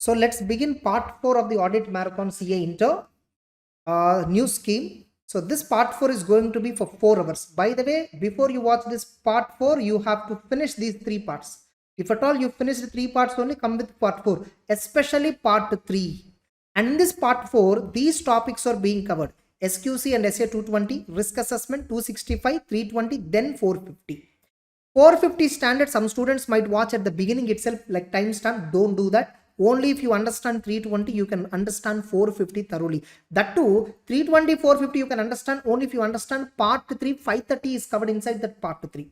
So let's begin part 4 of the audit marathon CA Inter new scheme. So this part 4 is going to be for 4 hours. By the way, before you watch this part 4, you have to finish these 3 parts. If at all you finish the 3 parts only, come with part 4, especially part 3. And in this part 4, these topics are being covered. SQC and SA 220, risk assessment 265, 320, then 450. 450 standard, some students might watch at the beginning itself like timestamp. Don't do that. Only if you understand 320, you can understand 450 thoroughly. That too, 320, 450 you can understand only if you understand part 3. 530 is covered inside that part 3.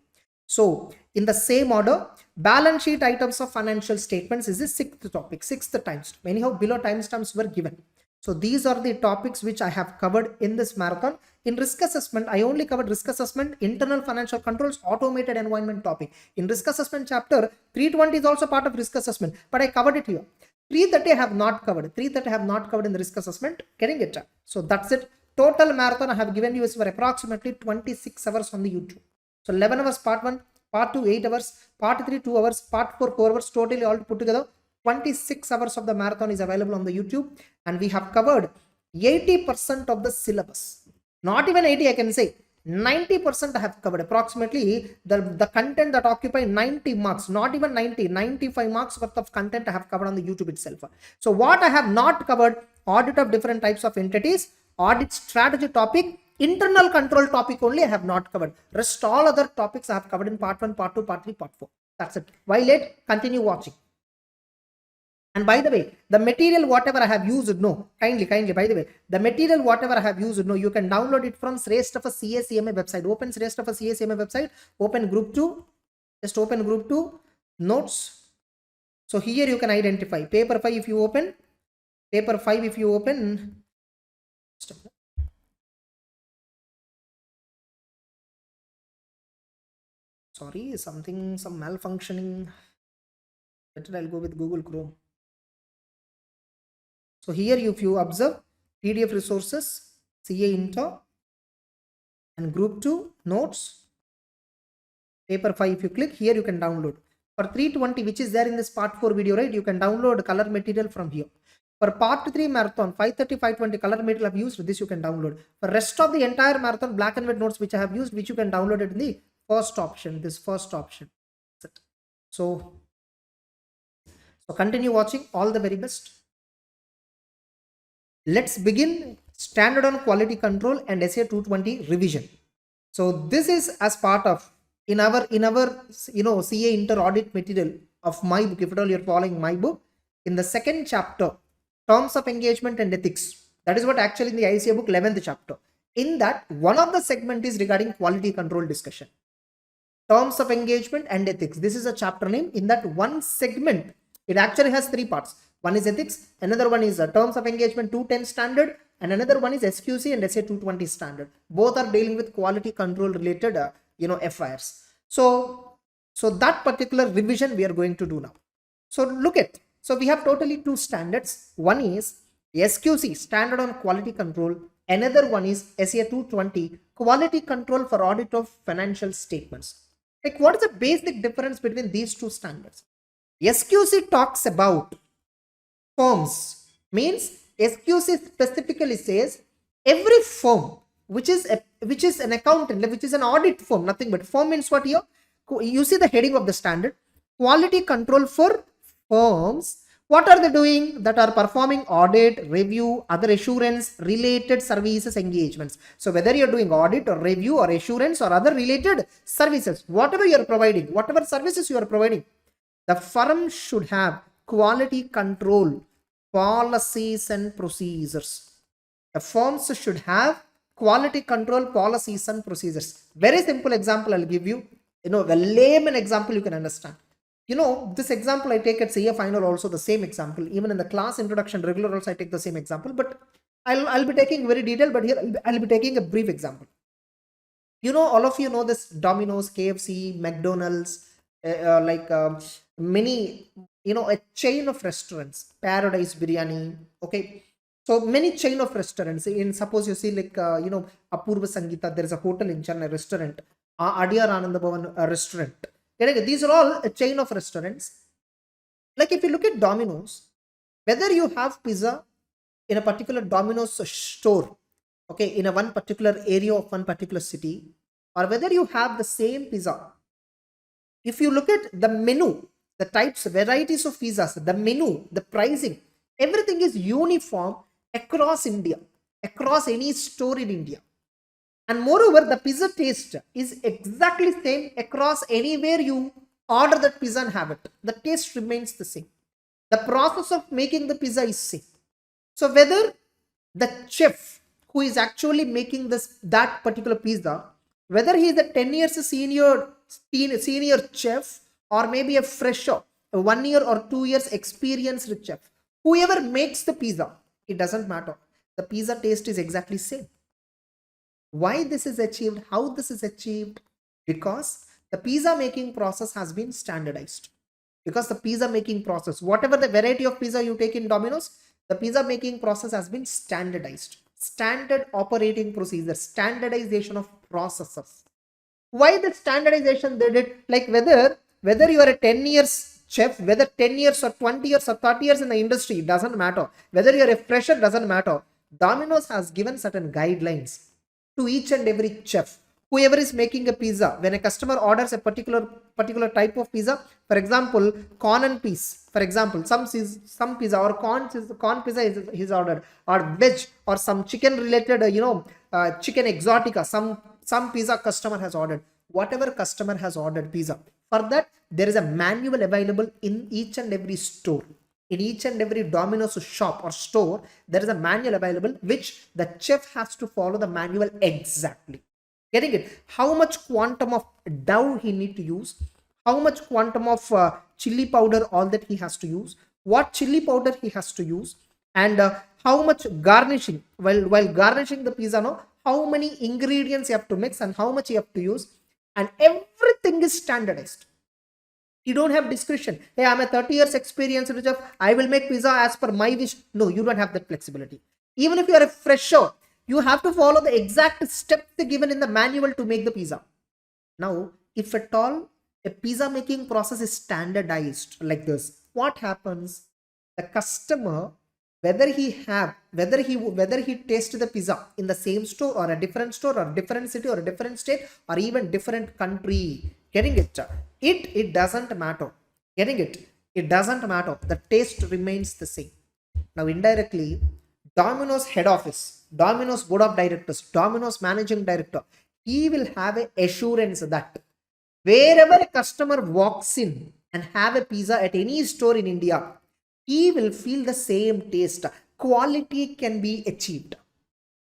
So in the same order, balance sheet items of financial statements is the 6th topic, 6th timestamp. Anyhow, below timestamps were given. So these are the topics which I have covered in this marathon. In risk assessment, I only covered risk assessment, internal financial controls, automated environment topic. In risk assessment chapter, 320 is also part of risk assessment, but I covered it here. 330 I have not covered. 330 I have not covered in the risk assessment. Getting it? So that's it. Total marathon I have given you is for approximately 26 hours on the YouTube. So 11 hours part 1, part 2 8 hours, part 3 2 hours, part 4 4 hours, totally all put together 26 hours of the marathon is available on the YouTube, and we have covered 80% of the syllabus. Not even 80, I can say 90% I have covered. Approximately the content that occupy 90 marks, not even 90, 95 marks worth of content I have covered on the YouTube itself. So what I have not covered: audit of different types of entities, audit strategy topic, internal control topic only I have not covered. Rest all other topics I have covered in part 1, part 2, part 3, part 4. That's it. Why late? Continue watching. And by the way, the material whatever I have used, no, kindly, by the way, the material whatever I have used, no, you can download it from Srestha CACMA website. Open Srestha CACMA website, open group 2, just open group 2, notes. So here you can identify paper 5 if you open, sorry, some malfunctioning. Better I'll go with Google Chrome. So here if you observe PDF resources, CA Inter, and group 2 notes, paper 5, if you click here you can download. For 320, which is there in this part 4 video, right, you can download color material from here. For part 3 marathon, 530 520 color material I have used, this you can download. For rest of the entire marathon, black and white notes which I have used, which you can download it in the first option, this first option. So continue watching. All the very best. Let's begin standard on quality control and SA 220 revision. So this is as part of in our CA Inter audit material of my book. If at all you're following my book, in the 2nd chapter, terms of engagement and ethics, that is what actually in the ICA book 11th chapter. In that, one of the segment is regarding quality control discussion. Terms of engagement and ethics. This is a chapter name. In that one segment, it actually has 3 parts. One is ethics, another one is terms of engagement 210 standard, and another one is SQC and SA 220 standard. Both are dealing with quality control related FIRs. So that particular revision we are going to do now. So look at, so we have totally 2 standards. One is SQC, standard on quality control. Another one is SA 220, quality control for audit of financial statements. Like, what is the basic difference between these 2 standards? SQC talks about firms, means SQC specifically says every firm which is an accountant, which is an audit firm, nothing but firm means what here? You see the heading of the standard, quality control for firms. What are they doing? That are performing audit, review, other assurance related services engagements. So whether you're doing audit or review or assurance or other related services, whatever you're providing, whatever services you are providing, the firm should have quality control policies and procedures. The firms should have quality control policies and procedures. Very simple example I'll give you. A layman example you can understand. This example I take at CA final also the same example. Even in the class introduction regular also I take the same example. But I'll be taking very detailed. But here I'll be taking a brief example. All of you know this Domino's, KFC, McDonald's, many, a chain of restaurants, Paradise Biryani. Okay. So many chain of restaurants. In suppose you see like, Apurva Sangeeta, there is a hotel in Chennai, restaurant, Adiyar Ananda Bhavan restaurant. These are all a chain of restaurants. Like if you look at Domino's, Whether you have pizza in a particular Domino's store, okay, in a one particular area of one particular city, or whether you have the same pizza, if you look at the menu, the types, varieties of pizzas, the menu, the pricing, everything is uniform across India, across any store in India. And moreover, the pizza taste is exactly same across anywhere you order that pizza and have it. The taste remains the same. The process of making the pizza is same. So whether the chef who is actually making that particular pizza, whether he is a 10 years senior chef, or maybe a fresher, a 1 year or 2 years experienced chef, whoever makes the pizza, it doesn't matter. The pizza taste is exactly same. Why this is achieved? How this is achieved? Because the pizza making process has been standardized. Because the pizza making process, whatever the variety of pizza you take in Domino's, the pizza making process has been standardized. Standard operating procedures, standardization of processes. Why the standardization they did? Like whether you are a 10 years chef, whether 10 years or 20 years or 30 years in the industry, doesn't matter. Whether you are a fresher, doesn't matter. Domino's has given certain guidelines to each and every chef. Whoever is making a pizza, when a customer orders a particular type of pizza, for example, corn and peas, for example, some pizza or corn pizza is his order, or veg or some chicken related, chicken exotica, some pizza customer has ordered. Whatever customer has ordered pizza, for that there is a manual available in each and every store. In each and every Domino's shop or store, there is a manual available which the chef has to follow the manual exactly. Getting it? How much quantum of dough he need to use, how much quantum of chili powder, all that he has to use, what chili powder he has to use, and how much garnishing, while garnishing the pizza, no, how many ingredients you have to mix and how much you have to use, and everything is standardized. You don't have discretion. Hey, I'm a 30 years experienced chef, I will make pizza as per my wish. No, you don't have that flexibility. Even if you are a fresher, you have to follow the exact steps given in the manual to make the pizza. Now, if at all a pizza making process is standardized like this, what happens? The customer, whether he tastes the pizza in the same store or a different store or different city or a different state or even different country, getting it? It doesn't matter. Getting it? It doesn't matter. The taste remains the same. Now, indirectly, Domino's head office, Domino's board of directors, Domino's managing director, he will have a assurance that wherever a customer walks in and have a pizza at any store in India, he will feel the same taste. Quality can be achieved.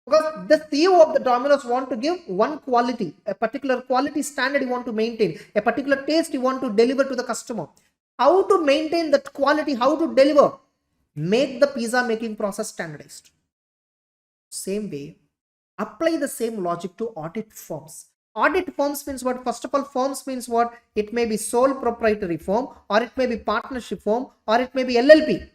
Because the CEO of the Domino's want to give one quality, a particular quality standard you want to maintain, a particular taste you want to deliver to the customer. How to maintain that quality, how to deliver? Make the pizza making process standardized. Same way, apply the same logic to audit firms. Audit firms means what? First of all, firms means what? It may be sole proprietary firm, or it may be partnership firm, or it may be LLP.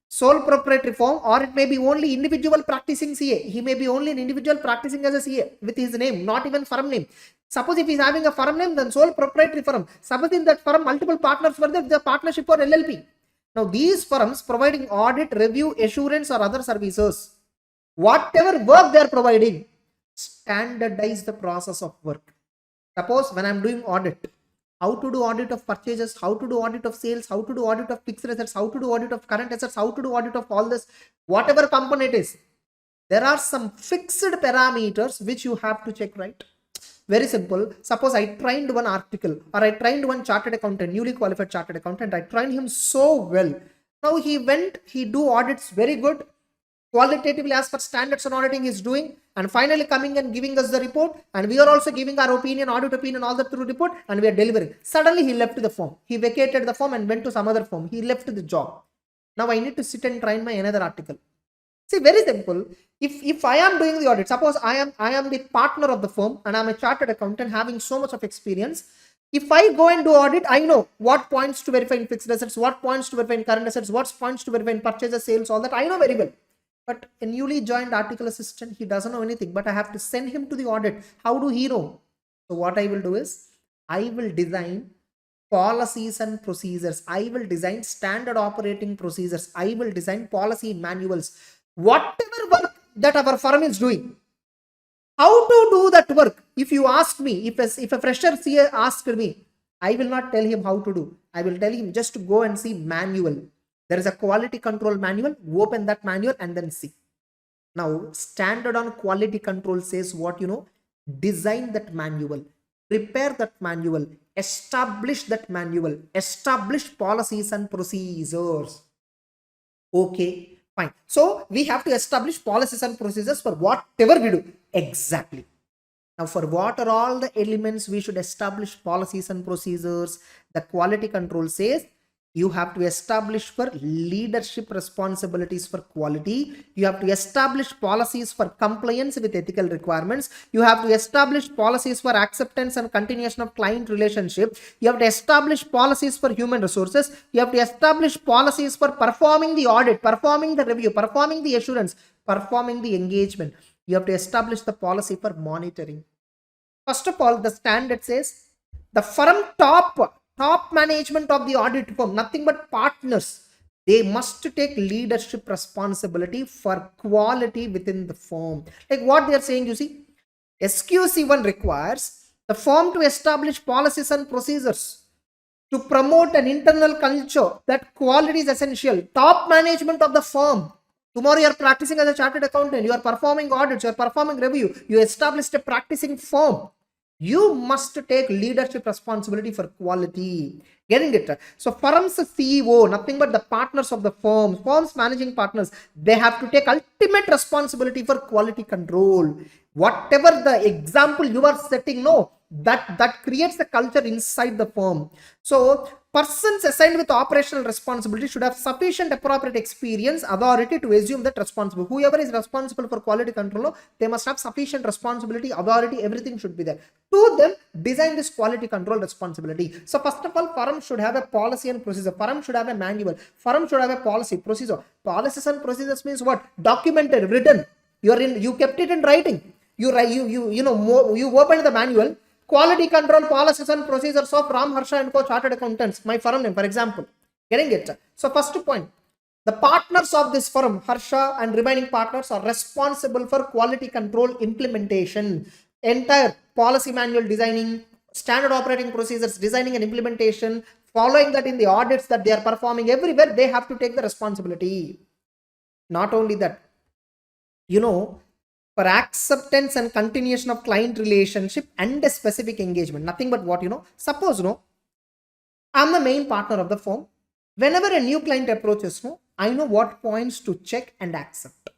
Sole proprietary firm, or it may be only individual practicing CA. He may be only an individual practicing as a CA with his name, not even firm name. Suppose if he's having a firm name, then sole proprietary firm. Suppose in that firm multiple partners were there, the partnership or LLP. Now these firms providing audit, review, assurance or other services, whatever work they are providing, standardize the process of work. Suppose when I'm doing audit, how to do audit of purchases, how to do audit of sales, how to do audit of fixed assets, how to do audit of current assets, how to do audit of all this, whatever component is, there are some fixed parameters which you have to check, right? Very simple. Suppose I trained one article, or I trained one chartered accountant, newly qualified chartered accountant. I trained him so well. Now he do audits very good. Qualitatively as per standards on auditing is doing, and finally coming and giving us the report, and we are also giving our opinion, audit opinion, all that through report, and we are delivering. Suddenly he left the firm. He vacated the firm and went to some other firm. He left the job. Now I need to sit and train my another article. See, very simple. If I am doing the audit, suppose I am the partner of the firm and I'm a chartered accountant having so much of experience. If I go and do audit, I know what points to verify in fixed assets, what points to verify in current assets, what points to verify in purchases, sales, all that I know very well. But a newly joined article assistant, he doesn't know anything, but I have to send him to the audit. How do he know? So what I will do is, I will design policies and procedures. I will design standard operating procedures. I will design policy manuals. Whatever work that our firm is doing, how to do that work? If you ask me, if a fresher CA asked me, I will not tell him how to do. I will tell him just to go and see manual. There is a quality control manual. Open that manual and then see. Now, standard on quality control says what, design that manual, prepare that manual, establish that manual, establish policies and procedures. Okay, fine. So we have to establish policies and procedures for whatever we do. Exactly. Now, for what are all the elements we should establish policies and procedures? The quality control says you have to establish for leadership responsibilities for quality. You have to establish policies for compliance with ethical requirements. You have to establish policies for acceptance and continuation of client relationship. You have to establish policies for human resources. You have to establish policies for performing the audit, performing the review, performing the assurance, performing the engagement. You have to establish the policy for monitoring. First of all, the standard says the firm top management of the audit firm, nothing but partners, they must take leadership responsibility for quality within the firm. Like what they are saying, you see, SQC1 requires the firm to establish policies and procedures to promote an internal culture that quality is essential. Top management of the firm. Tomorrow you are practicing as a chartered accountant, you are performing audits, you are performing review, you established a practicing firm. You must take leadership responsibility for quality. Getting it? So firm's CEO, nothing but the partners of the firm's managing partners, they have to take ultimate responsibility for quality control. Whatever the example you are setting, that creates the culture inside the firm. So persons assigned with operational responsibility should have sufficient appropriate experience, authority to assume that responsible. Whoever is responsible for quality control, they must have sufficient responsibility, authority, everything should be there. To them, design this quality control responsibility. So first of all, firm should have a policy and procedure. Firm should have a manual. Firm should have a policy, procedure. Policies and procedures means what? Documented, written. You kept it in writing. You opened the manual. Quality control policies and procedures of Caramharsha & Co. Chartered Accountants, my firm name, for example. Getting it? So first point, the partners of this firm, Harsha and remaining partners, are responsible for quality control implementation. Entire policy manual designing, standard operating procedures designing and implementation, following that in the audits that they are performing, everywhere they have to take the responsibility. Not only that, for acceptance and continuation of client relationship and a specific engagement, nothing but what, suppose, I'm the main partner of the firm. Whenever a new client approaches, I know what points to check and accept.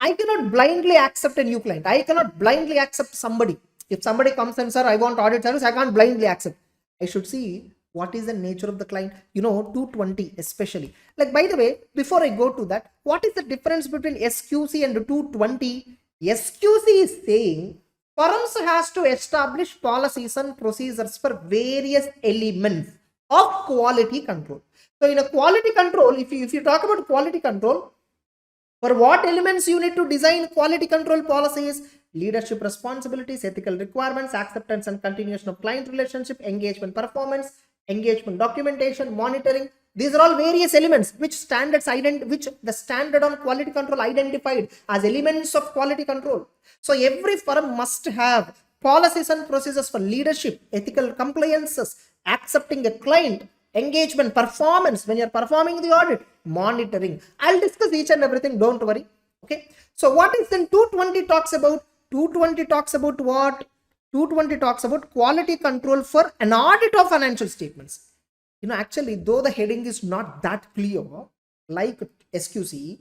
I cannot blindly accept a new client. I cannot blindly accept somebody. If somebody comes and, sir, I want audit service, I can't blindly accept. I should see what is the nature of the client, 220 especially. Like, by the way, before I go to that, what is the difference between SQC and 220? SQC is saying firms has to establish policies and procedures for various elements of quality control. So in a quality control, if you talk about quality control, for what elements you need to design quality control policies? Leadership responsibilities, ethical requirements, acceptance and continuation of client relationship, engagement performance, engagement documentation, monitoring. These are all various elements which the standard on quality control identified as elements of quality control. So every firm must have policies and procedures for leadership, ethical compliances, accepting a client, engagement, performance when you're performing the audit, monitoring. I'll discuss each and everything, don't worry. Okay. So what is then 220 talks about? 220 talks about what? 220 talks about quality control for an audit of financial statements. Actually, though the heading is not that clear, like SQC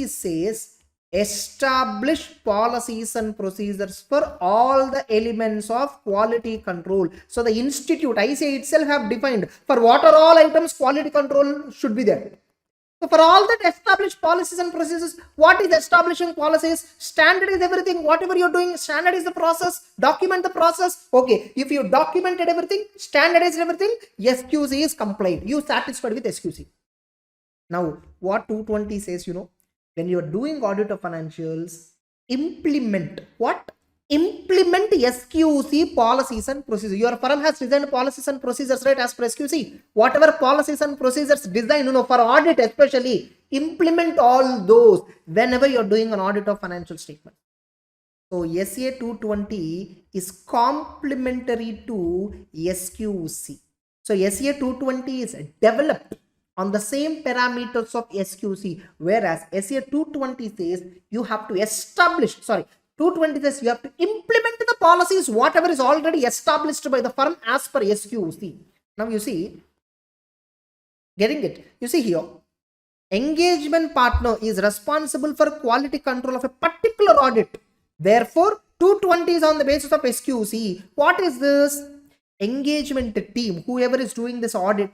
says establish policies and procedures for all the elements of quality control. So the institute, I say itself, have defined for what are all items quality control should be there. So for all that, establish policies and procedures. What is establishing policies? Standard is everything. Whatever you're doing, standard is the process. Document the process. Okay. If you documented everything, standardized everything, SQC is compliant. You satisfied with SQC. Now, what 220 says, when you're doing audit of financials, implement what? Implement implement SQC policies and procedures. Your firm has designed policies and procedures, right, as per SQC. Whatever policies and procedures designed, for audit especially, implement all those whenever you're doing an audit of financial statement. So SA 220 is complementary to SQC. So SA 220 is developed on the same parameters of SQC, whereas SA 220 says you have to establish, 220 says you have to implement the policies, whatever is already established by the firm as per SQC. Now you see, getting it? You see here, engagement partner is responsible for quality control of a particular audit. Therefore, 220 is on the basis of SQC. What is this? Engagement team, whoever is doing this audit,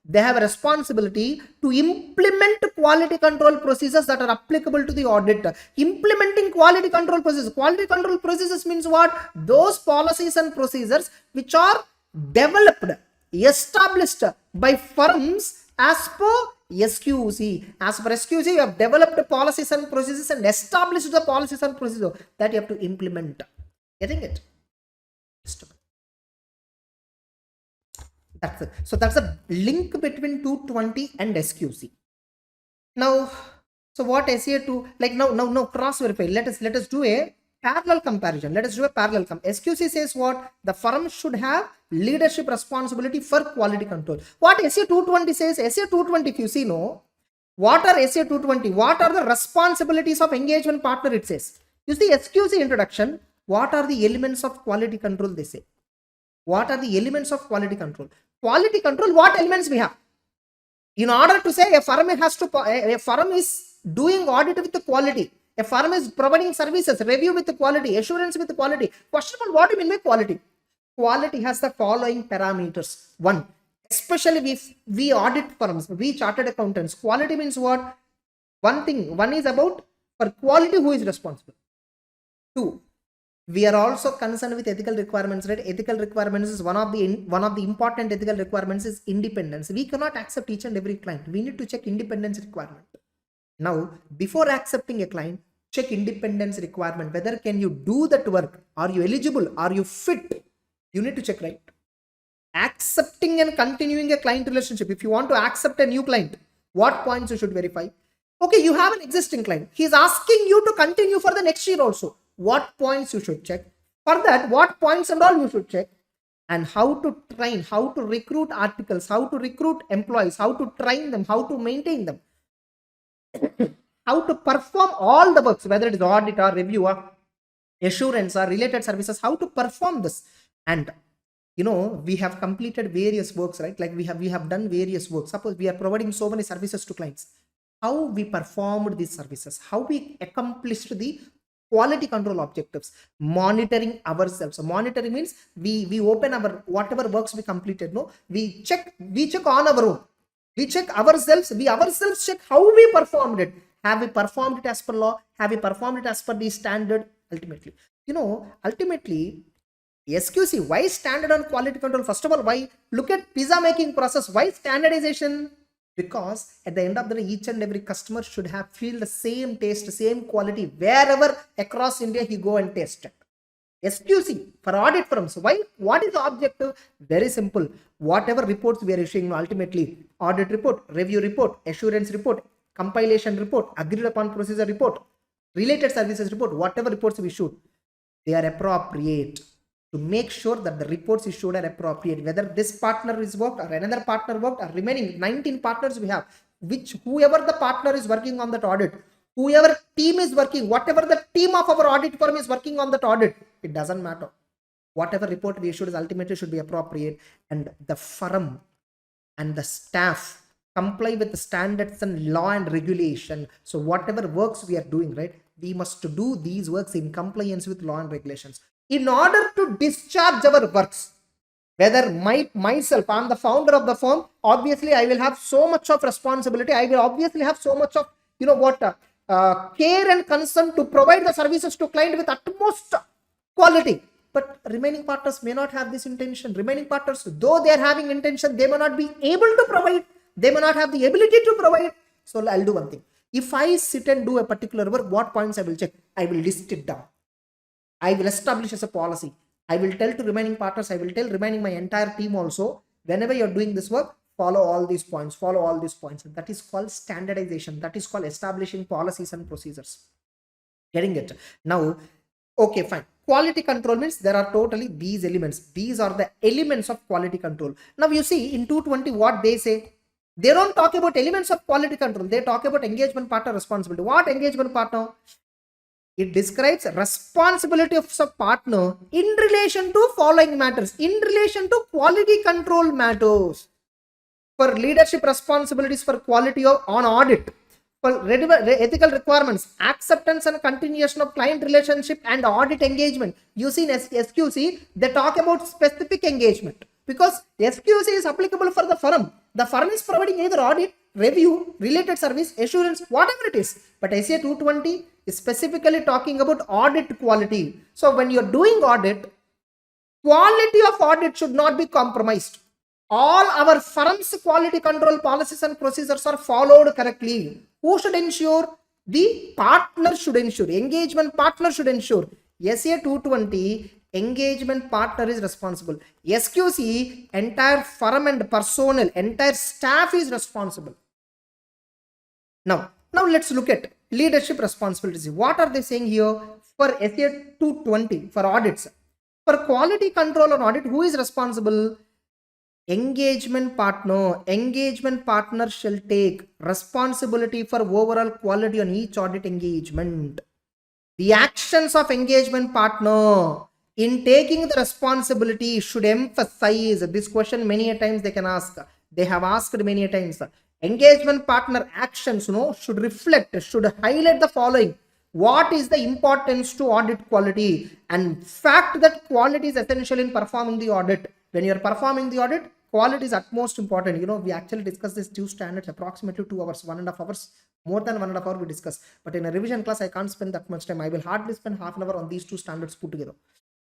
they have a responsibility to implement quality control procedures that are applicable to the audit. Implementing quality control procedures. Quality control procedures means what? Those policies and procedures which are developed, established by firms as per SQC. As per SQC, you have developed policies and procedures and established the policies and procedures that you have to implement. Getting it? That's it. So that's a link between 220 and SQC. Now, so what SA2, like now cross verify. Let us do a parallel comparison. Let us do a parallel SQC says what? The firm should have leadership responsibility for quality control. What SA220 says? SA220, if you see, what are SA220? What are the responsibilities of engagement partner? It says. You see, SQC introduction, what are the elements of quality control? They say. What are the elements of quality control? Quality control, what elements we have? In order to say a firm is doing audit with the quality, a firm is providing services, review with the quality, assurance with the quality. First of all, what do you mean by quality? Quality has the following parameters. One, especially if we audit firms, we chartered accountants, quality means what? One is about for quality, who is responsible. Two, we are also concerned with ethical requirements, right? Ethical requirements is one of the important ethical requirements is independence. We cannot accept each and every client. We need to check independence requirement. Now, before accepting a client, check independence requirement. Whether can you do that work? Are you eligible? Are you fit? You need to check, right? Accepting and continuing a client relationship. If you want to accept a new client, what points you should verify? Okay, you have an existing client. He is asking you to continue for the next year also. What points you should check? For that, what points and all you should check? And how to train, how to recruit articles, how to recruit employees, how to train them, how to maintain them, how to perform all the works, whether it is audit or review or assurance or related services, how to perform this. And we have completed various works, right? Like we have done various works. Suppose we are providing so many services to clients. How we performed these services, how we accomplished the quality control objectives, monitoring ourselves. So monitoring means we open our whatever works we completed. We check on our own. We check ourselves. We ourselves check how we performed it. Have we performed it as per law? Have we performed it as per the standard? Ultimately, SQC. Why standard on quality control? First of all, why? Look at pizza making process. Why standardization? Because at the end of the day, each and every customer should feel the same taste, same quality wherever across India he go and taste it. SQC for audit firms. Why? What is the objective? Very simple. Whatever reports we are issuing, ultimately audit report, review report, assurance report, compilation report, agreed upon procedure report, related services report, whatever reports we issue, they are appropriate. To make sure that the reports issued are appropriate, whether this partner is worked or another partner worked or remaining 19 partners we have, whoever the partner is working on that audit, whoever team is working, whatever the team of our audit firm is working on that audit, it doesn't matter. Whatever report we issued is ultimately should be appropriate, and the firm and the staff comply with the standards and law and regulation. So whatever works we are doing, right, we must do these works in compliance with law and regulations. In order to discharge our works, whether myself, I'm the founder of the firm, obviously I will have so much of responsibility. I will obviously have so much of, care and concern to provide the services to client with utmost quality. But remaining partners may not have this intention. Remaining partners, though they are having intention, they may not be able to provide. They may not have the ability to provide. So I'll do one thing. If I sit and do a particular work, what points I will check? I will list it down. I will establish as a policy. I will tell to remaining partners, I will tell remaining my entire team also, whenever you're doing this work, follow all these points, follow all these points. And that is called standardization. That is called establishing policies and procedures. Getting it? Now, okay, fine. Quality control means there are totally these elements. These are the elements of quality control. Now you see in 220 what they say. They don't talk about elements of quality control. They talk about engagement partner responsibility. What engagement partner? It describes responsibility of a partner in relation to following matters. In relation to quality control matters. For leadership responsibilities for quality on audit, for ethical requirements, acceptance and continuation of client relationship and audit engagement. You see in SQC, they talk about specific engagement because SQC is applicable for the firm. The firm is providing either audit, review, related service, assurance, whatever it is. But SA 220 is specifically talking about audit quality. So when you're doing audit, quality of audit should not be compromised. All our firm's quality control policies and procedures are followed correctly. Who should ensure? The partner should ensure. Engagement partner should ensure. SA 220, engagement partner is responsible. SQC, entire firm and personnel, entire staff is responsible. Now let's look at leadership responsibilities. What are they saying here? For SA 220, for audits, for quality control on audit, who is responsible? Engagement partner shall take responsibility for overall quality on each audit engagement. The actions of engagement partner in taking the responsibility should emphasize this question. Many a times they can ask, they have asked many a times. Engagement partner actions should reflect, should highlight the following. What is the importance to audit quality? And fact that quality is essential in performing the audit. When you're performing the audit, quality is utmost important. We actually discussed these two standards approximately 2 hours, 1.5 hours, more than 1.5 hours we discuss. But in a revision class, I can't spend that much time. I will hardly spend half an hour on these two standards put together.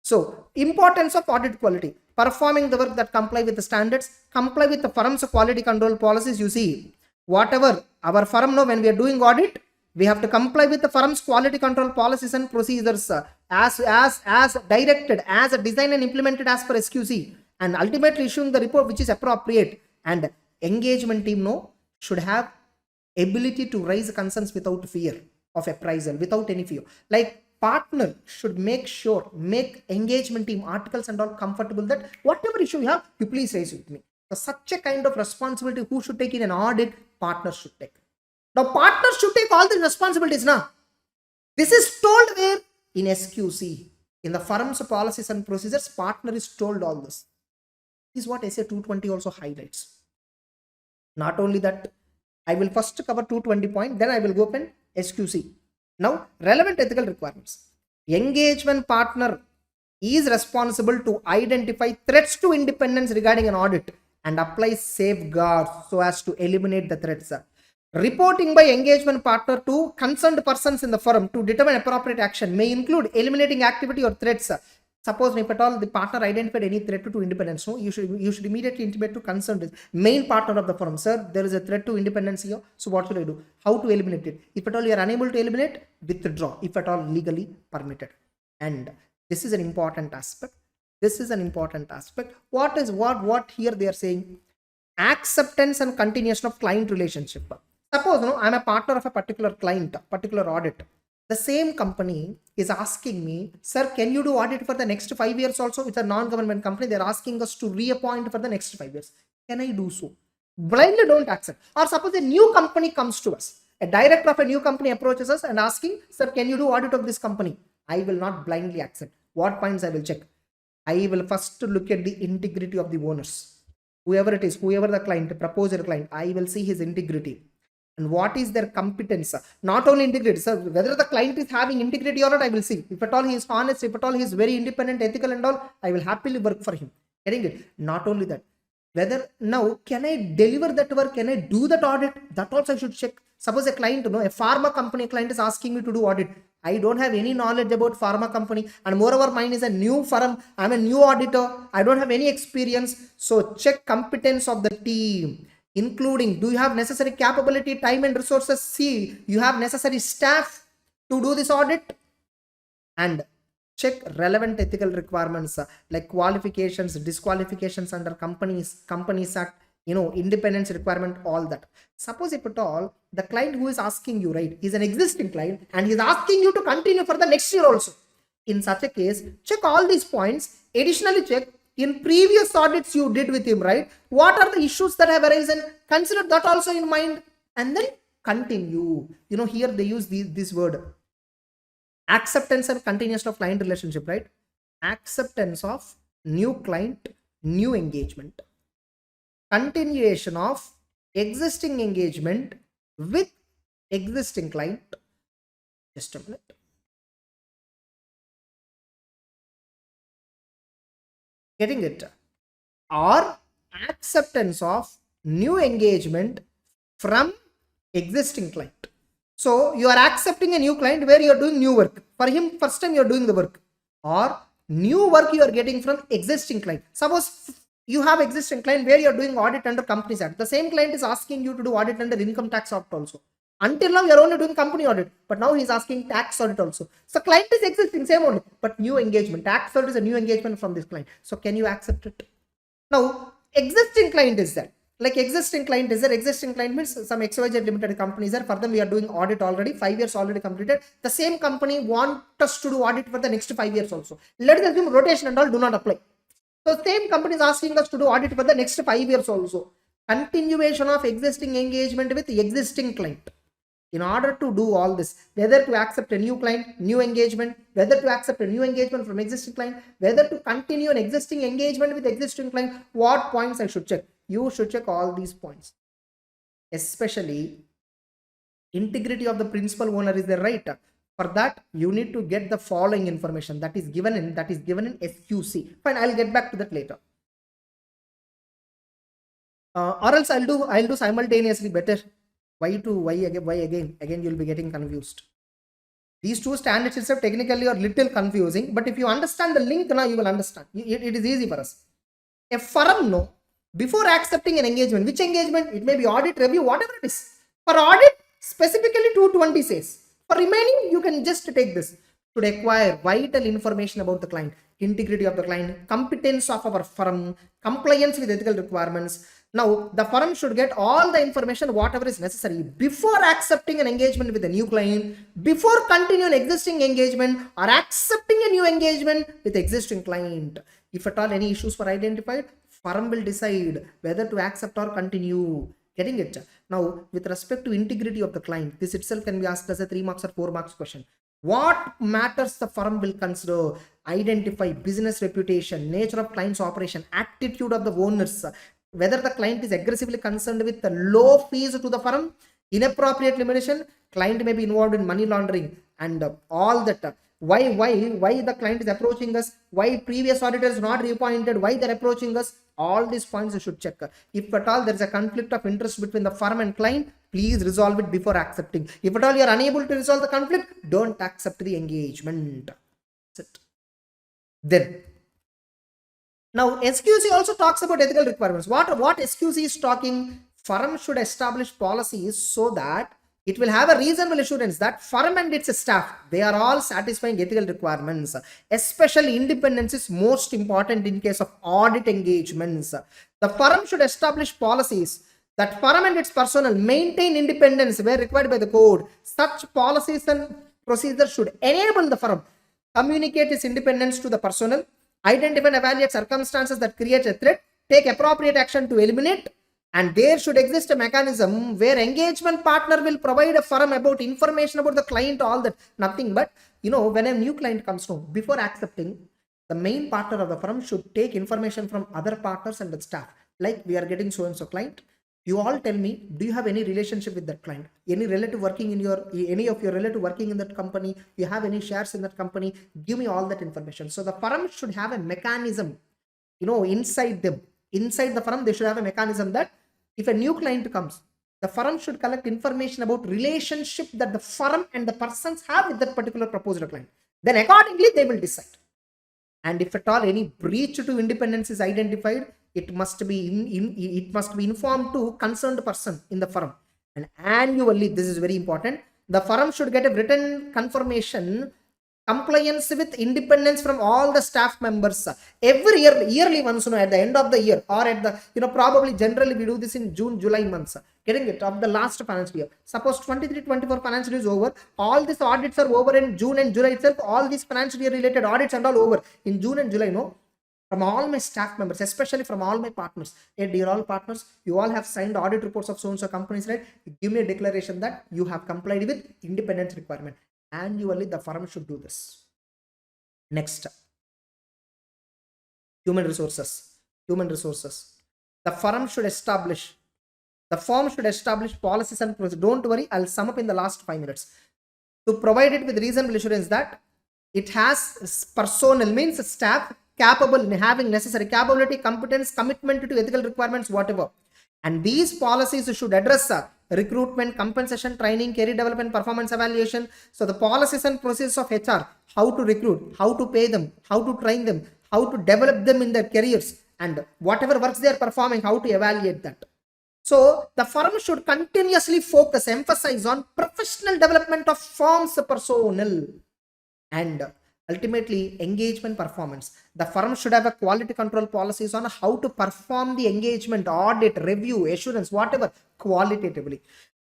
So, importance of audit quality. Performing the work that comply with the standards, comply with the firm's quality control policies. You see, whatever our firm when we are doing audit, we have to comply with the firm's quality control policies and procedures as directed, as designed and implemented as per SQC, and ultimately issuing the report which is appropriate. And engagement team should have ability to raise concerns without fear of appraisal, without any fear. Like partner should make engagement team articles and all comfortable that whatever issue you have, you please raise with me. So such a kind of responsibility who should take in an audit? Partner should take. Now partners should take all the responsibilities now. This is told where? In SQC. In the firm's policies and procedures, partner is told all this. This is what SA 220 also highlights. Not only that, I will first cover 220 point, then I will go open SQC. Now, relevant ethical requirements. Engagement partner is responsible to identify threats to independence regarding an audit and apply safeguards so as to eliminate the threats. Reporting by engagement partner to concerned persons in the firm to determine appropriate action may include eliminating activity or threats. Suppose if at all the partner identified any threat to independence, you should immediately intimate to concerned main partner of the firm. Sir, there is a threat to independence here. So what should I do? How to eliminate it? If at all you are unable to eliminate, withdraw. If at all legally permitted. And this is an important aspect. What here they are saying? Acceptance and continuation of client relationship. Suppose I am a partner of a particular client, particular audit. The same company is asking me, sir, can you do audit for the next 5 years also? It's a non-government company. They're asking us to reappoint for the next 5 years. Can I do so? Blindly don't accept. Or suppose a new company comes to us. A director of a new company approaches us and asking, sir, can you do audit of this company? I will not blindly accept. What points I will check? I will first look at the integrity of the owners. Whoever it is, whoever the client, proposer client, I will see his integrity. And what is their competence? Not only integrity, sir, whether the client is having integrity or not, I will see. If at all he is honest, if at all he is very independent, ethical and all, I will happily work for him. Getting it? Not only that, whether now can I deliver that work? Can I do that audit? That also I should check. Suppose a client, a pharma company client is asking me to do audit. I don't have any knowledge about pharma company, and moreover mine is a new firm. I'm a new auditor. I don't have any experience. So check competence of the team, including do you have necessary capability, time and resources? See, you have necessary staff to do this audit. And check relevant ethical requirements like qualifications, disqualifications under companies act, independence requirement, all that. Suppose if at all the client who is asking you, right, is an existing client and he's asking you to continue for the next year also. In such a case, check all these points. Additionally, check in previous audits you did with him, right? What are the issues that have arisen? Consider that also in mind and then continue. Here they use this word, acceptance and continuation of client relationship, right? Acceptance of new client, new engagement. Continuation of existing engagement with existing client. Just a minute. Getting it? Or acceptance of new engagement from existing client. So you are accepting a new client where you are doing new work. For him, first time you are doing the work. Or new work you are getting from existing client. Suppose you have existing client where you are doing audit under Companies Act. The same client is asking you to do audit under Income Tax Act also. Until now, you are only doing company audit, but now he is asking tax audit also. So client is existing, same only, but new engagement. Tax audit is a new engagement from this client. So can you accept it? Now, existing client is there. Like existing client is there. Existing client means some XYZ limited companies there. For them, we are doing audit already. 5 years already completed. The same company want us to do audit for the next 5 years also. Let us assume rotation and all do not apply. So same company is asking us to do audit for the next 5 years also. Continuation of existing engagement with existing client. In order to do all this, whether to accept a new client, new engagement, whether to accept a new engagement from existing client, whether to continue an existing engagement with existing client, what points I should check? You should check all these points. Especially integrity of the principal owner is there, right? For that, you need to get the following information that is given in SQC. Fine, I'll get back to that later. Or else I'll do simultaneously better. Why again? Again, you'll be getting confused. These two standards itself technically are little confusing, but if you understand the link, now you will understand. It is easy for us. A firm, no, before accepting an engagement, which engagement? It may be audit, review, whatever it is. For audit, specifically 220 says. For remaining, you can just take this. Should acquire vital information about the client, integrity of the client, competence of our firm, compliance with ethical requirements. Now, the firm should get all the information, whatever is necessary, before accepting an engagement with a new client, before continuing existing engagement, or accepting a new engagement with existing client. If at all any issues were identified, firm will decide whether to accept or continue. Getting it? Now, with respect to integrity of the client, this itself can be asked as a 3 marks or 4 marks question. What matters the firm will consider? Identify business reputation, nature of client's operation, attitude of the owners, whether the client is aggressively concerned with the low fees to the firm, inappropriate limitation, client may be involved in money laundering, and all that. Why the client is approaching us, why previous auditors not reappointed, why they're approaching us, all these points you should check. If at all there is a conflict of interest between the firm and client, please resolve it before accepting. If at all you are unable to resolve the conflict, don't accept the engagement. That's it. Then now, SQC also talks about ethical requirements. What SQC is talking? Firm should establish policies so that it will have a reasonable assurance that firm and its staff, they are all satisfying ethical requirements. Especially independence is most important in case of audit engagements. The firm should establish policies that firm and its personnel maintain independence where required by the code. Such policies and procedures should enable the firm communicate its independence to the personnel, identify and evaluate circumstances that create a threat, take appropriate action to eliminate, and there should exist a mechanism where engagement partner will provide a firm about information about the client, all that. Nothing but, when a new client comes to, before accepting, the main partner of the firm should take information from other partners and the staff. Like, we are getting so and so client. You all tell me, do you have any relationship with that client? Any relative working in any of your relative working in that company? You have any shares in that company? Give me all that information. So the firm should have a mechanism, inside them. Inside the firm, they should have a mechanism that if a new client comes, the firm should collect information about relationship that the firm and the persons have with that particular proposed client. Then accordingly, they will decide. And if at all any breach to independence is identified, it must be informed to concerned person in the firm. And annually, this is very important, the firm should get a written confirmation compliance with independence from all the staff members. Every year, yearly once, at the end of the year, or at the, probably generally we do this in June, July months, getting it, of the last financial year. Suppose 23-24 financial year is over, all these audits are over in June and July itself, all these financial year related audits and all over in June and July, no? From all my staff members, especially from all my partners, hey, dear all partners, you all have signed audit reports of so-and-so companies, right? Give me a declaration that you have complied with independence requirement. Annually, the firm should do this. Next, human resources. The firm should establish policies and procedures. Don't worry, I'll sum up in the last 5 minutes. To provide it with reasonable assurance that it has personnel, means staff, capable, having necessary capability, competence, commitment to ethical requirements, whatever. And these policies should address recruitment, compensation, training, career development, performance evaluation. So the policies and processes of HR, how to recruit, how to pay them, how to train them, how to develop them in their careers, and whatever works they are performing, how to evaluate that. So the firm should continuously emphasize on professional development of firm's personnel and ultimately engagement performance. The firm should have a quality control policies on how to perform the engagement, audit, review, assurance, whatever, qualitatively.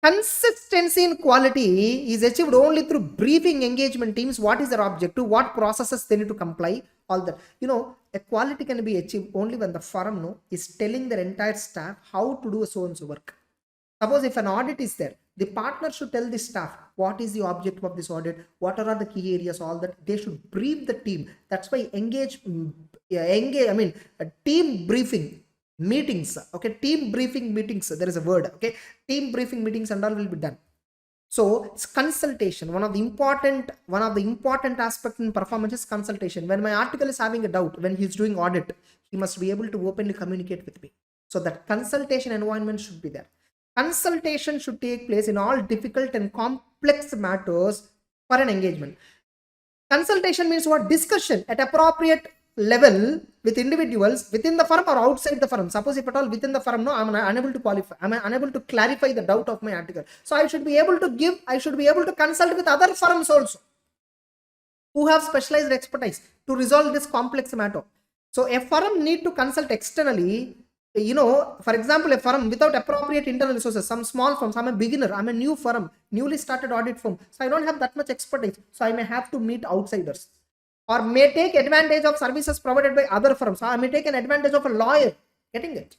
Consistency in quality is achieved only through briefing engagement teams. What is their objective, what processes they need to comply, all that. A quality can be achieved only when the firm is telling their entire staff how to do so and so work. Suppose if an audit is there, the partner should tell the staff what is the objective of this audit, what are the key areas, all that. They should brief the team. That's why team briefing meetings. Okay, team briefing meetings. There is a word. Okay, team briefing meetings and all will be done. So it's consultation. One of the important aspects in performance is consultation. When my article is having a doubt, when he's doing audit, he must be able to openly communicate with me. So that consultation environment should be there. Consultation should take place in all difficult and complex matters for an engagement. Consultation means what? Discussion at appropriate level with individuals within the firm or outside the firm. Suppose if at all within the firm, no, I'm unable to qualify, I'm unable to clarify the doubt of my article. So I should be able to consult with other firms also who have specialized expertise to resolve this complex matter. So a firm need to consult externally. For example, a firm without appropriate internal resources, some small firms, I'm a beginner, I'm a new firm, newly started audit firm, so I don't have that much expertise, so I may have to meet outsiders, or may take advantage of services provided by other firms, or I may take an advantage of a lawyer, getting it.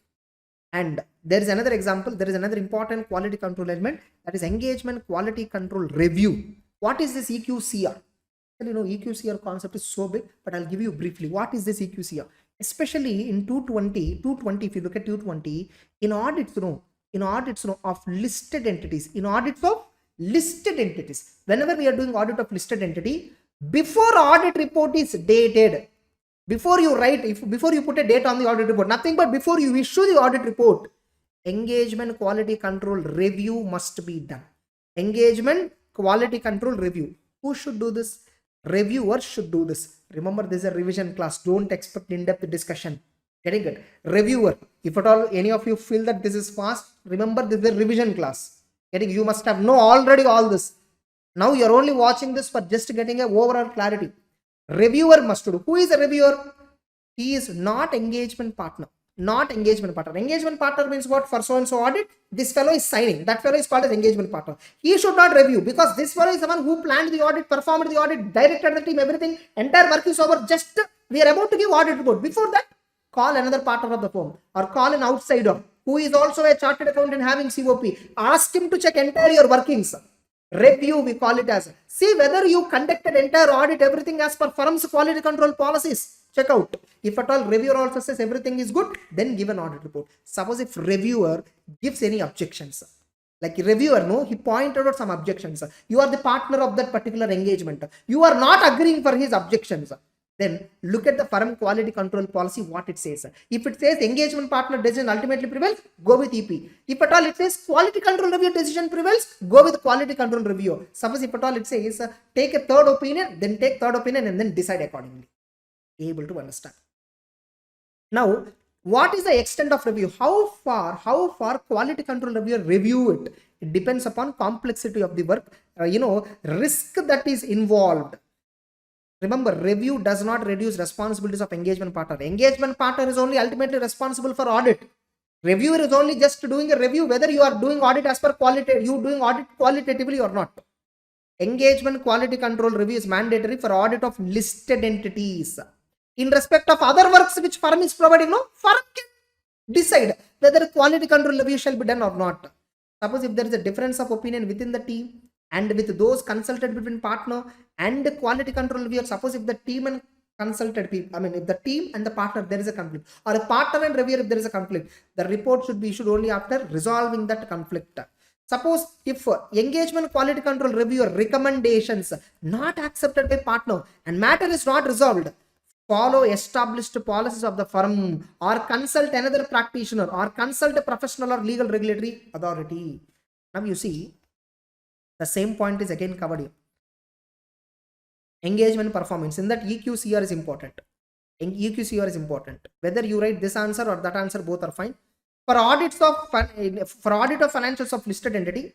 And there is another example, there is another important quality control element, that is engagement quality control review. What is this EQCR? EQCR concept is so big, but I'll give you briefly. What is this EQCR? Especially in 220, if you look at 220, in audits of listed entities, whenever we are doing audit of listed entity, before audit report is dated, before you put a date on the audit report, nothing but before you issue the audit report, engagement quality control review must be done. Engagement quality control review. Who should do this? Reviewers should do this. Remember, this is a revision class. Don't expect in-depth discussion. Getting it? Reviewer. If at all any of you feel that this is fast, remember this is a revision class. You must have know already all this. Now you're only watching this for just getting a overall clarity. Reviewer must do. Who is a reviewer? He is not engagement partner. Engagement partner means what? For so and so audit, this fellow is signing. That fellow is called as engagement partner. He should not review, because this fellow is someone who planned the audit, performed the audit, directed the team, everything. Entire work is over. Just we are about to give audit report. Before that, call another partner of the firm or call an outsider who is also a chartered accountant having COP. Ask him to check entire your workings. Review, we call it as. See whether you conducted entire audit, everything as per firm's quality control policies. Check out. If at all reviewer also says everything is good, then give an audit report. Suppose if reviewer gives any objections, like reviewer, he pointed out some objections. You are the partner of that particular engagement. You are not agreeing for his objections. Then look at the firm quality control policy, what it says. If it says engagement partner decision ultimately prevails, go with EP. If at all it says quality control review decision prevails, go with quality control review. Suppose if at all it says take a third opinion, then take third opinion and then decide accordingly. Able to understand. Now, what is the extent of review? How far quality control reviewer review it? It depends upon complexity of the work, risk that is involved. Remember, review does not reduce responsibilities of engagement partner. Engagement partner is only ultimately responsible for audit. Reviewer is only just doing a review whether you are doing audit as per quality, you doing audit qualitatively or not. Engagement quality control review is mandatory for audit of listed entities. In respect of other works which firm is providing, no, firm can decide whether quality control review shall be done or not. Suppose if there is a difference of opinion within the team and with those consulted between partner and the quality control reviewer, suppose if the team and consulted people, if the team and the partner there is a conflict, or a partner and reviewer if there is a conflict, the report should be issued only after resolving that conflict. Suppose if engagement quality control reviewer recommendations not accepted by partner and matter is not resolved, follow established policies of the firm or consult another practitioner or consult a professional or legal regulatory authority. Now you see, the same point is again covered here. Engagement performance, in that EQCR is important. EQCR is important. Whether you write this answer or that answer, both are fine. For audit of financials of listed entity,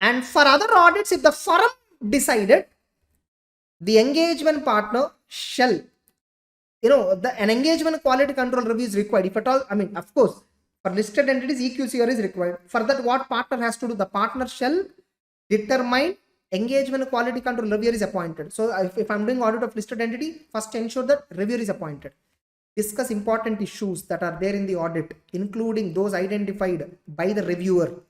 and for other audits, if the firm decided, the engagement partner shall, an engagement quality control review is required. If at all, of course, for listed entities, EQCR is required. For that, what partner has to do? The partner shall determine engagement quality control reviewer is appointed. So if I'm doing audit of listed entity, first ensure that reviewer is appointed. Discuss important issues that are there in the audit, including those identified by the reviewer.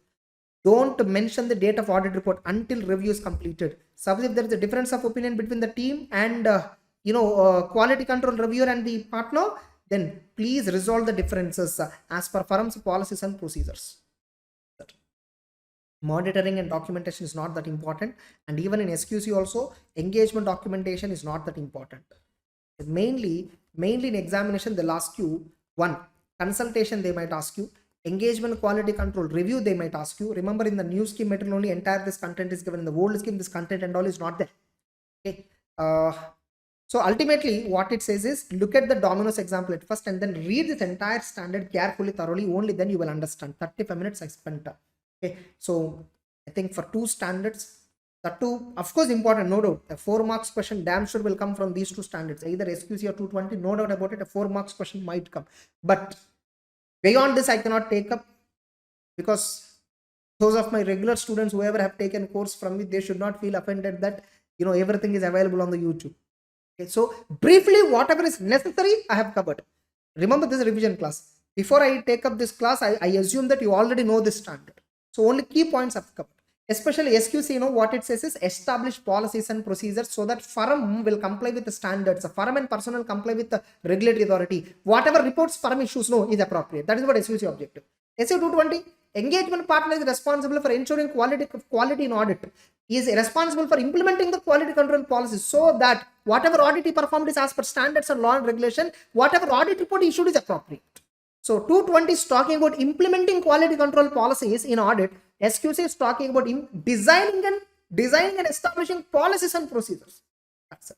Don't mention the date of audit report until review is completed. Suppose if there is a difference of opinion between the team and quality control reviewer and the partner, then please resolve the differences as per firm's policies and procedures. Monitoring and documentation is not that important, and even in SQC also, engagement documentation is not that important. Mainly in examination they'll ask you, one, consultation they might ask you, engagement quality control review they might ask you. Remember, in the new scheme material only entire this content is given. In the old scheme this content and all is not there. Okay. So ultimately what it says is, look at the Domino's example at first and then read this entire standard carefully, thoroughly. Only then you will understand. 35 minutes I spent. Okay. So I think for 2 standards, the 2 of course important, no doubt. A 4 marks question damn sure will come from these 2 standards, either SQC or 220, no doubt about it. A 4 marks question might come, but beyond this I cannot take up, because those of my regular students, whoever have taken course from me, they should not feel offended that everything is available on the YouTube. Okay, so briefly whatever is necessary I have covered. Remember, this is revision class. Before I take up this class, I assume that you already know this standard. So only key points I've covered. Especially SQC, what it says is establish policies and procedures so that firm will comply with the standards. The firm and personnel comply with the regulatory authority. Whatever reports firm issues is appropriate. That is what SQC objective. SU 220, engagement partner is responsible for ensuring quality in audit. He is responsible for implementing the quality control policies so that whatever audit he performed is as per standards and law and regulation. Whatever audit report issued is appropriate. So 220 is talking about implementing quality control policies in audit. SQC is talking about designing and establishing policies and procedures. That's it.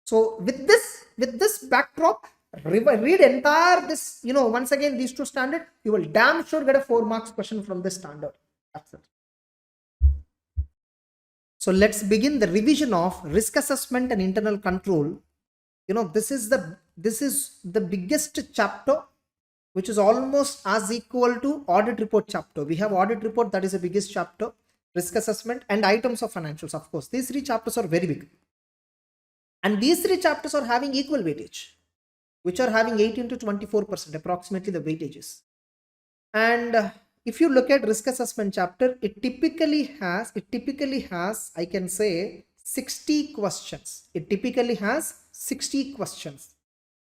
So with this backdrop, read entire this, once again these 2 standards, you will damn sure get a 4 marks question from this standard. That's it. So let's begin the revision of risk assessment and internal control. This is the biggest chapter, which is almost as equal to audit report chapter. We have audit report, that is the biggest chapter, risk assessment and items of financials. Of course, these 3 chapters are very big. And these 3 chapters are having equal weightage, which are having 18 to 24% approximately the weightages. And if you look at risk assessment chapter, it typically has, I can say, 60 questions. It typically has 60 questions.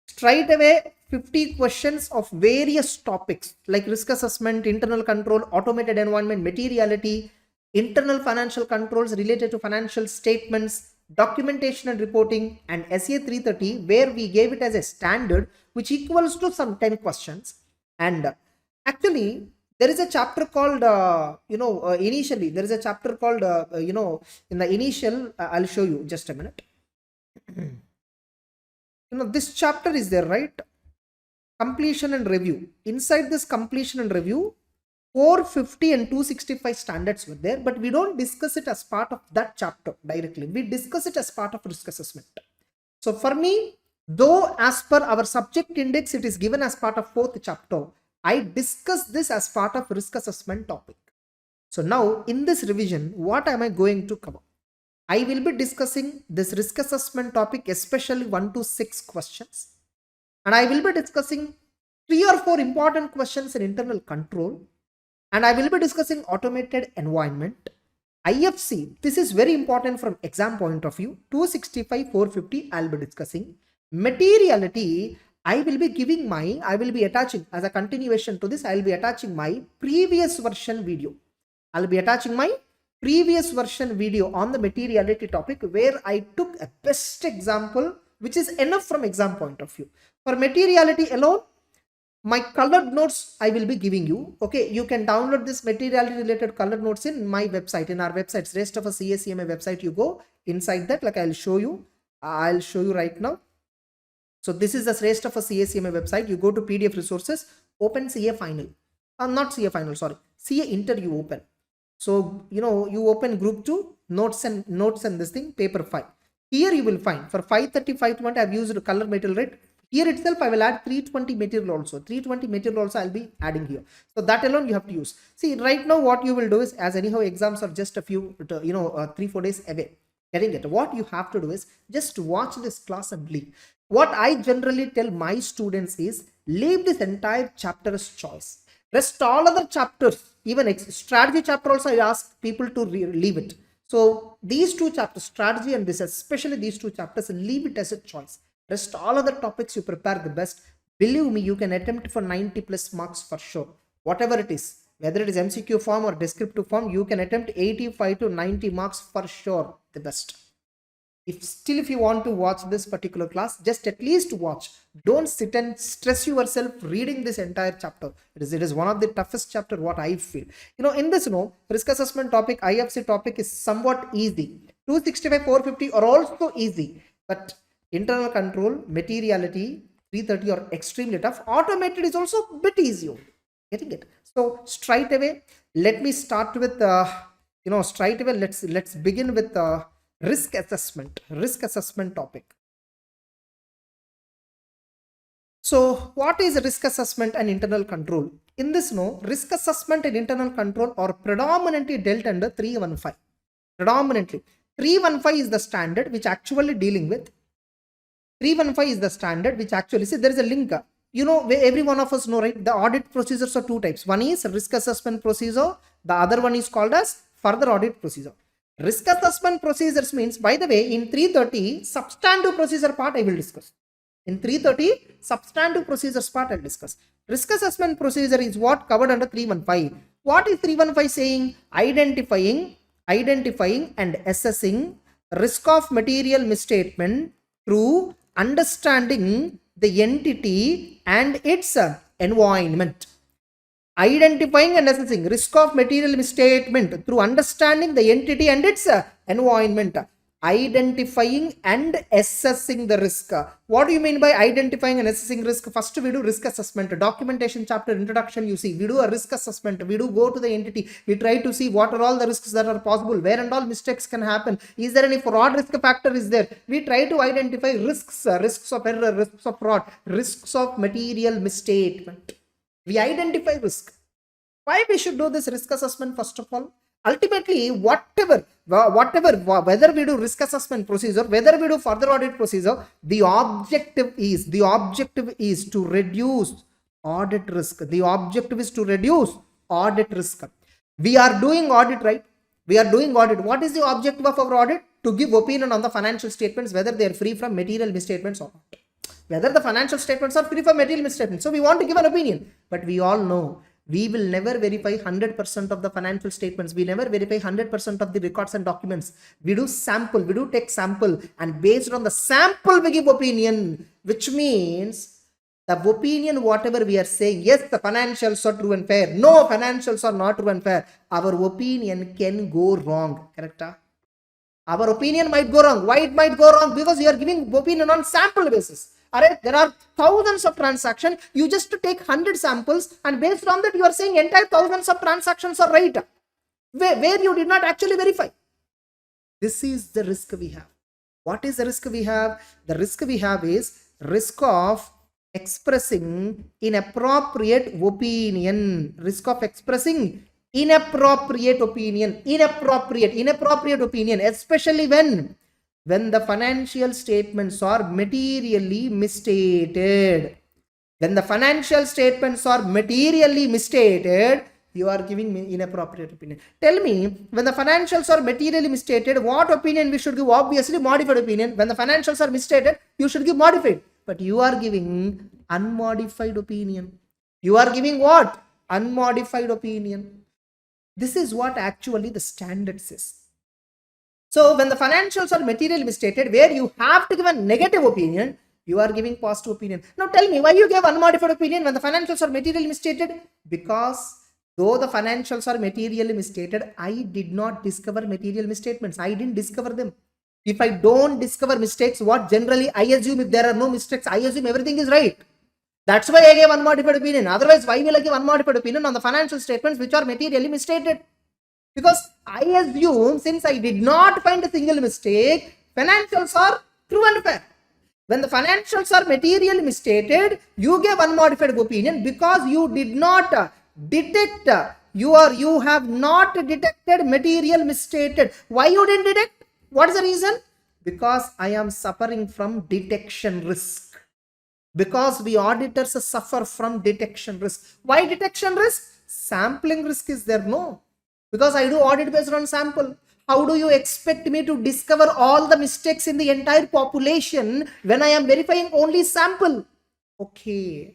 Straight away, 50 questions of various topics like risk assessment, internal control, automated environment, materiality, internal financial controls related to financial statements, documentation and reporting, and SA 330, where we gave it as a standard, which equals to some 10 questions. And actually, there is a chapter called, initially, there is a chapter called, in the initial, I'll show you just a minute. This chapter is there, right? Completion and review. Inside this completion and review, 450 and 265 standards were there, but we don't discuss it as part of that chapter directly. We discuss it as part of risk assessment. So for me, though as per our subject index, it is given as part of 4th chapter, I discuss this as part of risk assessment topic. So now in this revision, what am I going to cover? I will be discussing this risk assessment topic, especially 1 to 6 questions. And I will be discussing 3 or 4 important questions in internal control. And I will be discussing automated environment. IFC, this is very important from exam point of view. 265, 450, I'll be discussing. Materiality, I will be attaching as a continuation to this, I'll be attaching my previous version video. I'll be attaching my previous version video on the materiality topic where I took a best example, which is enough from exam point of view. For materiality alone, my colored notes I will be giving you. Okay, you can download this materiality related colored notes in my website, in our websites, rest of a CACMA website. You go inside that, like I'll show you right now. So this is the rest of a CACMA website. You go to PDF resources, open CA final. Not CA final, sorry. CA inter you open. So, you open group 2, notes and this thing, paper 5. Here you will find for 530, 520, I've used color material rate. Here itself, I will add 320 material also. 320 material also I'll be adding here. So that alone you have to use. See, right now what you will do is, as anyhow exams are just a few, 3-4 days away. Getting it? What you have to do is just watch this class and leave. What I generally tell my students is, leave this entire chapter as choice. Rest all other chapters, even strategy chapter also, I ask people to leave it. So these 2 chapters, strategy and this, especially these 2 chapters, leave it as a choice. Rest all other topics you prepare the best. Believe me, you can attempt for 90 plus marks for sure. Whatever it is, whether it is MCQ form or descriptive form, you can attempt 85 to 90 marks for sure, the best. If you want to watch this particular class, just at least watch. Don't sit and stress yourself reading this entire chapter. It is one of the toughest chapter, what I feel. In this, risk assessment topic, IFC topic is somewhat easy. 265, 450 are also easy, but internal control, materiality, 330 are extremely tough. Automated is also a bit easier. Getting it? So straight away, let me start with, let's begin with risk assessment topic. So what is risk assessment and internal control? In this, risk assessment and internal control are predominantly dealt under 315. Predominantly 315 is the standard which actually dealing with. 315 is the standard which actually, see, there is a link. Every one of us know, right? The audit procedures are 2 types. One is risk assessment procedure. The other one is called as further audit procedure. Risk assessment procedures means, by the way, in 330, substantive procedure part I will discuss. In 330, substantive procedures part I will discuss. Risk assessment procedure is what covered under 315. What is 315 saying? Identifying and assessing risk of material misstatement through understanding the entity and its environment. Identifying and assessing risk of material misstatement through understanding the entity and its environment. Identifying and assessing the risk. What do you mean by identifying and assessing risk? First we do risk assessment. Documentation chapter introduction, you see, we do a risk assessment. We do go to the entity. We try to see what are all the risks that are possible, where and all mistakes can happen. Is there any fraud risk factor is there? We try to identify risks of error, risks of fraud, risks of material misstatement. We identify risk. Why we should do this risk assessment first of all? Ultimately, whether we do risk assessment procedure, whether we do further audit procedure, the objective is to reduce audit risk. The objective is to reduce audit risk. We are doing audit, right? We are doing audit. What is the objective of our audit? To give opinion on the financial statements, whether they are free from material misstatements or not. Whether the financial statements are free from material misstatements. So we want to give an opinion. But we all know, we will never verify 100% of the financial statements. We never verify 100% of the records and documents. We do sample, we do take sample, and based on the sample we give opinion, which means the opinion, whatever we are saying, yes, the financials are true and fair. No, financials are not true and fair. Our opinion can go wrong. Correct? Our opinion might go wrong. Why it might go wrong? Because you are giving opinion on sample basis. There are thousands of transactions. You just take 100 samples, and based on that, you are saying entire thousands of transactions are right, where you did not actually verify. This is the risk we have. What is the risk we have? The risk we have is risk of expressing inappropriate opinion. Risk of expressing inappropriate opinion. Inappropriate opinion, especially when the financial statements are materially misstated. When the financial statements are materially misstated, you are giving me inappropriate opinion. Tell me, when the financials are materially misstated, what opinion we should give? Obviously, modified opinion. When the financials are misstated, you should give modified. But you are giving unmodified opinion. You are giving what? Unmodified opinion. This is what actually the standard says. So when the financials are materially misstated, where you have to give a negative opinion, you are giving positive opinion. Now tell me, why you give unmodified opinion when the financials are materially misstated? Because though the financials are materially misstated, I did not discover material misstatements. I didn't discover them. If I don't discover mistakes, what generally I assume, if there are no mistakes, I assume everything is right. That's why I gave unmodified opinion. Otherwise, why will I give unmodified opinion on the financial statements which are materially misstated? Because I assume, since I did not find a single mistake, financials are true and fair. When the financials are materially misstated, you gave unmodified opinion because you did not detect, you have not detected material misstated. Why you didn't detect? What is the reason? Because I am suffering from detection risk. Because we auditors suffer from detection risk. Why detection risk? Sampling risk is there? No. Because I do audit based on sample. How do you expect me to discover all the mistakes in the entire population when I am verifying only sample? Okay.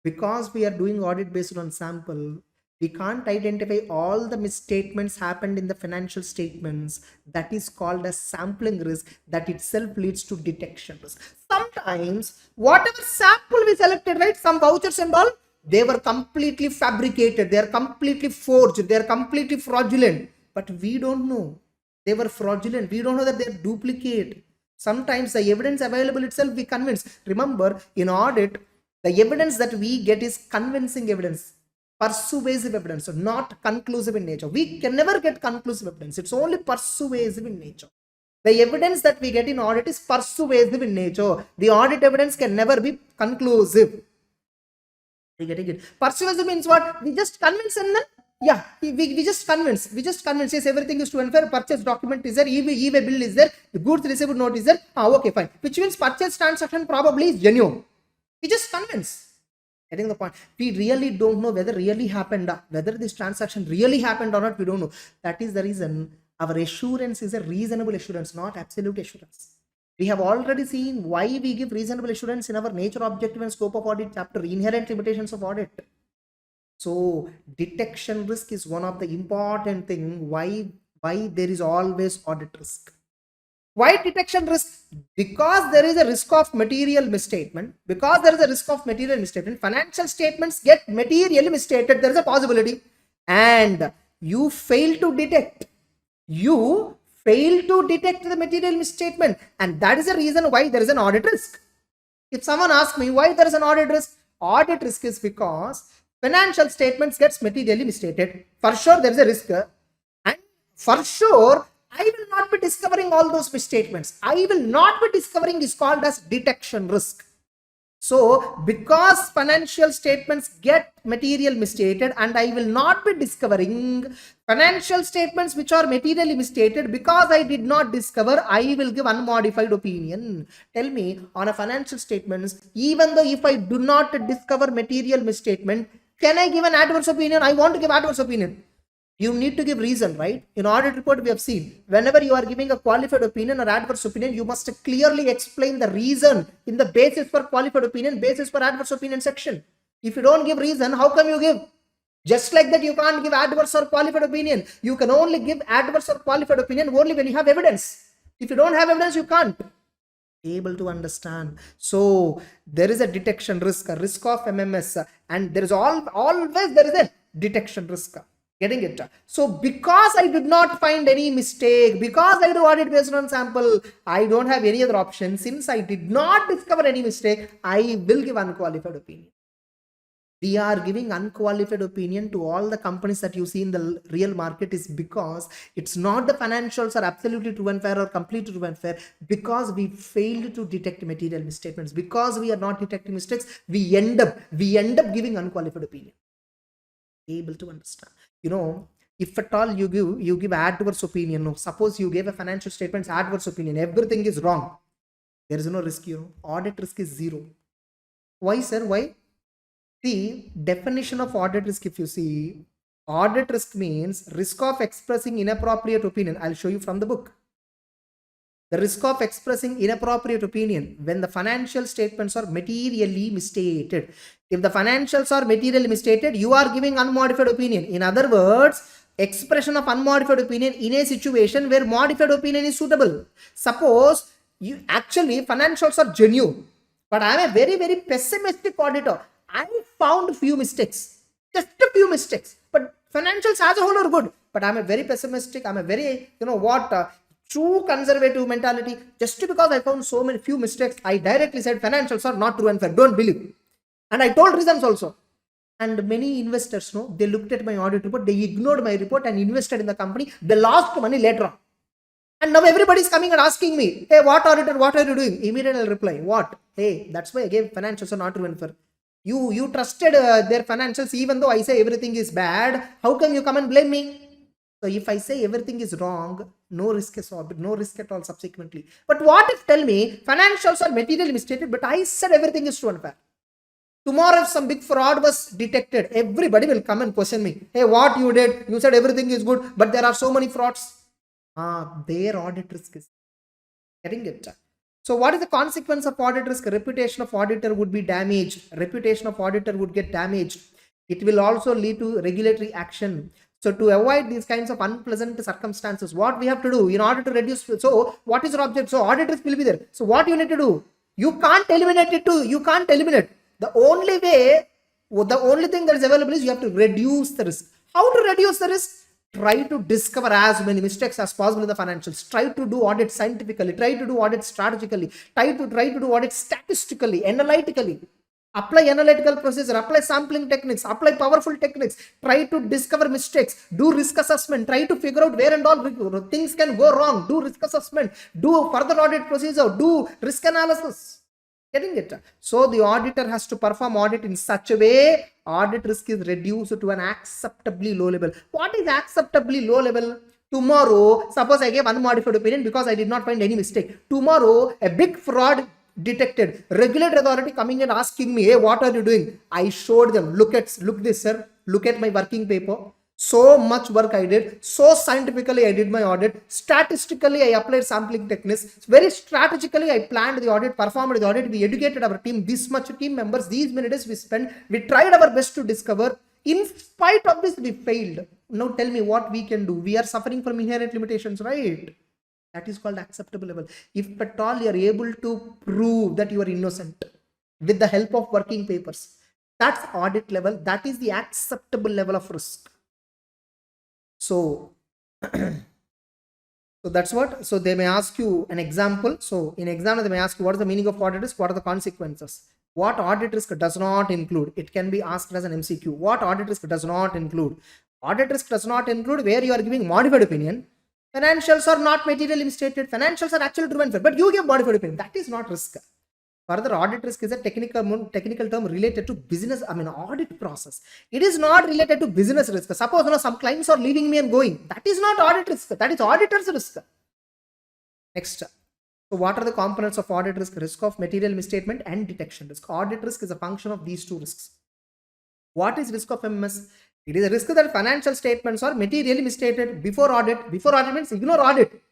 Because we are doing audit based on sample, we can't identify all the misstatements happened in the financial statements. That is called as sampling risk. That itself leads to detection risk. Sometimes, whatever sample we selected, right, some vouchers and all, they were completely fabricated. They are completely forged. They are completely fraudulent. But we don't know. They were fraudulent. We don't know that they are duplicate. Sometimes the evidence available itself we convince. Remember, in audit, the evidence that we get is convincing evidence, persuasive evidence, so not conclusive in nature. We can never get conclusive evidence. It's only persuasive in nature. The evidence that we get in audit is persuasive in nature. The audit evidence can never be conclusive. Are you getting it? Persuasive means what? We just convince and then, yeah, we just convince. We just convince. Yes, everything is true and fair. Purchase document is there. E-way bill is there. The goods received note is there. Okay, fine. Which means purchase transaction probably is genuine. We just convince. Getting the point? We really don't know whether really happened, whether this transaction really happened or not. We don't know. That is the reason our assurance is a reasonable assurance, not absolute assurance. We have already seen why we give reasonable assurance in our nature, objective, and scope of audit chapter, inherent limitations of audit. So detection risk is one of the important thing why there is always audit risk. Why detection risk? Because there is a risk of material misstatement. Because there is a risk of material misstatement, financial statements get materially misstated. There is a possibility, and you fail to detect. You fail to detect the material misstatement, and that is the reason why there is an audit risk. If someone asks me why there is an audit risk is because financial statements gets materially misstated. For sure, there is a risk, and for sure, I will not be discovering all those misstatements. I will not be discovering is called as detection risk. So, because financial statements get material misstated, and I will not be discovering financial statements which are materially misstated, because I did not discover, I will give unmodified opinion. Tell me, on a financial statements, even though if I do not discover material misstatement, can I give an adverse opinion? I want to give adverse opinion. You need to give reason, right? In audit report, we have seen whenever you are giving a qualified opinion or adverse opinion, you must clearly explain the reason in the basis for qualified opinion, basis for adverse opinion section. If you don't give reason, how come you give? Just like that, you can't give adverse or qualified opinion. You can only give adverse or qualified opinion only when you have evidence. If you don't have evidence, you can't. Able to understand. So there is a detection risk, a risk of MMS, and there is always there is a detection risk. Getting it? So because I did not find any mistake, because I do audit based on sample, I don't have any other option. Since I did not discover any mistake, I will give unqualified opinion. We are giving unqualified opinion to all the companies that you see in the real market is because it's not the financials are absolutely true and fair or completely true and fair, because we failed to detect material misstatements. Because we are not detecting mistakes, we end up giving unqualified opinion. Able to understand, if at all you give adverse opinion. No, suppose you gave a financial statements adverse opinion, everything is wrong, there is no risk. Audit risk is zero. Why, sir? Why? The definition of audit risk, if you see, audit risk means risk of expressing inappropriate opinion. I'll show you from the book. The risk of expressing inappropriate opinion when the financial statements are materially misstated. If the financials are materially misstated, you are giving unmodified opinion. In other words, expression of unmodified opinion in a situation where modified opinion is suitable. Suppose you actually financials are genuine, but I am a very, very pessimistic auditor. I found few mistakes, just a few mistakes, but financials as a whole are good. But I'm a very pessimistic. I'm a very, true conservative mentality. Just because I found so many few mistakes, I directly said financials are not true and fair. Don't believe. And I told reasons also. And many investors, they looked at my audit report, they ignored my report and invested in the company. They lost money later on. And now everybody is coming and asking me, hey, what auditor, what are you doing? Immediately I'll reply, what? Hey, that's why I gave financials are not true and fair. You trusted their financials, even though I say everything is bad. How come you come and blame me? So if I say everything is wrong, no risk at all subsequently. But what if, tell me, financials are materially misstated, but I said everything is true and fair. Tomorrow if some big fraud was detected, everybody will come and question me. Hey, what you did? You said everything is good, but there are so many frauds. Their audit risk is getting it. So what is the consequence of audit risk? Reputation of auditor would be damaged. Reputation of auditor would get damaged. It will also lead to regulatory action. So to avoid these kinds of unpleasant circumstances, what we have to do in order to reduce, so what is your object? So audit risk will be there. So what you need to do? You can't eliminate it too. You can't eliminate. The only thing that is available is you have to reduce the risk. How to reduce the risk? Try to discover as many mistakes as possible in the financials. Try to do audit scientifically. Try to do audit strategically. Try to do audit statistically, analytically. Apply analytical procedure, apply sampling techniques, apply powerful techniques, try to discover mistakes, do risk assessment, try to figure out where and all things can go wrong, do risk assessment, do further audit procedure, do risk analysis. Getting it? So the auditor has to perform audit in such a way, audit risk is reduced to an acceptably low level. What is acceptably low level? Tomorrow, suppose I gave unmodified opinion because I did not find any mistake. Tomorrow, a big fraud detected, regulatory authority coming and asking me, hey, what are you doing? I showed them, look this, sir, look at my working paper. So much work I did, so scientifically I did my audit, statistically I applied sampling techniques, very strategically I planned the audit, performed the audit, we educated our team, this much team members, these many days we spent, we tried our best to discover. In spite of this, we failed. Now tell me what we can do. We are suffering from inherent limitations, right? That is called acceptable level. If at all you are able to prove that you are innocent with the help of working papers, that's audit level. That is the acceptable level of risk. So, that's what. So they may ask you an example. So in exam, they may ask you what is the meaning of audit risk? What are the consequences? What audit risk does not include? It can be asked as an MCQ. What audit risk does not include? Audit risk does not include where you are giving modified opinion. Financials are not materially misstated. Financials are actually true and fair, but you give modified opinion. That is not risk. Further, audit risk is a technical term related to business, audit process. It is not related to business risk. Suppose some clients are leaving me and going. That is not audit risk. That is auditor's risk. Next. So what are the components of audit risk? Risk of material misstatement and detection risk. Audit risk is a function of these two risks. What is risk of MMS? It is a risk that financial statements are materially misstated before audit. Before audit means ignore audit.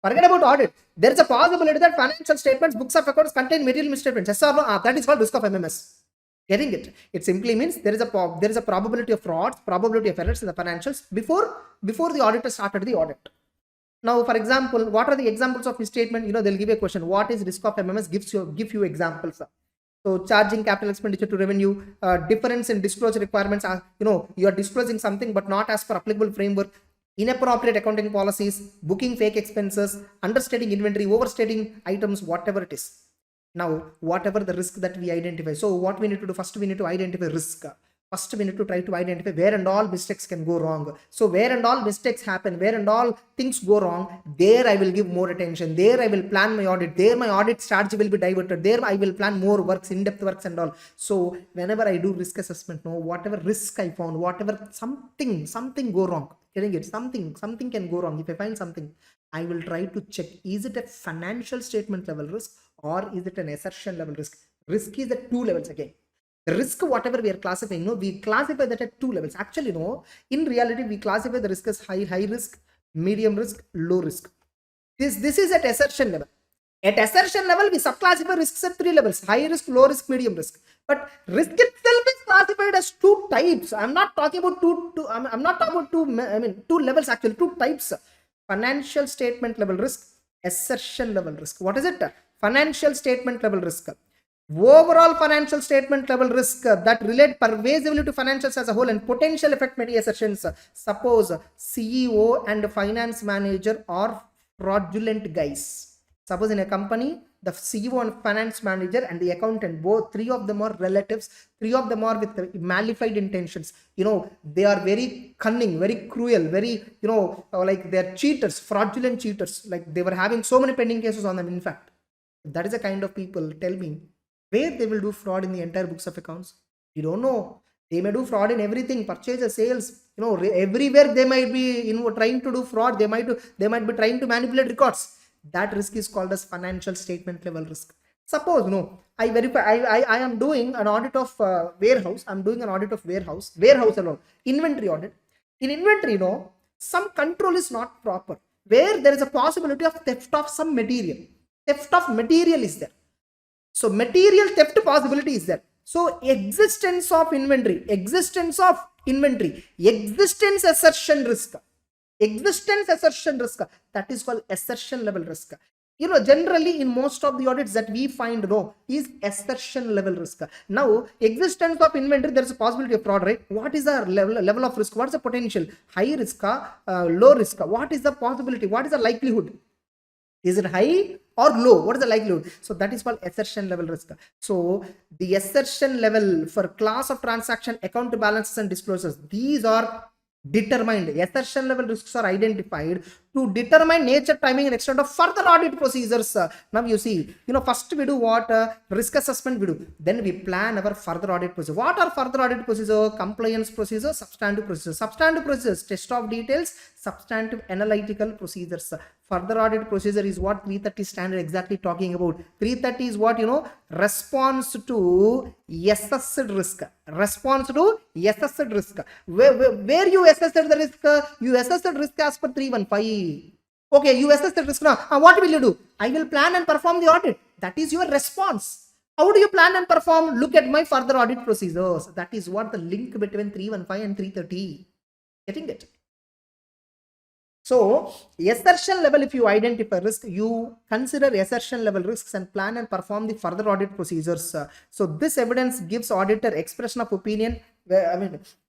Forget about audit. There is a possibility that financial statements, books of accounts contain material misstatements. Yes or no? That is called risk of MMS. Getting it? It simply means there is a probability of frauds, probability of errors in the financials before the auditor started the audit. Now, for example, what are the examples of misstatement? They'll give you a question. What is risk of MMS? Give you examples. So charging capital expenditure to revenue, difference in disclosure requirements are, you are disclosing something but not as per applicable framework, inappropriate accounting policies, booking fake expenses, understating inventory, overstating items, whatever it is. Now, whatever the risk that we identify. So what we need to do, first we need to identify risk. First we need to try to identify where and all mistakes can go wrong. So where and all mistakes happen, where and all things go wrong, there I will give more attention. There I will plan my audit. There my audit strategy will be diverted. There I will plan more works, in-depth works and all. So whenever I do risk assessment, whatever risk I found, whatever something go wrong, getting it, something can go wrong. If I find something, I will try to check, is it a financial statement level risk or is it an assertion level risk? Risk is at two levels again. The risk, whatever we are classifying, we classify that at two levels. Actually, in reality, we classify the risk as high risk, medium risk, low risk. This is at assertion level. At assertion level, we subclassify risks at three levels: high risk, low risk, medium risk. But risk itself is classified as two types. I'm not talking about I'm not talking about two levels actually, two types: financial statement level risk, assertion level risk. What is it? Financial statement level risk. Overall financial statement level risk that relate pervasively to financials as a whole and potential affect many assertions. Suppose CEO and finance manager are fraudulent guys. Suppose in a company, the CEO and finance manager and the accountant, both three of them are relatives, three of them are with malified intentions. They are very cunning, very cruel, very, like they are cheaters, fraudulent cheaters. Like they were having so many pending cases on them. In fact, that is the kind of people, tell me, where they will do fraud in the entire books of accounts? You don't know. They may do fraud in everything, purchases, sales, everywhere they might be trying to do fraud. They might be trying to manipulate records. That risk is called as financial statement level risk. Suppose I am doing an audit of warehouse. I'm doing an audit of warehouse alone, inventory audit. In inventory, some control is not proper, where there is a possibility of theft of some material. Theft of material is there. So material theft possibility is there. So existence inventory, existence assertion risk, that is called assertion level risk. Generally in most of the audits that we find is assertion level risk. Now existence of inventory, there is a possibility of fraud, right? What is the level of risk? What is the potential? High risk, low risk? What is the possibility? What is the likelihood? Is it high or low? What is the likelihood? So that is called assertion level risk. So the assertion level for class of transaction, account balances and disclosures, these are determined. Assertion level risks are identified to determine nature, timing and extent of further audit procedures. Now you see, first we do what? Risk assessment we do. Then we plan our further audit procedure. What are further audit procedure? Compliance procedure, substantive procedures. Substantive procedures, test of details, substantive analytical procedures. Further audit procedure is what 330 standard exactly talking about. 330 is what, response to assessed risk. Response to assessed risk. Where you assessed the risk? You assessed the risk as per 315. Okay, you assess the risk now. What will you do? I will plan and perform the audit. That is your response. How do you plan and perform? Look at my further audit procedures. That is what the link between 315 and 330. Getting it? So assertion level, if you identify risk, you consider assertion level risks and plan and perform the further audit procedures. So this evidence gives auditor expression of opinion.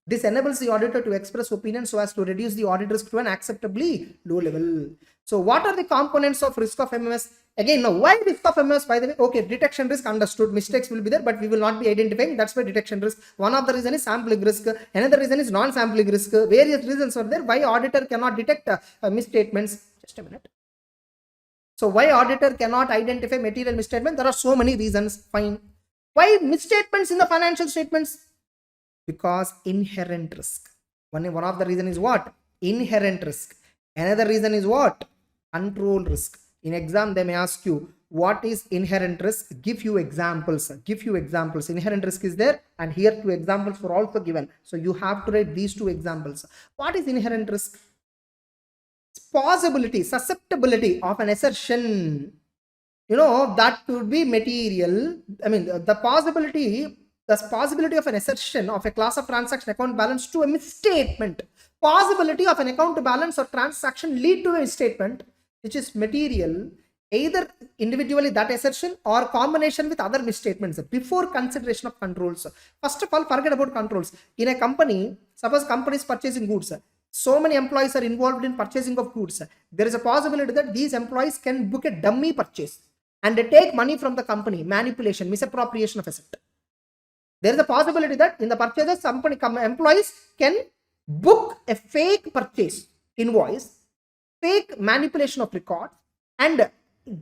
This enables the auditor to express opinion so as to reduce the audit risk to an acceptably low level. So what are the components of risk of MMS? Again, now why risk of MMS? By the way, okay, detection risk understood, mistakes will be there, but we will not be identifying. That's why detection risk. One of the reason is sampling risk. Another reason is non-sampling risk. Various reasons are there why auditor cannot detect misstatements. Just a minute. So why auditor cannot identify material misstatement? There are so many reasons. Fine. Why misstatements in the financial statements? Because inherent risk. One of the reason is what? Inherent risk. Another reason is what? Control risk. In exam, they may ask you, what is inherent risk? Give you examples. Inherent risk is there, and here 2 examples were also given. So you have to write these 2 examples. What is inherent risk? Possibility, susceptibility of an assertion. That could be material. The possibility of an assertion of a class of transaction account balance to a misstatement. Possibility of an account balance or transaction lead to a misstatement, which is material, either individually that assertion or combination with other misstatements before consideration of controls. First of all, forget about controls. In a company, suppose company is purchasing goods, so many employees are involved in purchasing of goods. There is a possibility that these employees can book a dummy purchase and they take money from the company. Manipulation, misappropriation of asset. There is a possibility that in the purchases, employees can book a fake purchase invoice, fake manipulation of records, and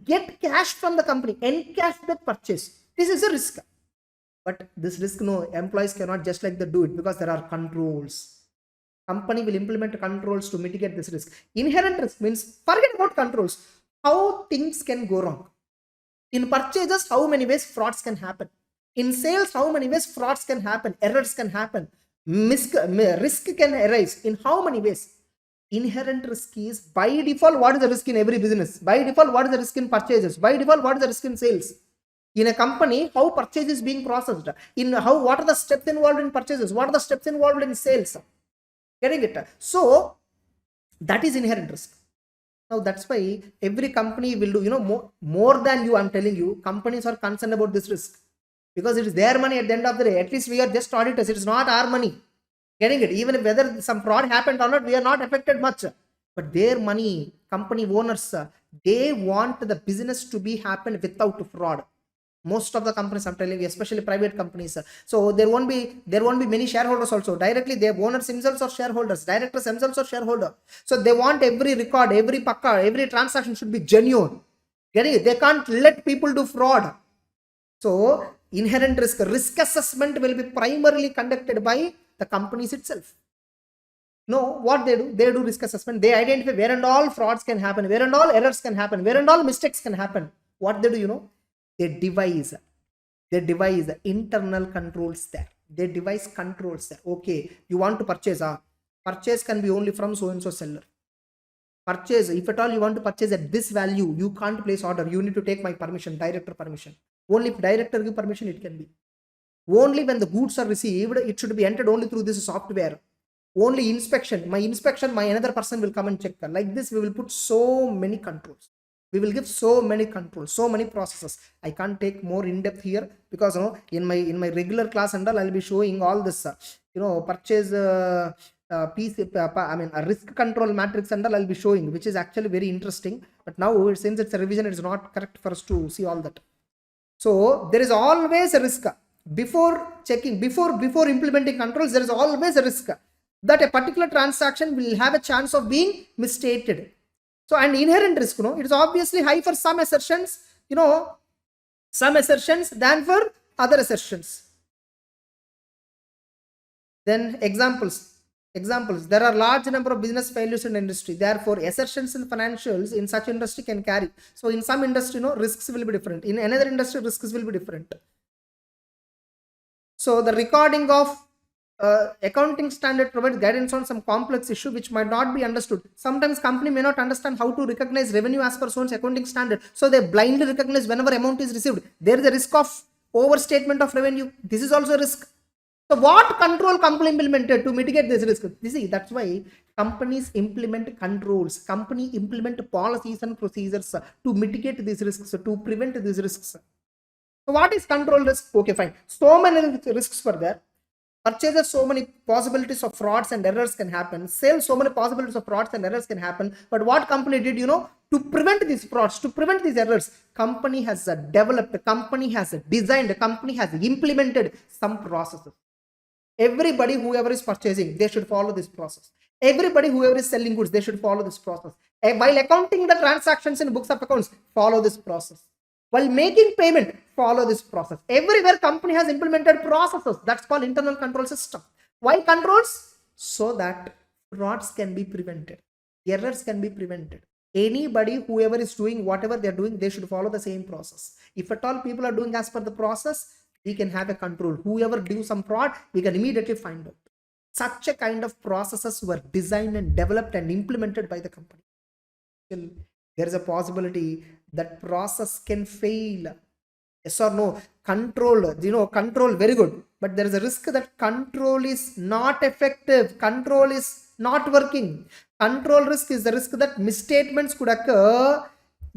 get cash from the company, encash that purchase. This is a risk. But this risk, no, employees cannot just like that do it, because there are controls. Company will implement controls to mitigate this risk. Inherent risk means, forget about controls, how things can go wrong. In purchases, how many ways frauds can happen. In sales, how many ways frauds can happen, errors can happen, risk can arise. In how many ways? Inherent risk is, by default, what is the risk in every business? By default, what is the risk in purchases? By default, what is the risk in sales? In a company, how purchase is being processed? What are the steps involved in purchases? What are the steps involved in sales? Getting it? So that is inherent risk. Now that's why every company will do, more than you. I'm telling you, companies are concerned about this risk, because it is their money at the end of the day. At least we are just auditors. It is not our money. Getting it? Even if whether some fraud happened or not, we are not affected much. But their money, company owners, they want the business to be happen without fraud. Most of the companies, I'm telling you, especially private companies. So there won't be many shareholders also. Directly, their owners themselves are shareholders. Directors themselves are shareholder. So they want every record, every pakka, every transaction should be genuine. Getting it? They can't let people do fraud. So inherent risk assessment will be primarily conducted by the companies itself. No, what they do risk assessment. They identify where and all frauds can happen, where and all errors can happen, where and all mistakes can happen. What they do, they devise internal controls there. They devise controls there. Okay, you want to purchase, purchase can be only from so and so seller. Purchase, if at all you want to purchase at this value, you can't place order. You need to take my permission, director permission. Only if director give permission, it can be. Only when the goods are received, it should be entered only through this software. Only inspection, my another person will come and check. Like this, we will put so many controls. We will give so many controls, so many processes. I can't take more in depth here, because in my regular class and all, I'll be showing all this. Purchase a risk control matrix and all I'll be showing, which is actually very interesting. But now, since it's a revision, it's not correct for us to see all that. So there is always a risk. Before checking, before implementing controls, there is always a risk that a particular transaction will have a chance of being misstated. So, and inherent risk, it is obviously high for some assertions, than for other assertions. Then examples. There are large number of business failures in industry. Therefore, assertions in financials in such industry can carry. So in some industry, risks will be different. In another industry, risks will be different. So the recording of accounting standard provides guidance on some complex issue which might not be understood. Sometimes company may not understand how to recognize revenue as per one's accounting standard. So they blindly recognize whenever amount is received. There is a risk of overstatement of revenue. This is also a risk. So what control company implemented to mitigate this risk? You see, that's why companies implement controls. Company implement policies and procedures to mitigate these risks, to prevent these risks. So what is control risk? Okay, fine. So many risks were there. Purchases, so many possibilities of frauds and errors can happen. Sales, so many possibilities of frauds and errors can happen. But what company did, to prevent these frauds, to prevent these errors, company has developed, company has designed, company has implemented some processes. Everybody, whoever is purchasing, they should follow this process. Everybody, whoever is selling goods, they should follow this process. While accounting the transactions in books of accounts, follow this process. While making payment, follow this process. Everywhere company has implemented processes. That's called internal control system. Why controls? So that frauds can be prevented. Errors can be prevented. Anybody, whoever is doing whatever they're doing, they should follow the same process. If at all people are doing as per the process, we can have a control. Whoever do some fraud, we can immediately find out. Such a kind of processes were designed and developed and implemented by the company. There is a possibility that process can fail. Yes or no? Control, control very good. But there is a risk that control is not effective. Control is not working. Control risk is the risk that misstatements could occur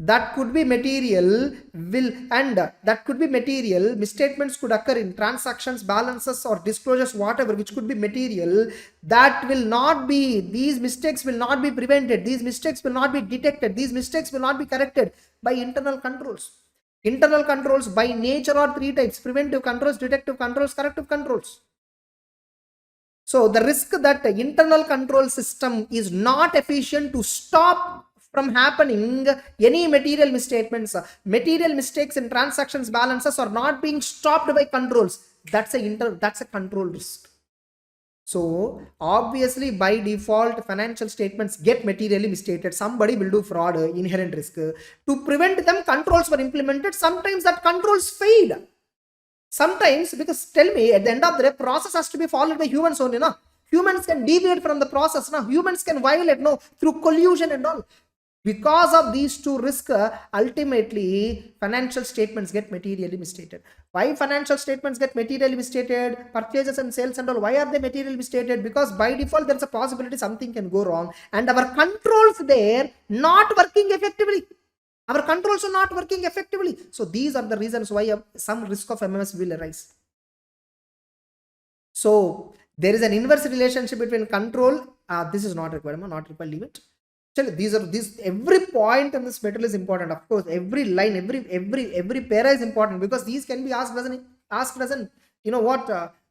that could be material that could be material misstatements could occur in transactions, balances, or disclosures, whatever, which could be material. That will not be, these mistakes will not be prevented, these mistakes will not be detected, these mistakes will not be corrected by internal controls. Internal controls by nature are three types: preventive controls, detective controls, corrective controls. So the risk that the internal control system is not efficient to stop from happening any material misstatements, material mistakes in transactions, balances are not being stopped by controls. That's a control risk. So obviously by default financial statements get materially misstated. Somebody will do fraud, inherent risk. To prevent them, controls were implemented. Sometimes that controls failed. Sometimes, because tell me, at the end of the day, process has to be followed by humans only, no? Humans can deviate from the process, no? Humans can violate, no? Through collusion and all. Because of these two risks, ultimately, financial statements get materially misstated. Why financial statements get materially misstated? Purchases and sales and all, why are they materially misstated? Because by default, there's a possibility something can go wrong. And our controls there not working effectively. Our controls are not working effectively. So these are the reasons why some risk of MMS will arise. So there is an inverse relationship between control. This is not required. Not required. Leave it. These every point in this material is important. Of course, every line, every para is important, because these can be asked as an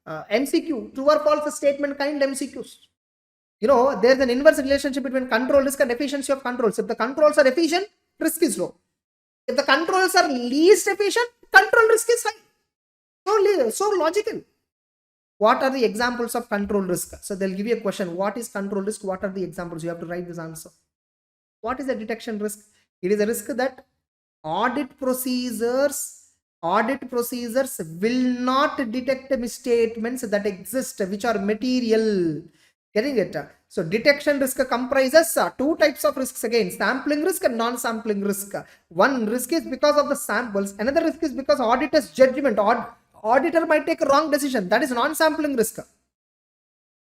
MCQ, true or false statement kind MCQs. There's an inverse relationship between control risk and efficiency of controls. If the controls are efficient, risk is low. If the controls are least efficient, control risk is high. So logical. What are the examples of control risk? So they'll give you a question. What is control risk? What are the examples? You have to write this answer. What is a detection risk? It is a risk that audit procedures will not detect misstatements that exist, which are material. Getting it? So detection risk comprises two types of risks again: sampling risk and non-sampling risk. One risk is because of the samples. Another risk is because auditor's judgment. Auditor might take a wrong decision. That is non-sampling risk.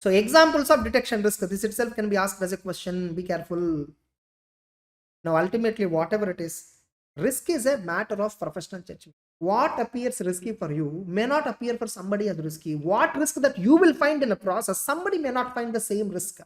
So examples of detection risk. This itself can be asked as a question. Be careful. Now ultimately, whatever it is, risk is a matter of professional judgment. What appears risky for you may not appear for somebody as risky. What risk that you will find in a process, somebody may not find the same risk.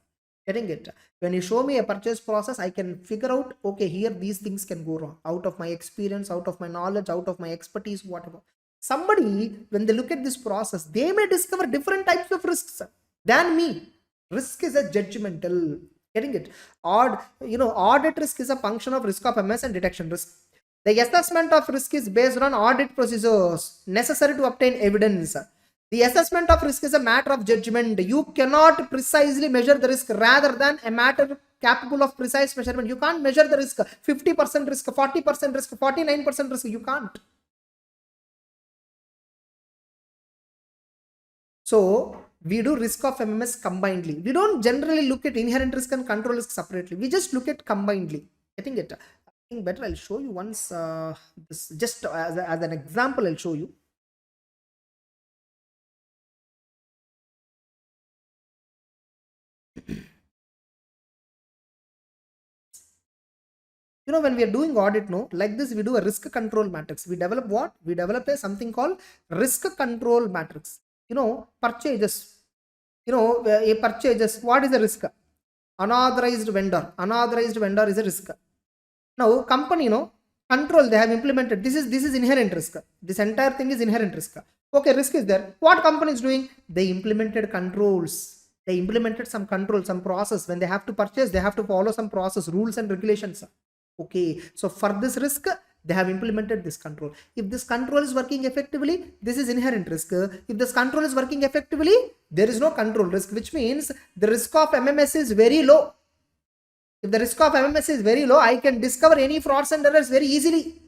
Getting it? When you show me a purchase process, I can figure out, okay, here these things can go wrong. Out of my experience, out of my knowledge, out of my expertise, whatever. Somebody, when they look at this process, they may discover different types of risks than me. Risk is a judgmental. Getting it? Audit risk is a function of risk of MS and detection risk. The assessment of risk is based on audit procedures necessary to obtain evidence. The assessment of risk is a matter of judgment. You cannot precisely measure the risk rather than a matter capable of precise measurement. You can't measure the risk. 50% risk, 40% risk, 49% risk. You can't. So we do risk of MMS combinedly. We don't generally look at inherent risk and control risk separately. We just look at combinedly. Getting it? I think better I'll show you once, this just as an example, I'll show you. When we are doing audit, like this, we do a risk control matrix. We develop what? We develop something called risk control matrix. Purchases. A purchases, what is the risk? Unauthorized vendor. Unauthorized vendor is a risk. Now, company, control they have implemented. This is inherent risk. This entire thing is inherent risk. Okay, risk is there. What company is doing? They implemented controls. They implemented some control, some process. When they have to purchase, they have to follow some process, rules and regulations. Okay, so for this risk, they have implemented this control. If this control is working effectively, this is inherent risk. If this control is working effectively, there is no control risk, which means the risk of MMS is very low. If the risk of MMS is very low, I can discover any frauds and errors very easily.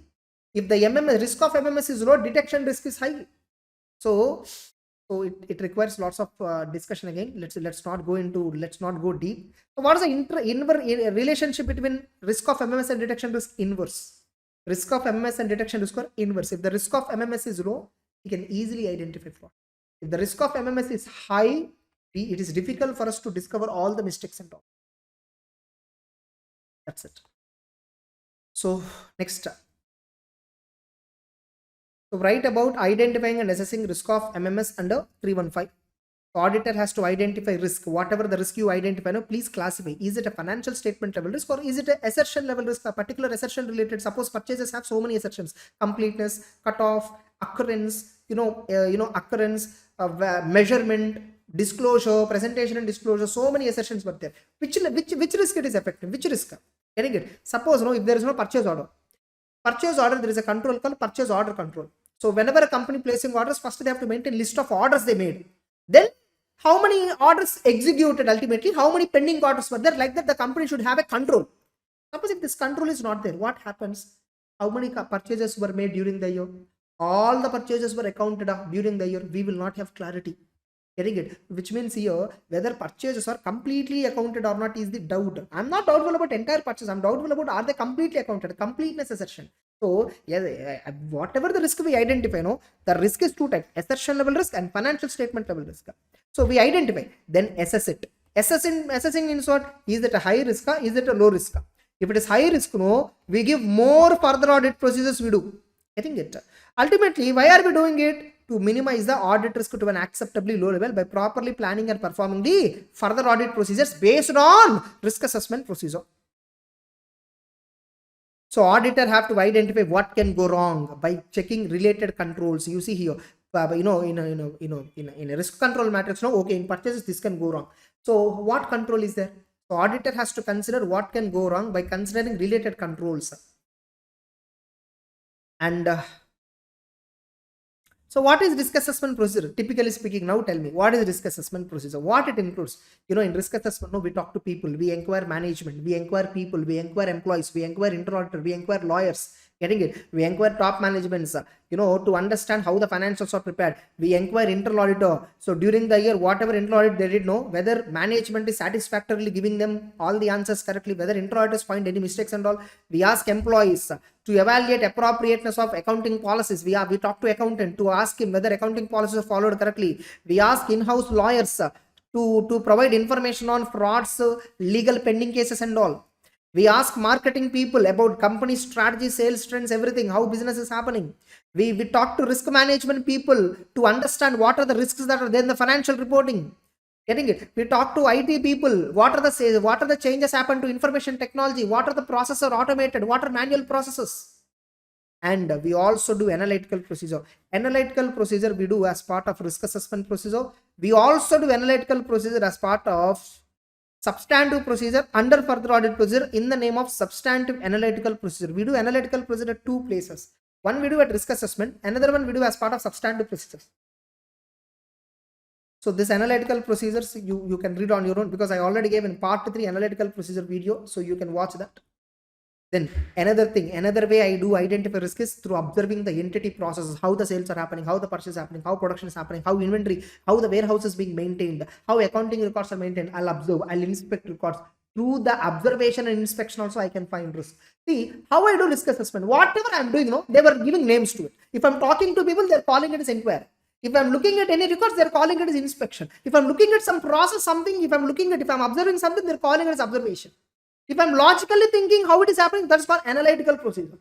If the risk of MMS is low, detection risk is high. So it requires lots of discussion again. Let's not go deep. So what is the relationship between risk of MMS and detection risk? Inverse. Risk of MMS and detection risk are inverse. If the risk of MMS is low, we can easily identify fraud. If the risk of MMS is high, it is difficult for us to discover all the mistakes and all. That's it. So Next. So write about identifying and assessing risk of MMS under 315. The auditor has to identify risk. Whatever the risk you identify, no, please classify. Is it a financial statement level risk or is it a assertion level risk? A particular assertion related. Suppose purchases have so many assertions: completeness, cutoff, occurrence, occurrence, measurement, disclosure, presentation and disclosure. So many assertions were there. Which risk it is affecting? Which risk? Getting it? Suppose if there is no purchase order. Purchase order, there is a control called purchase order control. So whenever a company placing orders, first they have to maintain list of orders they made. Then how many orders executed ultimately, how many pending orders were there, like that the company should have a control. Suppose if this control is not there, what happens? How many purchases were made during the year? All the purchases were accounted of during the year. We will not have clarity. Getting it? Which means here whether purchases are completely accounted or not is the doubt. I'm not doubtful about entire purchase. I'm doubtful about are they completely accounted, completeness assertion. So yeah, whatever the risk we identify, the risk is two types: assertion level risk and financial statement level risk. So we identify, then assess it. Assessing means what? Is it a high risk? Is it a low risk? If it is high risk, we give more further audit procedures we do. Getting it? Ultimately, why are we doing it? To minimize the audit risk to an acceptably low level by properly planning and performing the further audit procedures based on risk assessment procedure. So auditor have to identify what can go wrong by checking related controls. You see here, in a risk control matrix, okay, in purchases this can go wrong. So what control is there? So auditor has to consider what can go wrong by considering related controls. And so what is risk assessment procedure? Typically speaking, now tell me, what is risk assessment procedure? What it includes? In risk assessment, we talk to people, we inquire management, we inquire people, we inquire employees, we inquire interrogator, we inquire lawyers. Getting it? We inquire top managements, to understand how the financials are prepared. We inquire internal auditor. So during the year, whatever internal audit they did, whether management is satisfactorily giving them all the answers correctly, whether internal auditors find any mistakes and all. We ask employees to evaluate appropriateness of accounting policies. We talk to accountant to ask him whether accounting policies are followed correctly. We ask in-house lawyers to provide information on frauds, legal pending cases and all. We ask marketing people about company strategy, sales trends, everything, how business is happening. We talk to risk management people to understand what are the risks that are there in the financial reporting. Getting it? We talk to IT people. What are the changes happen to information technology? What are the processes are automated? What are manual processes? And we also do analytical procedure. Analytical procedure we do as part of risk assessment procedure. We also do analytical procedure as part of substantive procedure under further audit procedure in the name of substantive analytical procedure. We do analytical procedure at two places. One we do at risk assessment, another one we do as part of substantive procedures. So this analytical procedures you can read on your own, because I already gave in part 3 analytical procedure video, so you can watch that. Then another way I do identify risk is through observing the entity processes, how the sales are happening, how the purchase is happening, how production is happening, how inventory, how the warehouse is being maintained, how accounting records are maintained. I'll observe, I'll inspect records. Through the observation and inspection also I can find risk. See how I do risk assessment. Whatever I'm doing, they were giving names to it. If I'm talking to people, they're calling it as inquiry. If I'm looking at any records, they're calling it as inspection. If I'm looking at some process, something, if I'm observing something, they're calling it as observation. If I'm logically thinking how it is happening, that's called analytical procedure.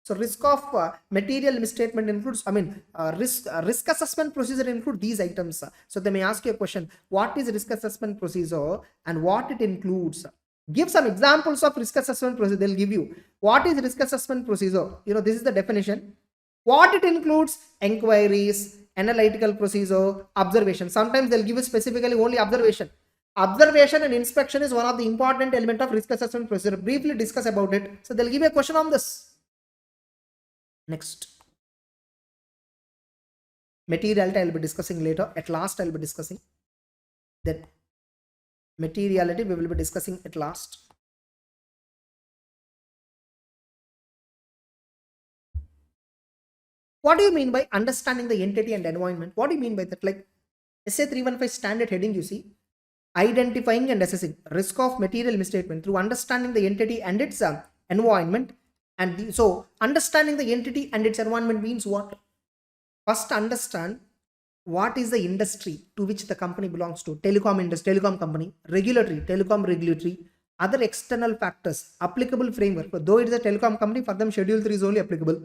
So risk of material misstatement includes, risk assessment procedure include these items. So they may ask you a question, what is risk assessment procedure and what it includes? Give some examples of risk assessment procedure. They'll give you what is risk assessment procedure. This is the definition. What it includes: inquiries, analytical procedure, observation. Sometimes they'll give you specifically only observation. Observation and inspection is one of the important element of risk assessment procedure. Briefly discuss about it. So they'll give you a question on this. Next. Materiality I'll be discussing later. At last I'll be discussing. Then materiality we will be discussing at last. What do you mean by understanding the entity and environment? What do you mean by that? Like SA 315 standard heading, you see. Identifying and assessing risk of material misstatement through understanding the entity and its environment. And so understanding the entity and its environment means what? First understand what is the industry to which the company belongs to. Telecom industry, telecom company, regulatory, telecom regulatory, Other external factors, applicable framework. Though it is a telecom company, for them Schedule 3 is only applicable.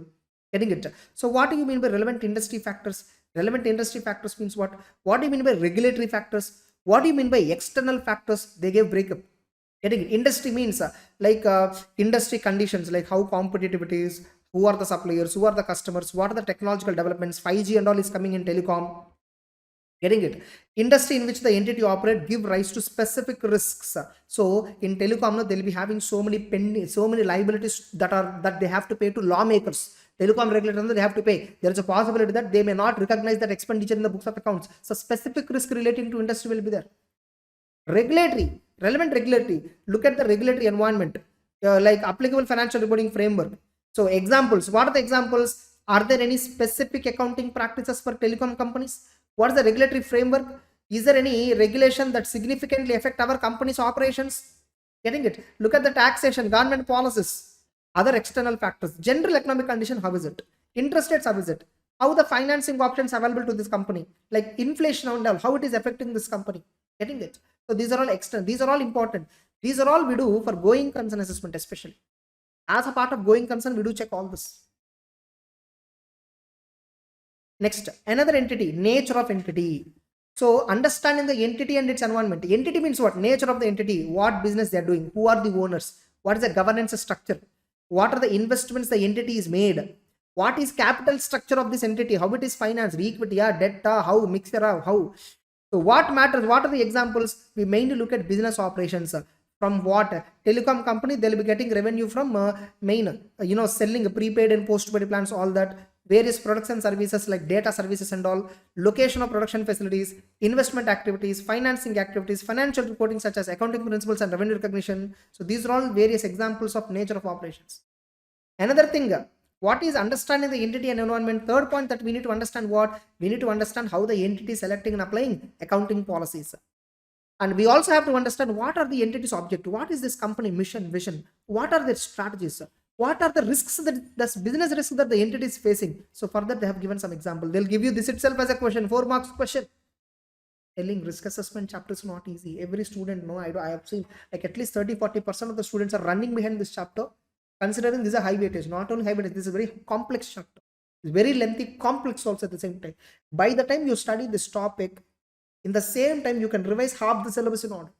Getting it? So what do you mean by relevant industry factors? Relevant industry factors means what? What do you mean by regulatory factors? What do you mean by external factors? They gave breakup. Getting it? Industry means industry conditions, like how competitive it is, who are the suppliers, who are the customers, what are the technological developments, 5G and all is coming in telecom. Getting it? Industry in which the entity operate give rise to specific risks. So in telecom, they'll be having so many liabilities that they have to pay to lawmakers. Telecom regulator, they have to pay. There is a possibility that they may not recognize that expenditure in the books of accounts. So specific risk relating to industry will be there. Regulatory, relevant regulatory. Look at the regulatory environment, like applicable financial reporting framework. So examples. What are the examples? Are there any specific accounting practices for telecom companies? What is the regulatory framework? Is there any regulation that significantly affect our company's operations? Getting it? Look at the taxation, government policies, other external factors, general economic condition, how is it? Interest rates, how is it? How the financing options available to this company, like inflation and all, how it is affecting this company. Getting it? So these are all external, these are all important. These are all we do for going concern assessment, especially. As a part of going concern, we do check all this. Next, another entity, nature of entity. So understanding the entity and its environment. Entity means what? Nature of the entity, what business they are doing, who are the owners, what is the governance structure, what are the investments the entity is made, what is capital structure of this entity, how it is financed, equity, debt, how, mixture, how. So what matters, what are the examples? We mainly look at business operations. From what? Telecom company, they'll be getting revenue from selling prepaid and postpaid plans, all that. Various products and services like data services and all, location of production facilities, investment activities, financing activities, financial reporting such as accounting principles and revenue recognition. So these are all various examples of nature of operations. Another thing, what is understanding the entity and environment? Third point that we need to understand what? We need to understand how the entity is selecting and applying accounting policies. And we also have to understand what are the entity's objective, what is this company mission, vision, what are their strategies, what are the risks, that the business risks that the entity is facing. So for that, they have given some example. They'll give you this itself as a question, 4 marks question. Telling risk assessment chapter is not easy. Every student, no, I have seen like at least 30-40% of the students are running behind this chapter, considering this is a high weightage. Not only high weightage, this is a very complex chapter. It's very lengthy, complex also at the same time. By the time you study this topic, in the same time, you can revise half the syllabus in audit.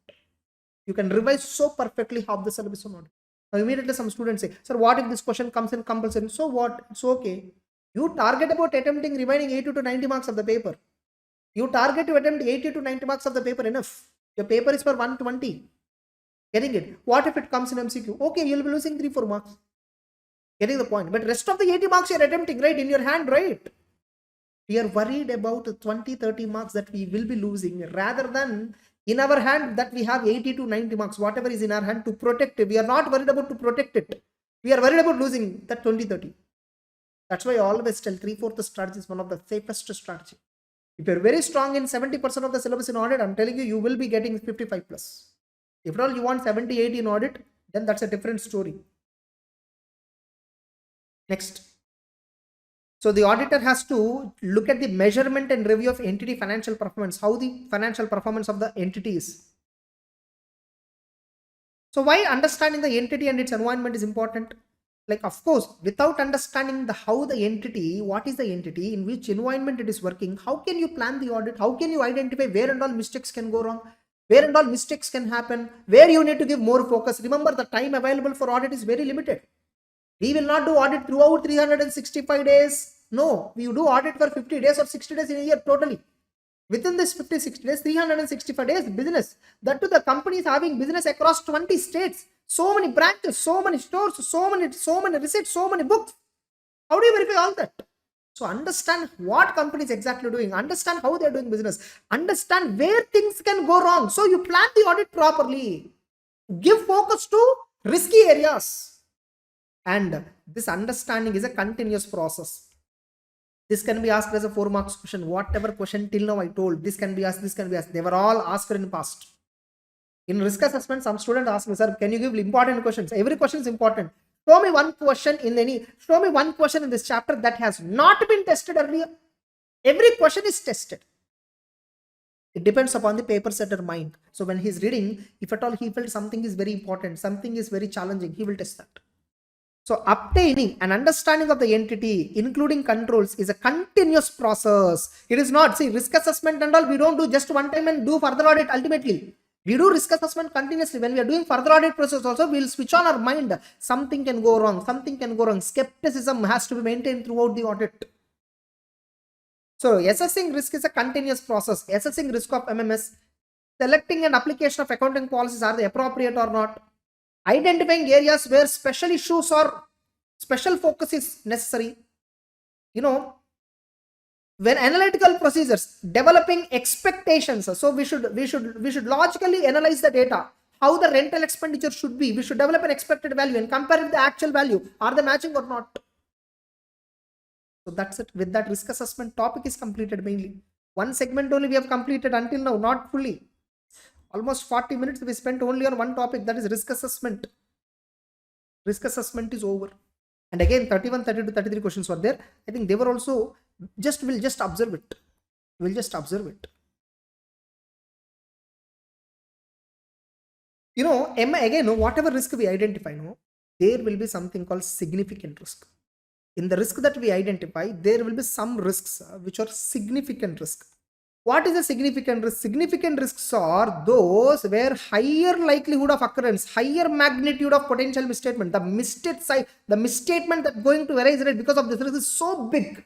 You can revise so perfectly half the syllabus in audit. Now immediately some students say, sir, what if this question comes in compulsory? So what? It's okay. You target about attempting remaining 80 to 90 marks of the paper. You target to attempt 80 to 90 marks of the paper, enough. Your paper is for 120. Getting it? What if it comes in MCQ? Okay, you'll be losing 3-4 marks. Getting the point. But rest of the 80 marks you're attempting, right? In your hand, right? We are worried about 20-30 marks that we will be losing, rather than in our hand that we have 80 to 90 marks, whatever is in our hand, to protect it. We are not worried about to protect it. We are worried about losing that 20-30. That's why I always tell 3/4 strategy is one of the safest strategy. If you're very strong in 70% of the syllabus in audit, I'm telling you, you will be getting 55 plus. If at all you want 70-80 in audit, then that's a different story. Next. So the auditor has to look at the measurement and review of entity financial performance, how the financial performance of the entity is. So why understanding the entity and its environment is important? Like, of course, without understanding how the entity, what is the entity, in which environment it is working, how can you plan the audit? How can you identify where and all mistakes can go wrong? Where and all mistakes can happen? Where you need to give more focus? Remember, the time available for audit is very limited. We will not do audit throughout 365 days. No, we do audit for 50 days or 60 days in a year totally. Within this 50-60 days, 365 days business. That too, the company is having business across 20 states. So many branches, so many stores, so many receipts, so many books. How do you verify all that? So understand what company is exactly doing. Understand how they are doing business. Understand where things can go wrong. So you plan the audit properly. Give focus to risky areas. And this understanding is a continuous process. This can be asked as a 4 marks question. Whatever question till now I told, this can be asked, this can be asked. They were all asked in the past. In risk assessment, some student asked me, sir, can you give important questions? Every question is important. Show me one question in this chapter that has not been tested earlier. Every question is tested. It depends upon the paper setter mind. So when he's reading, if at all he felt something is very important, something is very challenging, he will test that. So obtaining an understanding of the entity, including controls, is a continuous process. It is not, see, risk assessment and all, we don't do just one time and do further audit ultimately. We do risk assessment continuously. When we are doing further audit process also, we'll switch on our mind. Something can go wrong. Something can go wrong. Skepticism has to be maintained throughout the audit. So assessing risk is a continuous process. Assessing risk of MMS, selecting and application of accounting policies, are they appropriate or not? Identifying areas where special issues or special focus is necessary. When analytical procedures, developing expectations. So we should logically analyze the data, how the rental expenditure should be. We should develop an expected value and compare with the actual value. Are they matching or not? So that's it. With that, risk assessment topic is completed mainly. One segment only we have completed until now, not fully. Almost 40 minutes we spent only on one topic, that is risk assessment. Risk assessment is over. And again, 31, 32, 33 questions were there. I think they were also, we'll just observe it. We'll just observe it. Again, whatever risk we identify, there will be something called significant risk. In the risk that we identify, there will be some risks which are significant risk. What is a significant risk? Significant risks are those where higher likelihood of occurrence, higher magnitude of potential misstatement. The misstatement that going to arise because of this risk is so big,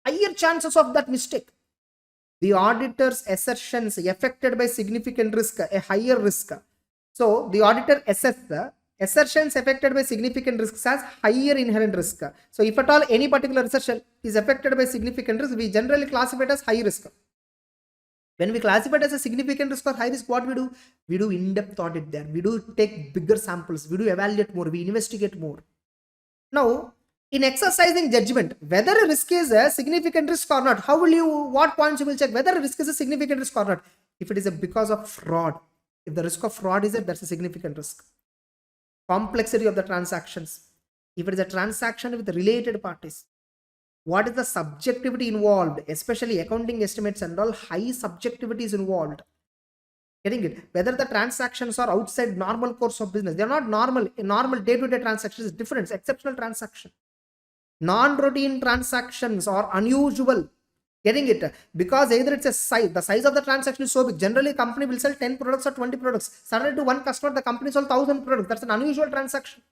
higher chances of that mistake. The auditor's assertions affected by significant risk, a higher risk. So the auditor assesses assertions affected by significant risks as higher inherent risk. So if at all any particular assertion is affected by significant risk, we generally classify it as high risk. When we classify it as a significant risk or high risk, what we do? We do in-depth audit there. We do take bigger samples. We do evaluate more. We investigate more. Now, in exercising judgment, whether a risk is a significant risk or not, what points you will check whether a risk is a significant risk or not? If it is because of fraud, if the risk of fraud is that's a significant risk. Complexity of the transactions. If it is a transaction with related parties, what is the subjectivity involved, especially accounting estimates and all, high subjectivity is involved. Getting it? Whether the transactions are outside normal course of business. They are not normal. Normal day-to-day transactions is different. It's exceptional transaction. Non-routine transactions are unusual. Getting it? Because either it's the size of the transaction is so big. Generally, company will sell 10 products or 20 products. Suddenly to one customer, the company sold 1,000 products. That's an unusual transaction.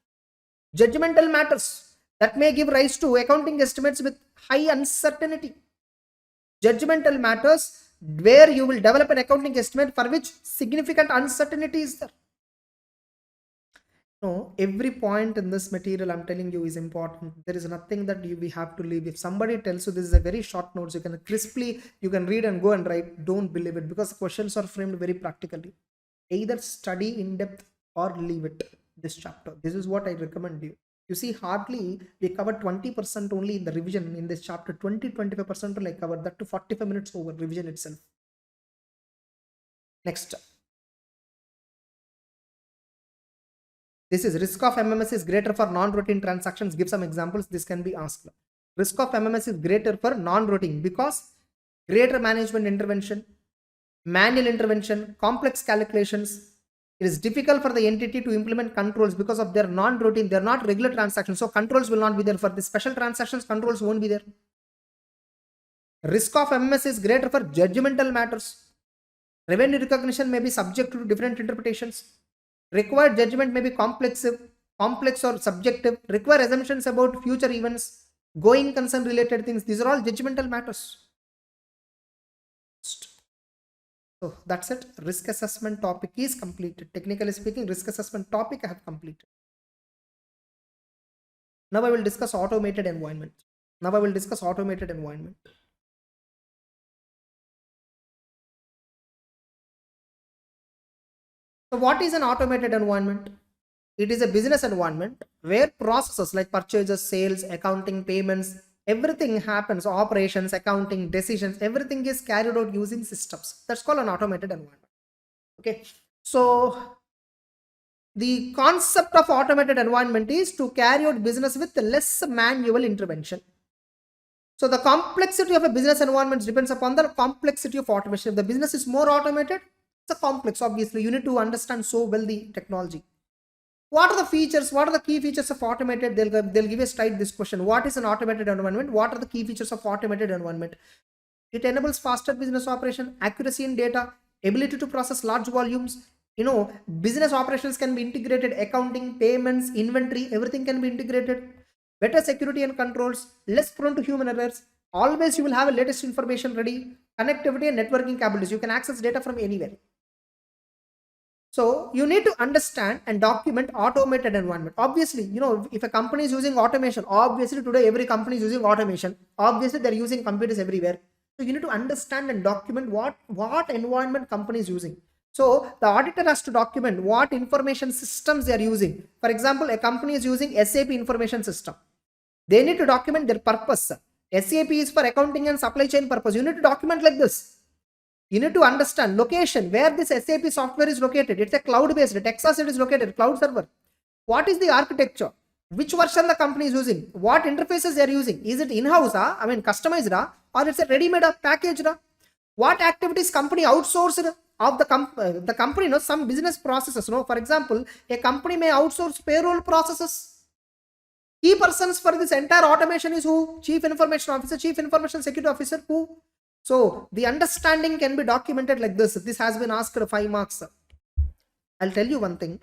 Judgmental matters that may give rise to accounting estimates with high uncertainty. Judgmental matters where you will develop an accounting estimate for which significant uncertainty is there. No, every point in this material I'm telling you is important. There is nothing that we have to leave. If somebody tells you this is a very short notes, you can read and go and write, don't believe it, because questions are framed very practically. Either study in depth or leave it, this chapter. This is what I recommend you. You see, hardly we covered 20% only in the revision in this chapter. 20-25% only I covered, that to 45 minutes over revision itself. Next. This is risk of MMS is greater for non-routine transactions. Give some examples. This can be asked. Risk of MMS is greater for non-routine because greater management intervention, manual intervention, complex calculations. It is difficult for the entity to implement controls because of their non-routine. They are not regular transactions. So controls will not be there. For the special transactions, controls won't be there. Risk of MMS is greater for judgmental matters. Revenue recognition may be subject to different interpretations. Required judgment may be complex or subjective. Require assumptions about future events, going concern related things. These are all judgmental matters. So that's it. Risk assessment topic is completed. Technically speaking, risk assessment topic I have completed. Now I will discuss automated environment. So what is an automated environment? It is a business environment where processes like purchases, sales, accounting, payments, everything happens, operations, accounting, decisions, everything is carried out using systems. That's called an automated environment. Okay. So the concept of automated environment is to carry out business with less manual intervention. So the complexity of a business environment depends upon the complexity of automation. If the business is more automated, it's a complex. Obviously, you need to understand so well the technology. What are the features? What are the key features of automated? They'll give a straight this question. What is an automated environment? What are the key features of automated environment? It enables faster business operation, accuracy in data, ability to process large volumes. Business operations can be integrated, accounting, payments, inventory, everything can be integrated. Better security and controls, less prone to human errors. Always you will have a latest information ready. Connectivity and networking capabilities. You can access data from anywhere. So you need to understand and document automated environment. Obviously, if a company is using automation, obviously today every company is using automation. Obviously, they're using computers everywhere. So you need to understand and document what environment company is using. So the auditor has to document what information systems they are using. For example, a company is using SAP information system. They need to document their purpose. SAP is for accounting and supply chain purpose. You need to document like this. You need to understand location, where this SAP software is located. It's a cloud-based. Texas it is located, cloud server. What is the architecture? Which version the company is using? What interfaces they are using? Is it in-house? Customized? Or it's a ready-made package? What activities company outsourced of the company? Some business processes. For example, a company may outsource payroll processes. Key persons for this entire automation is who? Chief Information Officer, Chief Information Security Officer, who? So the understanding can be documented like this. This has been asked 5 marks. I'll tell you one thing.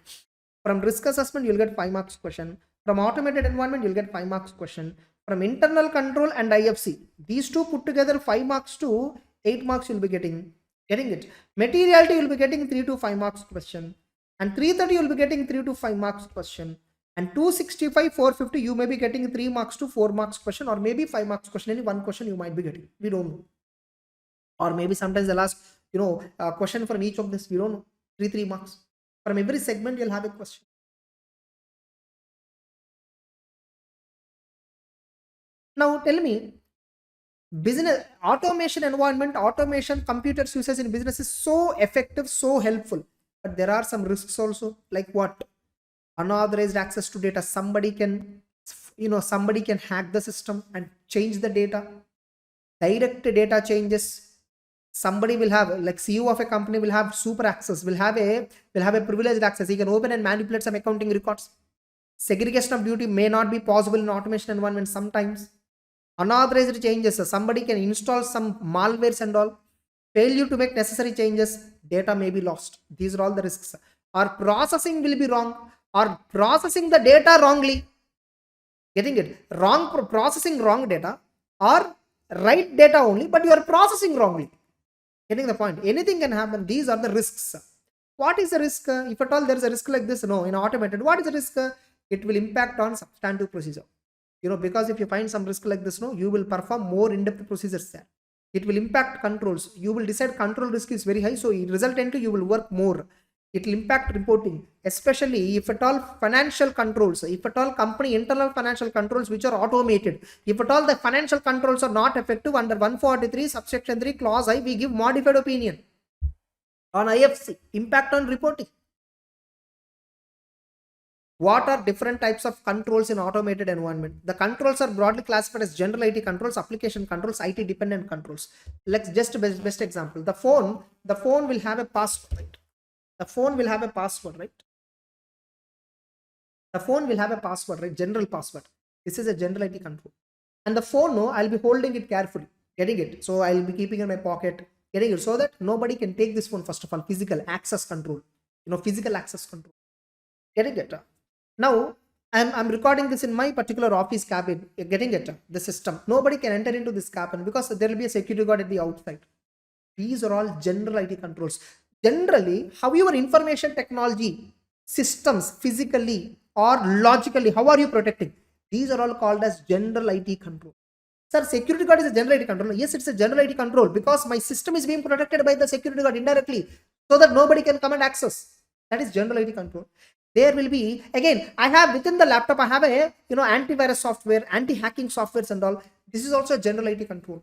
From risk assessment, you'll get 5 marks question. From automated environment, you'll get 5 marks question. From internal control and IFC, these two put together 5 marks to 8 marks you'll be getting it. Materiality you'll be getting 3 to 5 marks question. And 330 you'll be getting 3 to 5 marks question. And 265, 450 you may be getting 3 marks to 4 marks question, or maybe 5 marks question. Any one question you might be getting. We don't know. Or maybe sometimes they'll ask, a question from each of this. We don't know. 3 marks. From every segment, you'll have a question. Now tell me, business automation environment, automation computers usage in business is so effective, so helpful. But there are some risks also. Like what? Unauthorized access to data. Somebody can hack the system and change the data. Direct data changes. Somebody will have, like CEO of a company will have super access, will have a privileged access. He can open and manipulate some accounting records. Segregation of duty may not be possible in automation environment sometimes. Unauthorized changes. Somebody can install some malwares and all. Failure to make necessary changes. Data may be lost. These are all the risks. Or processing will be wrong. Or processing the data wrongly. Getting it? Processing wrong data. Or right data only, but you are processing wrongly. Getting the point? Anything can happen. These are the risks. What is the risk? If at all there is a risk like this, in automated, what is the risk? It will impact on substantive procedure. Because if you find some risk like this, you will perform more in-depth procedures there. It will impact controls. You will decide control risk is very high, so it result into you will work more. It will impact reporting, especially if at all financial controls, if at all company internal financial controls which are automated, if at all the financial controls are not effective, under 143 subsection 3 clause I, we give modified opinion on IFC, impact on reporting. What are different types of controls in automated environment? The controls are broadly classified as general IT controls, application controls, IT dependent controls. Let's just best example. The phone will have a password, right? The phone will have a password, right? The phone will have a password, right? General password. This is a general IT control. And the phone, I'll be holding it carefully, getting it. So I'll be keeping it in my pocket, getting it so that nobody can take this phone. First of all, physical access control, physical access control, getting it. Now I'm recording this in my particular office cabin, getting it. The system, nobody can enter into this cabin because there will be a security guard at the outside. These are all general IT controls. Generally, how your information technology systems physically or logically, how are you protecting? These are all called as general IT control. Sir, security guard is a general IT control. Yes, it's a general IT control because my system is being protected by the security guard indirectly so that nobody can come and access. That is general IT control. There will be, again, I have within the laptop, I have a antivirus software, anti-hacking softwares and all. This is also a general IT control.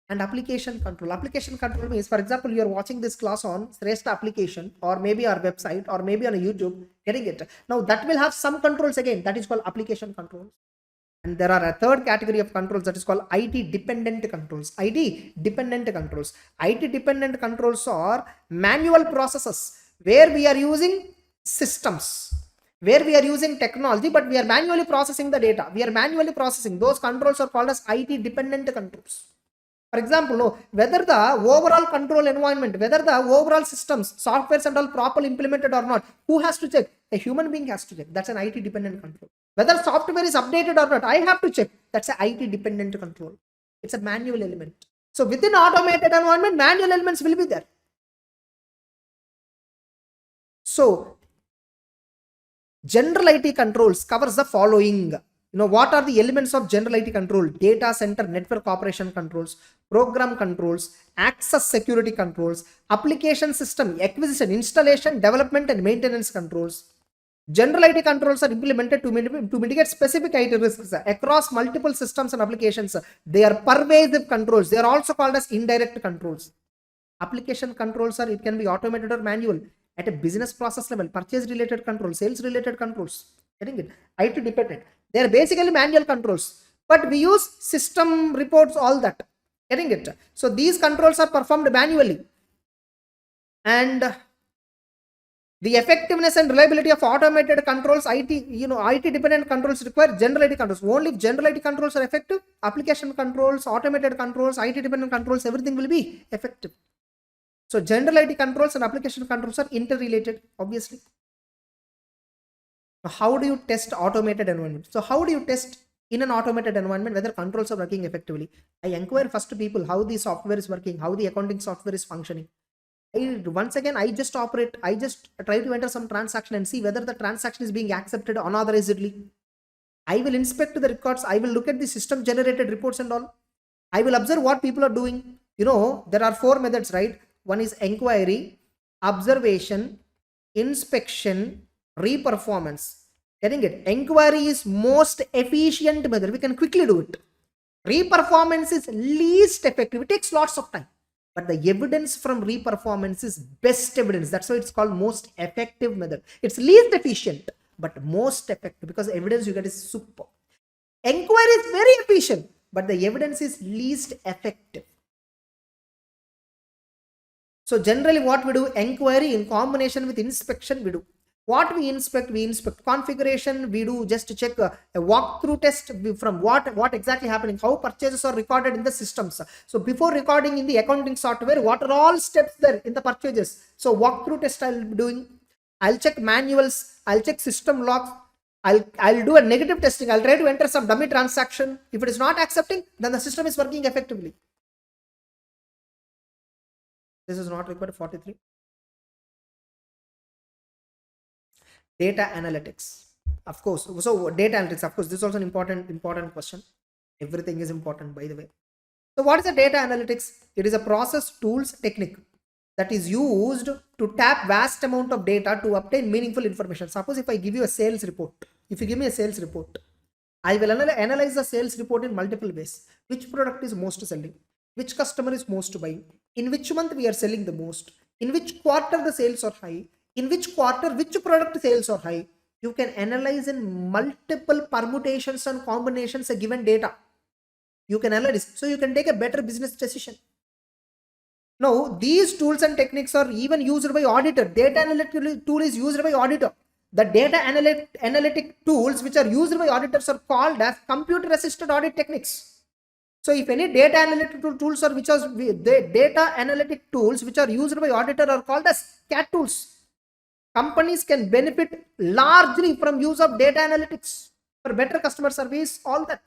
And application control. Application control means, for example, you are watching this class on Shrestha application or maybe our website or maybe on a YouTube, getting it. Now that will have some controls again, that is called application control. And there are a third category of controls that is called IT dependent controls. IT dependent controls. IT dependent controls are manual processes where we are using systems, where we are using technology, but we are manually processing the data. We are manually processing. Those controls are called as IT dependent controls. For example, whether the overall control environment, whether the overall systems, softwares and all properly implemented or not, who has to check? A human being has to check. That's an IT dependent control. Whether software is updated or not, I have to check. That's an IT dependent control. It's a manual element. So within automated environment, manual elements will be there. So general IT controls covers the following. What are the elements of general IT control? Data center network operation controls, program controls, access security controls, application system acquisition, installation, development and maintenance controls. General IT controls are implemented to mitigate specific IT risks across multiple systems and applications. They are pervasive controls. They are also called as indirect controls. Application controls are, it can be automated or manual. At a business process level, purchase related controls, sales related controls. Getting it? IT dependent. They are basically manual controls, but we use system reports, all that. Getting it? So these controls are performed manually. And the effectiveness and reliability of automated controls, IT dependent controls require general IT controls. Only if general IT controls are effective, application controls, automated controls, IT dependent controls, everything will be effective. So general IT controls and application controls are interrelated, obviously. How do you test automated environment? So how do you test in an automated environment whether controls are working effectively? I inquire first to people how the software is working, how the accounting software is functioning. Once again, I just try to enter some transaction and see whether the transaction is being accepted unauthorizedly. I will inspect the records. I will look at the system generated reports and all. I will observe what people are doing. There are 4 methods, right? One is inquiry, observation, inspection, reperformance. Getting it? Inquiry is most efficient method. We can quickly do it. Reperformance is least effective. It takes lots of time. But the evidence from reperformance is best evidence. That's why it's called most effective method. It's least efficient, but most effective because the evidence you get is super. Inquiry is very efficient, but the evidence is least effective. So generally what we do, inquiry in combination with inspection we do. What we inspect configuration, we do just to check a walkthrough test from what exactly happening, how purchases are recorded in the systems. So before recording in the accounting software, what are all steps there in the purchases? So walkthrough test I'll be doing. I'll check manuals, I'll check system logs, I'll do a negative testing. I'll try to enter some dummy transaction. If it is not accepting, then the system is working effectively. This is not required. 43. Data analytics, of course. So data analytics, of course, this is also an important question. Everything is important, by the way. So what is the data analytics? It is a process, tools, technique that is used to tap vast amount of data to obtain meaningful information. Suppose if I give you a sales report, if you give me a sales report, I will analyze the sales report in multiple ways. Which product is most selling? Which customer is most buying? In which month we are selling the most? In which quarter the sales are high? In which quarter, which product sales are high? You can analyze in multiple permutations and combinations a given data. You can analyze, so you can take a better business decision. Now, these tools and techniques are even used by auditor. Data analytic tool is used by auditor. The data analytic tools which are used by auditors are called as computer assisted audit techniques. So if any data analytical tools or data analytic tools which are used by auditor are called as CAT tools. Companies can benefit largely from use of data analytics for better customer service, all that.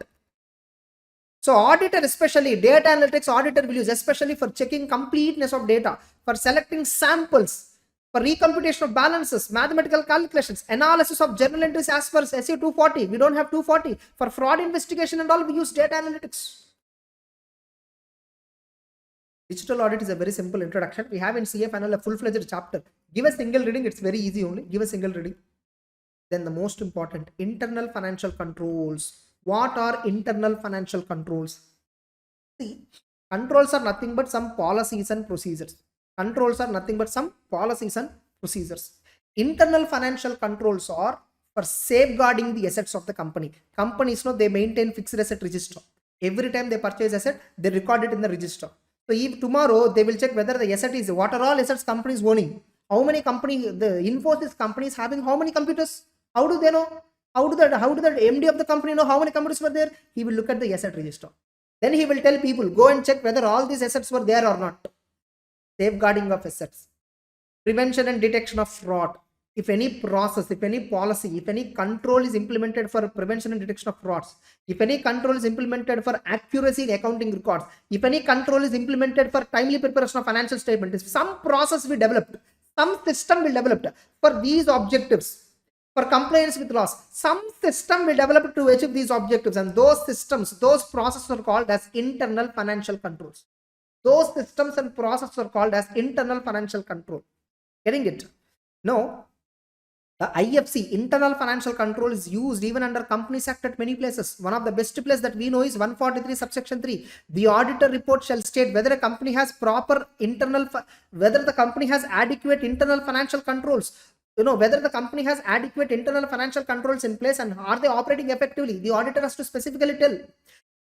So auditor, especially data analytics auditor will use especially for checking completeness of data, for selecting samples, for recomputation of balances, mathematical calculations, analysis of journal entries as per SE 240. We don't have 240. For fraud investigation and all, we use data analytics. Digital audit is a very simple introduction. We have in CFNL a full-fledged chapter. Give a single reading. It's very easy only. Give a single reading. Then the most important, internal financial controls. What are internal financial controls? See, controls are nothing but some policies and procedures. Controls are nothing but some policies and procedures. Internal financial controls are for safeguarding the assets of the company. Companies, they maintain fixed asset register. Every time they purchase asset, they record it in the register. So if tomorrow they will check whether the asset is, what are all assets companies owning, how many company, the Infosys company is having how many computers, how do they know? How do the MD of the company know how many computers were there? He will look at the asset register. Then he will tell people, go and check whether all these assets were there or not. Safeguarding of assets, prevention and detection of fraud. If any process, if any policy, if any control is implemented for prevention and detection of frauds, if any control is implemented for accuracy in accounting records, if any control is implemented for timely preparation of financial statement, if some process we developed, some system will develop for these objectives, for compliance with laws, some system will develop to achieve these objectives, and those systems, those processes are called as internal financial controls. Those systems and processes are called as internal financial control. Getting it? No. The IFC, internal financial control, is used even under Companies Act at many places. One of the best place that we know is 143 subsection 3. The auditor report shall state whether a company has proper internal, whether the company has adequate internal financial controls. Whether the company has adequate internal financial controls in place and are they operating effectively. The auditor has to specifically tell.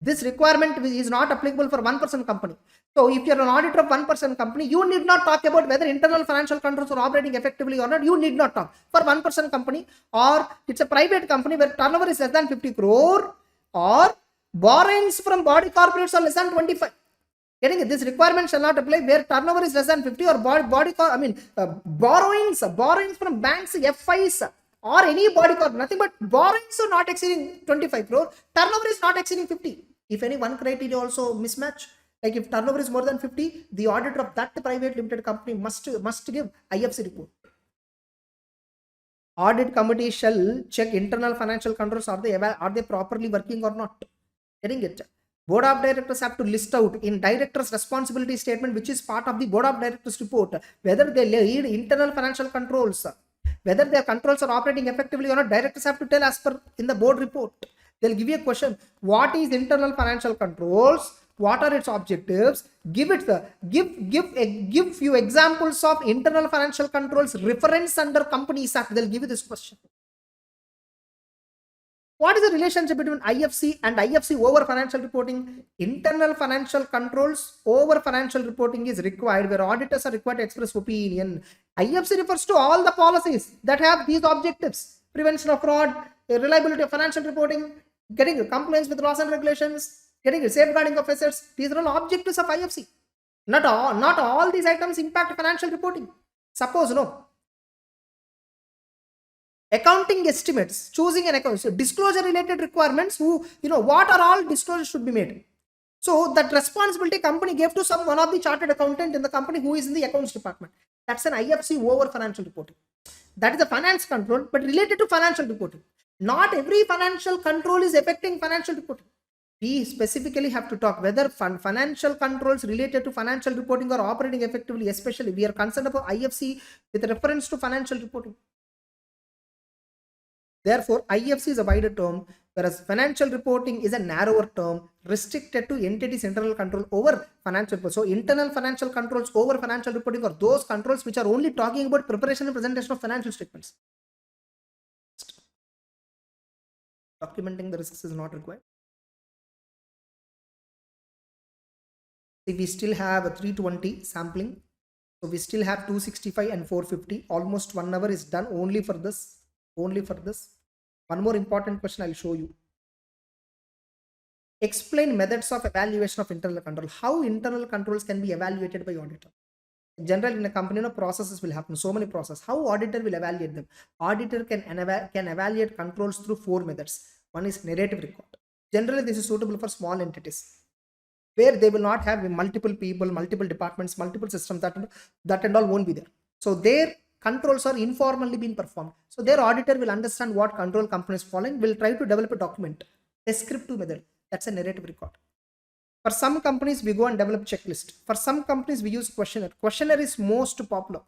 This requirement is not applicable for 1% company. So if you're an auditor of 1% company, you need not talk about whether internal financial controls are operating effectively or not. You need not talk. For 1% company, or it's a private company where turnover is less than 50 crore, or borrowings from body corporates are less than 25. Getting it? This requirement shall not apply where turnover is less than 50 or borrowings from banks, FIs, or any body corp, nothing but borrowings are not exceeding 25 crore, turnover is not exceeding 50. If any one criteria also mismatch, like if turnover is more than 50, the auditor of that private limited company must give IFC report. Audit committee shall check internal financial controls, are they properly working or not. Getting it? Board of directors have to list out in director's responsibility statement, which is part of the board of directors report, whether they lead internal financial controls, whether their controls are operating effectively or not. Directors have to tell as per in the board report. They'll give you a question, what is internal financial controls, what are its objectives, give few examples of internal financial controls reference under Companies Act. They'll give you this question. What is the relationship between IFC and IFC over financial reporting? Internal financial controls over financial reporting is required where auditors are required to express opinion. IFC refers to all the policies that have these objectives: prevention of fraud, reliability of financial reporting, getting compliance with laws and regulations, getting safeguarding of assets. These are all objectives of IFC. Not all these items impact financial reporting. Suppose accounting estimates, choosing an account, so disclosure related requirements, what are all disclosures should be made. So that responsibility company gave to one of the chartered accountant in the company who is in the accounts department. That's an IFC over financial reporting. That is a finance control, but related to financial reporting. Not every financial control is affecting financial reporting. We specifically have to talk whether financial controls related to financial reporting are operating effectively. Especially we are concerned about IFC with reference to financial reporting. Therefore, IFC is a wider term, whereas financial reporting is a narrower term restricted to entities' internal control over financial reporting. So, internal financial controls over financial reporting are those controls which are only talking about preparation and presentation of financial statements. Documenting the risks is not required. See, we still have a 320 sampling. So, we still have 265 and 450. Almost 1 hour is done only for this. One more important question I'll show you. Explain methods of evaluation of internal control. How internal controls can be evaluated by auditor. Generally, in a company, processes will happen. So many processes. How auditor will evaluate them? Auditor can evaluate controls through 4 methods. One is narrative record. Generally, this is suitable for small entities where they will not have multiple people, multiple departments, multiple systems. That and all won't be there. So their controls are informally being performed. So their auditor will understand what control company is following, will try to develop a document, descriptive method. That's a narrative record. For some companies, we go and develop checklist. For some companies, we use questionnaire. Questionnaire is most popular.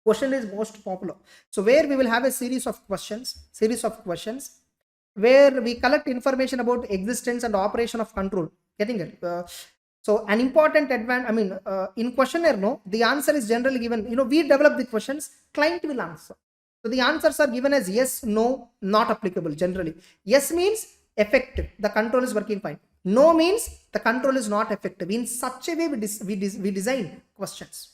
So where we will have a series of questions where we collect information about existence and operation of control. Getting it? So an important advantage, in questionnaire, the answer is generally given. We develop the questions, client will answer. So the answers are given as yes, no, not applicable generally. Yes means effective, the control is working fine. No means the control is not effective. In such a way we design questions.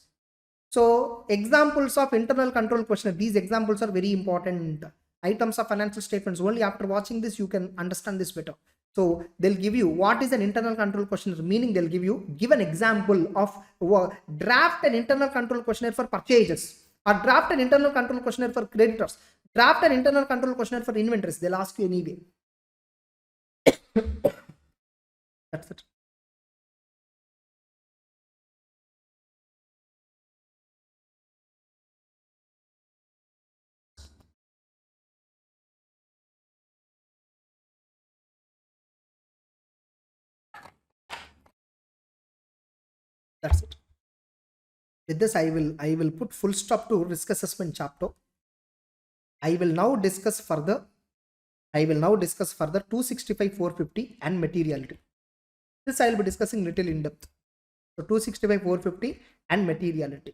So examples of internal control questionnaire, these examples are very important. Items of financial statements, only after watching this you can understand this better. So they'll give you what is an internal control questionnaire, meaning they'll give an example of draft an internal control questionnaire for purchases, or draft an internal control questionnaire for creditors, draft an internal control questionnaire for inventories. They'll ask you anyway. That's it. That's it. With this, I will put full stop to risk assessment chapter. I will now discuss further 265, 450 and materiality. This I will be discussing little in depth. So 265, 450 and materiality.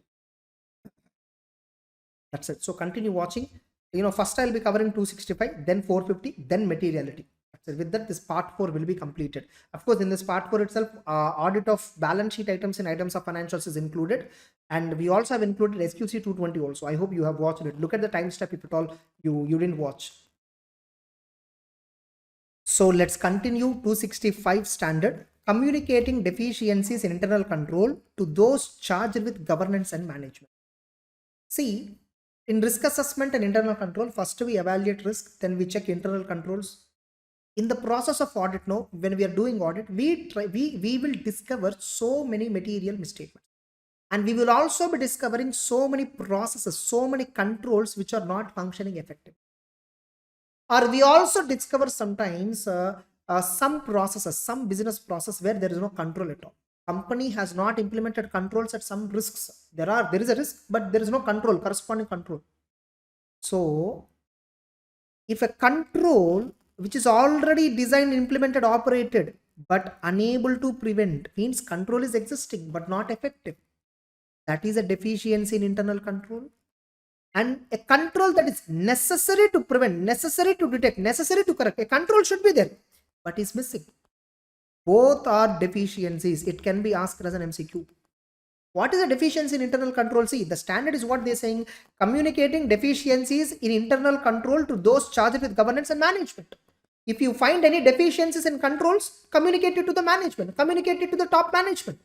That's it. So continue watching. First I'll be covering 265, then 450, then materiality. So with that, this part 4 will be completed. Of course, in this part 4 itself, audit of balance sheet items and items of financials is included. And we also have included SQC 220 also. I hope you have watched it. Look at the time step if at all you didn't watch. So let's continue 265 standard, communicating deficiencies in internal control to those charged with governance and management. See, in risk assessment and internal control, first we evaluate risk, then we check internal controls. In the process of audit, when we are doing audit, we will discover so many material misstatements, and we will also be discovering so many processes, so many controls which are not functioning effectively. Or we also discover sometimes some processes, some business process where there is no control at all. Company has not implemented controls at some risks. There is a risk, but there is no control, corresponding control. So if a control which is already designed, implemented, operated, but unable to prevent, means control is existing but not effective, that is a deficiency in internal control. And a control that is necessary to prevent, necessary to detect, necessary to correct, a control should be there but is missing. Both are deficiencies. It can be asked as an MCQ. What is a deficiency in internal control? See, the standard is what they're saying, communicating deficiencies in internal control to those charged with governance and management. If you find any deficiencies in controls, communicate it to the management, communicate it to the top management.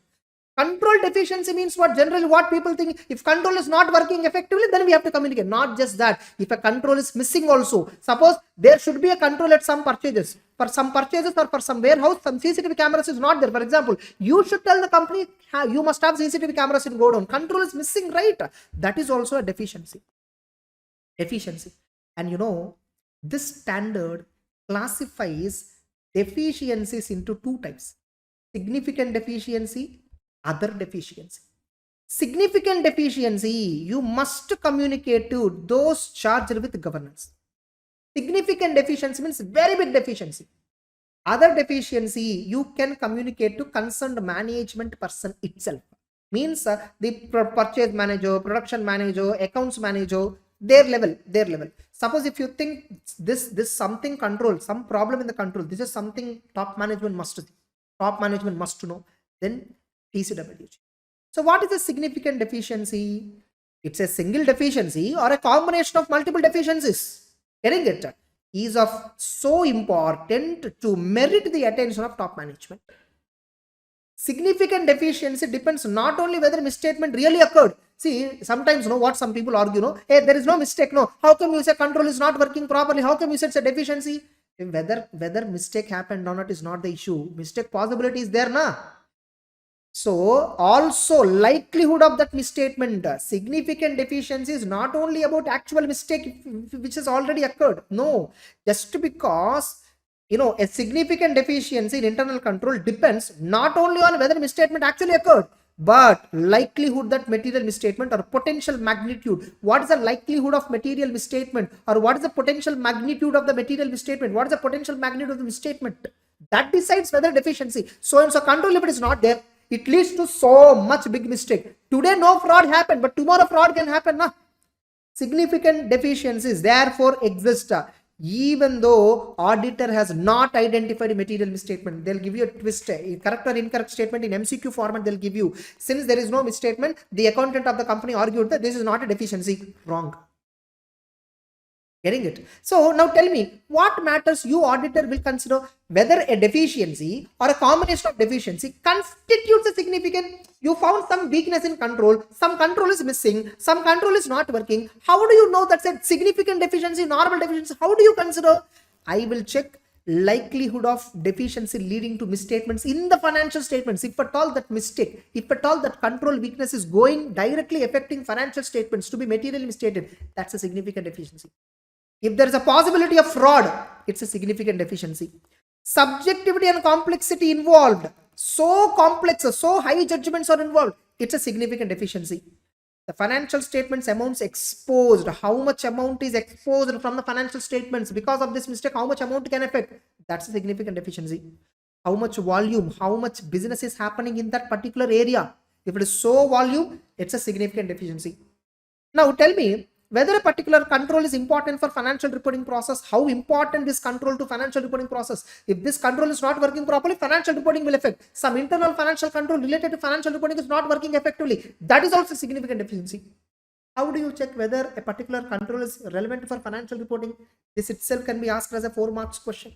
Control deficiency means what? Generally what people think, if control is not working effectively, then we have to communicate. Not just that, if a control is missing also, suppose there should be a control at some purchases, for some purchases or for some warehouse, some CCTV cameras is not there. For example, you should tell the company, you must have CCTV cameras in godown. Control is missing, right? That is also a deficiency. And this standard classifies deficiencies into two types: significant deficiency, other deficiency. Significant deficiency, you must communicate to those charged with governance. Significant deficiency means very big deficiency. Other deficiency, you can communicate to concerned management person itself. Means the purchase manager, production manager, accounts manager, their level. Suppose if you think this something control, some problem in the control, this is something top management must know, then TCWG. So what is a significant deficiency? It's a single deficiency or a combination of multiple deficiencies. Getting it? Is of so important to merit the attention of top management. Significant deficiency depends not only whether misstatement really occurred. See, sometimes what some people argue, hey, there is no mistake. No, how come you say control is not working properly? How come you say it's a deficiency? Whether mistake happened or not is not the issue. Mistake possibility is there, na? So also likelihood of that misstatement. Significant deficiency is not only about actual mistake which has already occurred. No, just because a significant deficiency in internal control depends not only on whether misstatement actually occurred, but likelihood that material misstatement or potential magnitude. What is the likelihood of material misstatement, or what is the potential magnitude of the material misstatement? What is the potential magnitude of the misstatement? That decides whether deficiency. So and so control limit is not there, it leads to so much big mistake. Today no fraud happened, but tomorrow fraud can happen, na? significant deficiencies therefore exist. Even though auditor has not identified a material misstatement, they'll give you a twist, a correct or incorrect statement in MCQ format. They'll give you, since there is no misstatement, the accountant of the company argued that this is not a deficiency. Wrong. Getting it? So now tell me, what matters? You auditor will consider whether a deficiency or a combination of deficiency constitutes a significant. You found some weakness in control, some control is missing, some control is not working. How do you know that's a significant deficiency, normal deficiency? How do you consider? I will check likelihood of deficiency leading to misstatements in the financial statements. If at all that mistake, if at all that control weakness is going directly affecting financial statements to be materially misstated, that's a significant deficiency. If there is a possibility of fraud, it's a significant deficiency. Subjectivity and complexity involved, so complex, so high judgments are involved, it's a significant deficiency. The financial statements amounts exposed, how much amount is exposed from the financial statements because of this mistake, how much amount can affect, that's a significant deficiency. How much volume, how much business is happening in that particular area, if it is so volume, it's a significant deficiency. Now tell me, whether a particular control is important for financial reporting process, how important is control to financial reporting process? If this control is not working properly, financial reporting will affect. Some internal financial control related to financial reporting is not working effectively. That is also significant deficiency. How do you check whether a particular control is relevant for financial reporting? This itself can be asked as a 4 marks question.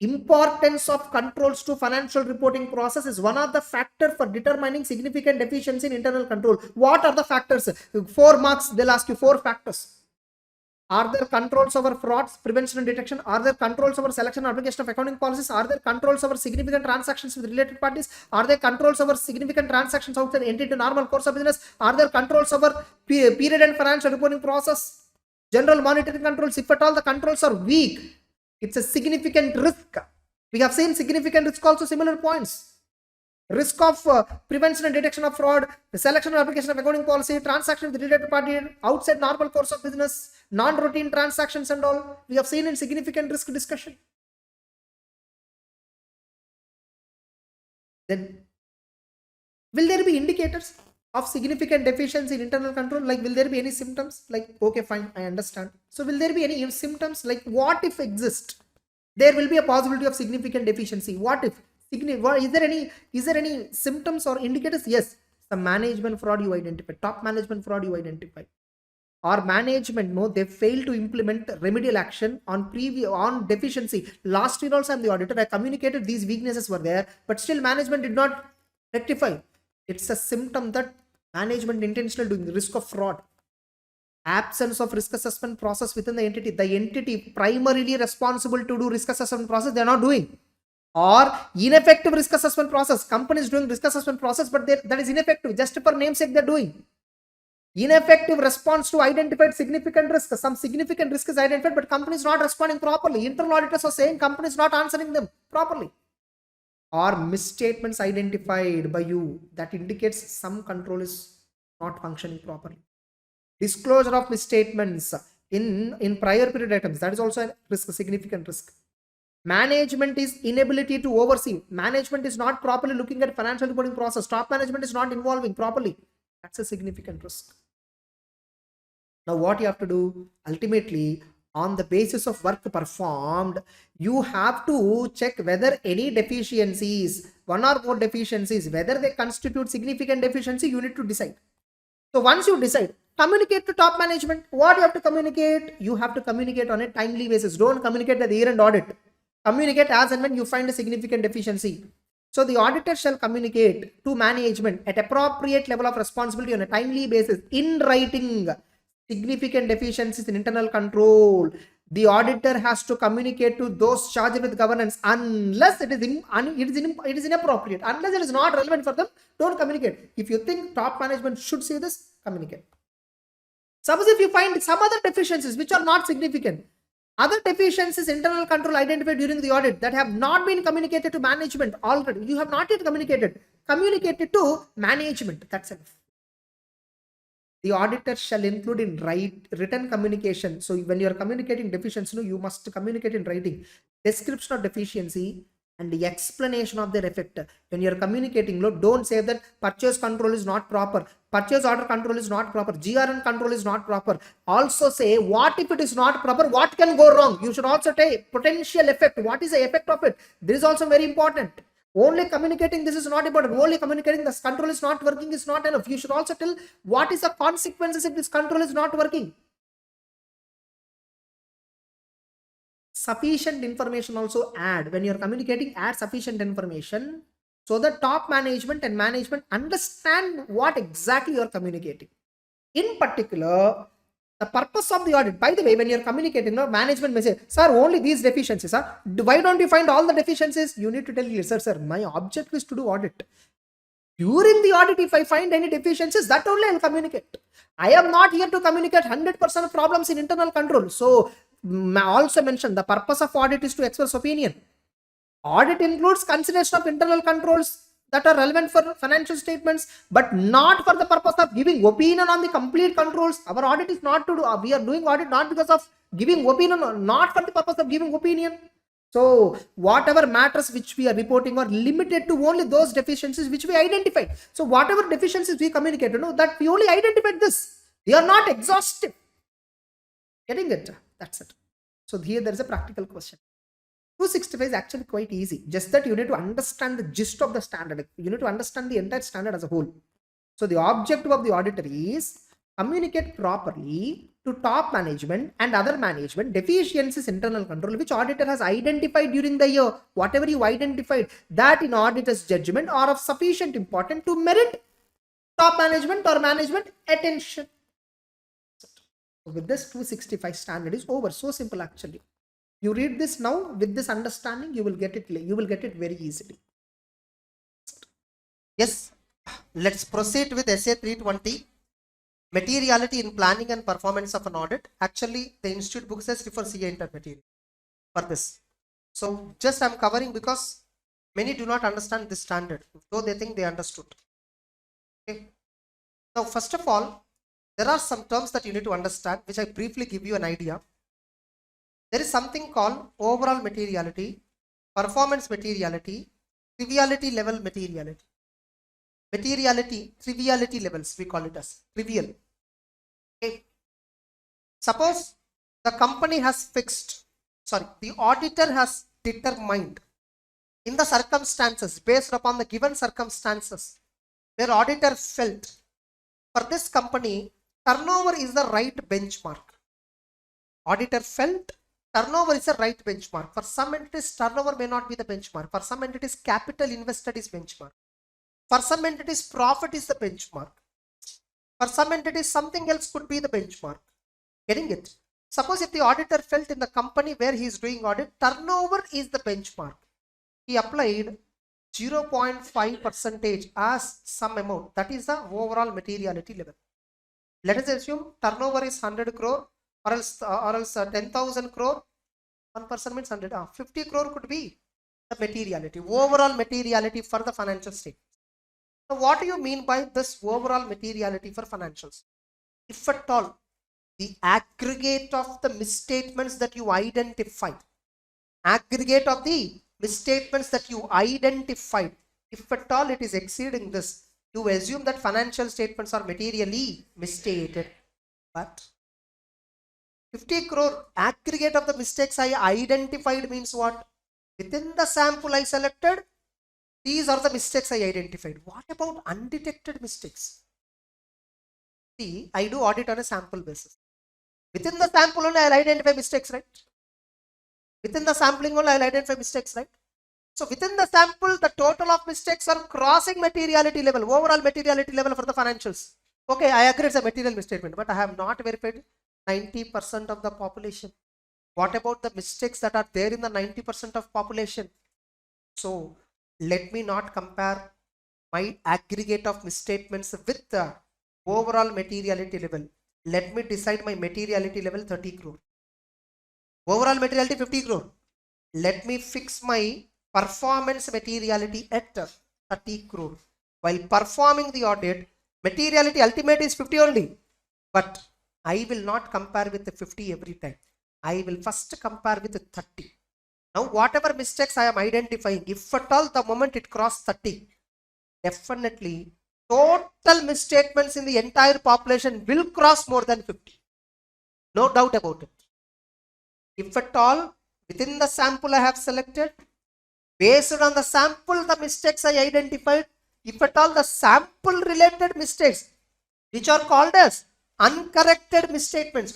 Importance of controls to financial reporting process is one of the factors for determining significant deficiency in internal control. What are the factors? 4 marks, they'll ask you 4 factors. Are there controls over frauds, prevention and detection? Are there controls over selection and application of accounting policies? Are there controls over significant transactions with related parties? Are there controls over significant transactions outside the entity normal course of business? Are there controls over period and financial reporting process? General monitoring controls. If at all the controls are weak, it's a significant risk. We have seen significant risk also, similar points. Risk of prevention and detection of fraud, the selection and application of accounting policy, transaction with related party, outside normal course of business, non-routine transactions and all. We have seen in significant risk discussion. Then, will there be indicators of significant deficiency in internal control? Like, will there be any symptoms? Like, okay, fine, I understand. So, will there be any symptoms? Like, what if exist? There will be a possibility of significant deficiency. What if? Is there any symptoms or indicators? Yes, the management fraud you identify, top management fraud you identify, or management, no, they fail to implement remedial action on deficiency. Last year also I'm the auditor, I communicated these weaknesses were there, but still management did not rectify. It's a symptom that management intentional doing, risk of fraud. Absence of risk assessment process within the entity primarily responsible to do risk assessment process, they're not doing. Or ineffective risk assessment process, company is doing risk assessment process, but that is ineffective, just for namesake they're doing. Ineffective response to identified significant risk. Some significant risk is identified, but company is not responding properly. Internal auditors are saying company is not answering them properly. Or misstatements identified by you that indicates some control is not functioning properly. Disclosure of misstatements in prior period items, that is also a risk, a significant risk. Management is inability to oversee. Management is not properly looking at financial reporting process. Top management is not involving properly. That's a significant risk. Now what you have to do? Ultimately, on the basis of work performed, you have to check whether any deficiencies, one or more deficiencies, whether they constitute significant deficiency, you need to decide. So once you decide, communicate to top management. What you have to communicate? You have to communicate on a timely basis. Don't communicate at the year-end audit. Communicate as and when you find a significant deficiency. So the auditor shall communicate to management at appropriate level of responsibility on a timely basis in writing significant deficiencies in internal control. The auditor has to communicate to those charged with governance unless it is inappropriate. Unless it is not relevant for them, don't communicate. If you think top management should see this, communicate. Suppose if you find some other deficiencies which are not significant, other deficiencies internal control identified during the audit that have not been communicated to management already, you have not yet communicated, communicate it to management. That's enough. The auditor shall include in written communication. So when you are communicating deficiency, you must communicate in writing description of deficiency and the explanation of their effect. When you are communicating, don't say that purchase control is not proper. purchase order control is not proper, GRN control is not proper. Also say what if it is not proper, what can go wrong. You should also take potential effect, what is the effect of it. This is also very important. Only communicating this is not important, only communicating this control is not working is not enough. You should also tell what is the consequences if this control is not working. Sufficient information also add. When you're communicating, add sufficient information so that top management and management understand what exactly you're communicating. In particular, the purpose of the audit, by the way, when you're communicating, management may say, sir, only these deficiencies, sir. Why don't you find all the deficiencies? You need to tell, sir, my object is to do audit. During the audit, if I find any deficiencies, that only I'll communicate. I am not here to communicate 100% of problems in internal control. So, also mentioned the purpose of audit is to express opinion. Audit includes consideration of internal controls that are relevant for financial statements, but not for the purpose of giving opinion on the complete controls. Our audit is not to do, we are doing audit not because of giving opinion, not for the purpose of giving opinion. So whatever matters which we are reporting are limited to only those deficiencies which we identified. So whatever deficiencies we communicated, that we only identified this. They are not exhaustive. Getting it? That's it. So here there is a practical question. 265 is actually quite easy. Just that you need to understand the gist of the standard. You need to understand the entire standard as a whole. So the objective of the auditor is communicate properly to top management and other management deficiencies internal control which auditor has identified during the year. Whatever you identified, that in auditor's judgment are of sufficient importance to merit top management or management attention. So with this, 265 standard is over. So simple actually. You read this now with this understanding, you will get it very easily. Yes, let's proceed with essay 320. Materiality in planning and performance of an audit. Actually, the institute book says refer CA inter material for this. So just I'm covering because many do not understand this standard, though they think they understood. Okay. Now, first of all, there are some terms that you need to understand, which I briefly give you an idea. There is something called overall materiality, performance materiality, triviality level materiality. Materiality, triviality levels, we call it as trivial. Okay. Suppose the company has the auditor has determined in the circumstances, based upon the given circumstances, where auditor felt for this company, turnover is the right benchmark. Auditor felt turnover is the right benchmark. For some entities, turnover may not be the benchmark. For some entities, capital invested is benchmark. For some entities, profit is the benchmark. For some entities, something else could be the benchmark. Getting it? Suppose if the auditor felt in the company where he is doing audit, turnover is the benchmark. He applied 0.5% as some amount. That is the overall materiality level. Let us assume turnover is 100 crore or else 10,000 crore. 1% means 100. 50 crore could be the materiality, overall materiality for the financial statement. So what do you mean by this overall materiality for financials? If at all, the aggregate of the misstatements that you identified, if at all it is exceeding this, you assume that financial statements are materially misstated. But 50 crore aggregate of the mistakes I identified means what? Within the sample I selected, these are the mistakes I identified. What about undetected mistakes? See, I do audit on a sample basis. Within the sample only I will identify mistakes, right? Within the sampling only I will identify mistakes, right? So within the sample, the total of mistakes are crossing materiality level, overall materiality level for the financials. Okay, I agree it's a material misstatement, but I have not verified 90% of the population. What about the mistakes that are there in the 90% of population? So let me not compare my aggregate of misstatements with the overall materiality level. Let me decide my materiality level 30 crore. Overall materiality 50 crore. Let me fix my performance materiality at 30 crore. While performing the audit, materiality ultimate is 50 only. But I will not compare with the 50 every time. I will first compare with the 30. Now, whatever mistakes I am identifying, if at all the moment it crossed 30, definitely total misstatements in the entire population will cross more than 50. No doubt about it. If at all, within the sample I have selected, based on the sample, the mistakes I identified, if at all the sample related mistakes, which are called as uncorrected misstatements,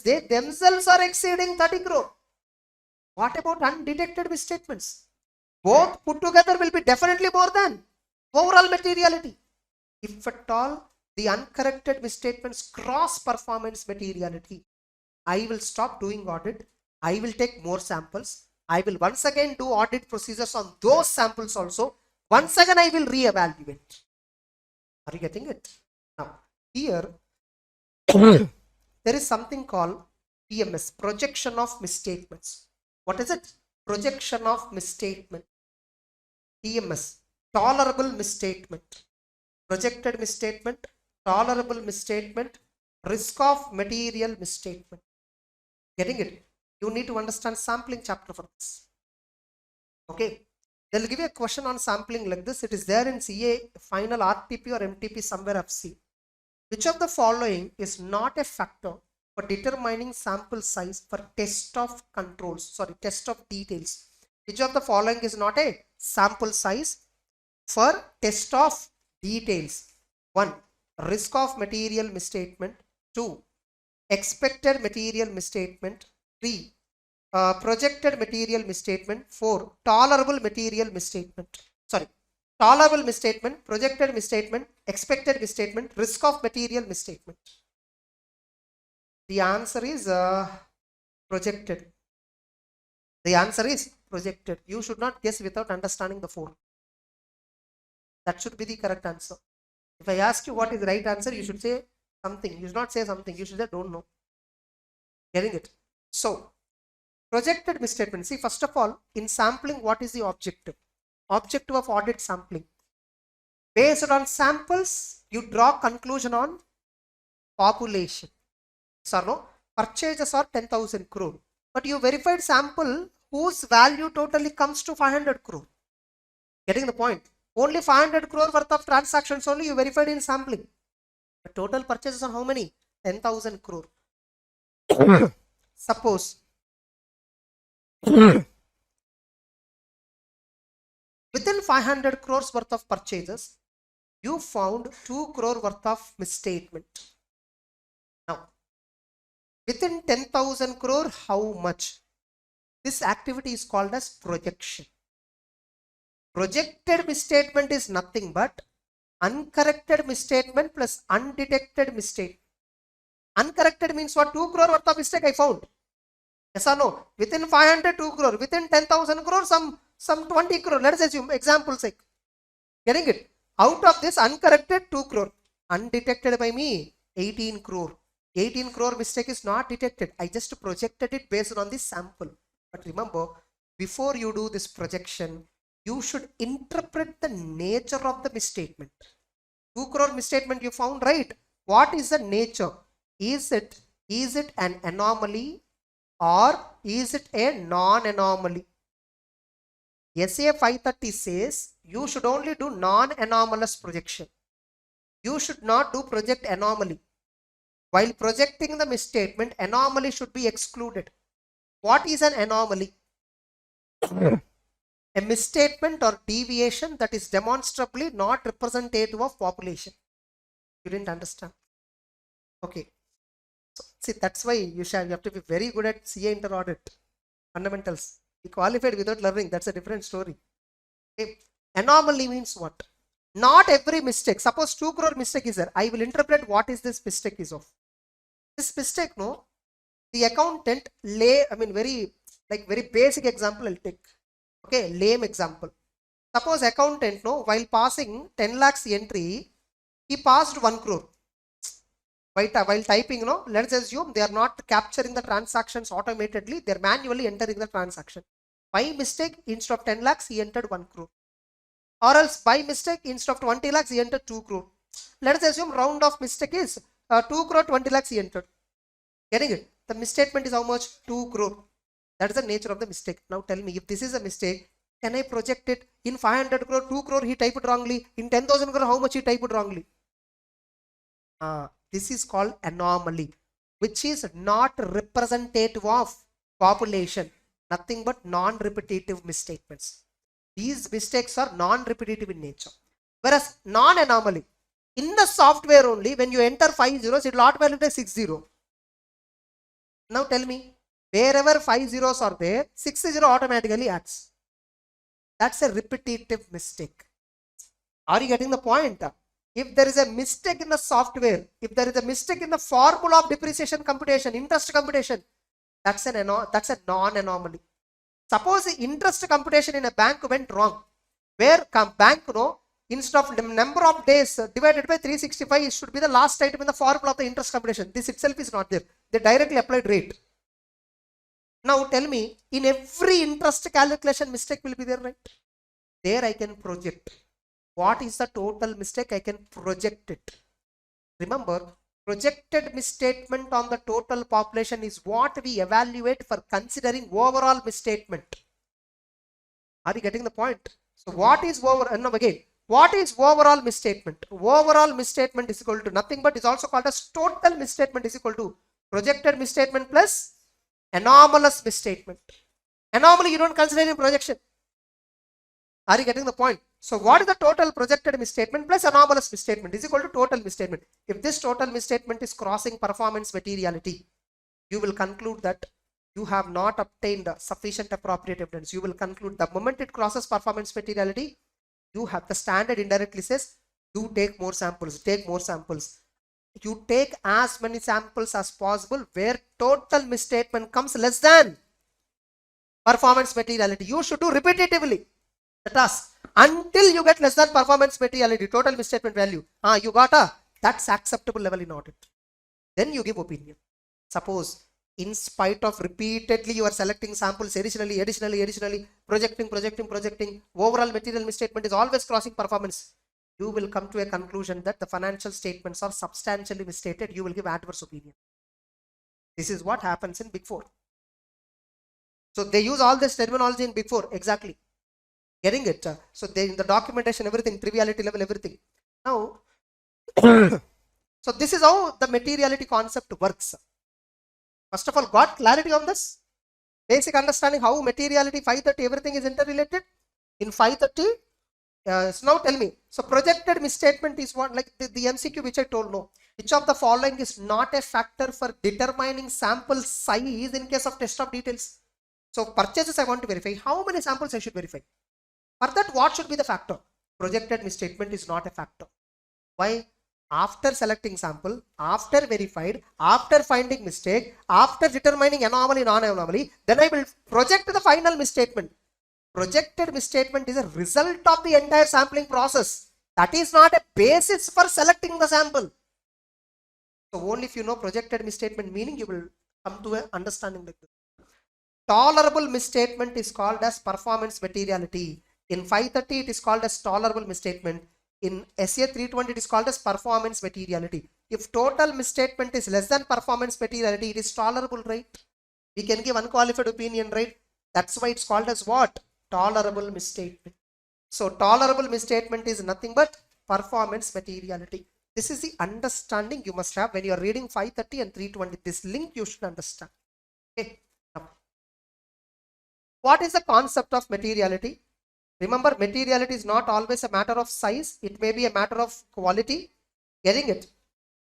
they themselves are exceeding 30 crore. What about undetected misstatements? Both put together will be definitely more than overall materiality. If at all the uncorrected misstatements cross performance materiality, I will stop doing audit. I will take more samples. I will once again do audit procedures on those samples also. Once again, I will re-evaluate. Are you getting it? Now, here, there is something called PMS, projection of misstatements. What is it? Projection of misstatement. PMS, tolerable misstatement. Projected misstatement, tolerable misstatement, risk of material misstatement. Getting it? You need to understand sampling chapter for this. Okay. They'll give you a question on sampling like this. It is there in CA final RTP or MTP somewhere I've seen. Which of the following is not a factor for determining sample size for test of controls? Sorry, test of details. Which of the following is not a sample size for test of details? 1. Risk of material misstatement. 2. Expected material misstatement. 3. Projected material misstatement. 4. Tolerable material misstatement. Sorry, tolerable misstatement, projected misstatement, expected misstatement, risk of material misstatement. The answer is projected. The answer is projected. You should not guess without understanding the 4. That should be the correct answer. If I ask you what is the right answer, you should say something. You should not say something. You should say don't know. Getting it? So, projected misstatement. See, first of all, in sampling, what is the objective? Objective of audit sampling. Based on samples, you draw conclusion on population. So, no, purchases are 10,000 crore. But you verified sample whose value totally comes to 500 crore. Getting the point? Only 500 crore worth of transactions only you verified in sampling. The total purchases are how many? 10,000 crore. Suppose within 500 crores worth of purchases, you found 2 crore worth of misstatement. Now, within 10,000 crore, how much? This activity is called as projection. Projected misstatement is nothing but uncorrected misstatement plus undetected mistake. Uncorrected means what? 2 crore worth of mistake I found. Yes or no? Within 500, 2 crore. Within 10,000 crore, some 20 crore. Let us assume, example sake. Getting it? Out of this uncorrected 2 crore. Undetected by me, 18 crore. 18 crore mistake is not detected. I just projected it based on this sample. But remember, before you do this projection, you should interpret the nature of the misstatement. 2 crore misstatement you found, right? What is the nature? Is it an anomaly or is it a non-anomaly? SA 530 says you should only do non-anomalous projection. You should not do project anomaly. While projecting the misstatement, anomaly should be excluded. What is an anomaly? A misstatement or deviation that is demonstrably not representative of population. You didn't understand? Okay. So, see, that's why you have to be very good at CA inter audit fundamentals. You qualified without learning, that's a different story. Okay. Anomaly means what? Not every mistake. Suppose 2 crore mistake is there. I will interpret what is this mistake is of. This mistake, no, the accountant very basic example I'll take. Okay, lame example. Suppose accountant, no, while passing 10 lakhs entry, he passed 1 crore. While typing, no, let's assume they are not capturing the transactions automatically, they are manually entering the transaction. By mistake, instead of 10 lakhs, he entered 1 crore. Or else by mistake, instead of 20 lakhs, he entered 2 crore. Let us assume round of mistake is 2 crore 20 lakhs he entered. Getting it? The misstatement is how much? 2 crore. That is the nature of the mistake. Now tell me, if this is a mistake, Can I project it? In 500 crore, 2 crore he typed wrongly. In 10,000 crore, how much he typed wrongly? This is called anomaly, which is not representative of population. Nothing but non-repetitive misstatements. These mistakes are non-repetitive in nature. Whereas non-anomaly, in the software only, when you enter 5 zeros, it will automatically 6 0. Now tell me, wherever 5 zeros are there, 6 0 automatically adds. That's a repetitive mistake. Are you getting the point? If there is a mistake in the software, if there is a mistake in the formula of depreciation computation, interest computation, that's a non-anomaly. Suppose the interest computation in a bank went wrong, where bank instead of number of days divided by 365, it should be the last item in the formula of the interest computation. This itself is not there. They directly applied rate. Now tell me, in every interest calculation mistake will be there, right? There I can project. What is the total mistake? I can project it. Remember, projected misstatement on the total population is what we evaluate for considering overall misstatement. Are you getting the point? So what is what is overall misstatement? Overall misstatement is equal to nothing but is also called as total misstatement is equal to projected misstatement plus anomalous misstatement. Anomaly you don't consider in projection. Are you getting the point? So what is the total projected misstatement plus anomalous misstatement is equal to total misstatement. If this total misstatement is crossing performance materiality, you will conclude that you have not obtained sufficient appropriate evidence. You will conclude the moment it crosses performance materiality, you have the standard indirectly says, do take more samples, take more samples. You take as many samples as possible where total misstatement comes less than performance materiality. You should do repetitively the task until you get less than performance materiality, total misstatement value. You got that's acceptable level in audit. Then you give opinion. Suppose in spite of repeatedly you are selecting samples additionally, projecting, overall material misstatement is always crossing performance. You will come to a conclusion that the financial statements are substantially misstated. You will give adverse opinion. This is what happens in Big Four. So they use all this terminology in Big Four. Exactly. Getting it? So they in the documentation, everything, triviality level, everything. Now, so this is how the materiality concept works. First of all, got clarity on this? Basic understanding how materiality 530, everything is interrelated. In 530, so now tell me, so projected misstatement is what, like the MCQ which I told, no. Which of the following is not a factor for determining sample size in case of test of details? So purchases I want to verify. How many samples I should verify? For that, what should be the factor? Projected misstatement is not a factor. Why? After selecting sample, after verified, after finding mistake, after determining anomaly, non-anomaly, then I will project the final misstatement. Projected misstatement is a result of the entire sampling process. That is not a basis for selecting the sample. So only if you know projected misstatement meaning, you will come to an understanding like this. Tolerable misstatement is called as performance materiality. In 530, it is called as tolerable misstatement. In SA 320, it is called as performance materiality. If total misstatement is less than performance materiality, it is tolerable, right? We can give unqualified opinion, right? That's why it's called as what? Tolerable misstatement. So tolerable misstatement is nothing but performance materiality. This is the understanding you must have when you are reading 530 and 320. This link you should understand. Okay. Now, what is the concept of materiality? Remember, materiality is not always a matter of size. It may be a matter of quality. Getting it?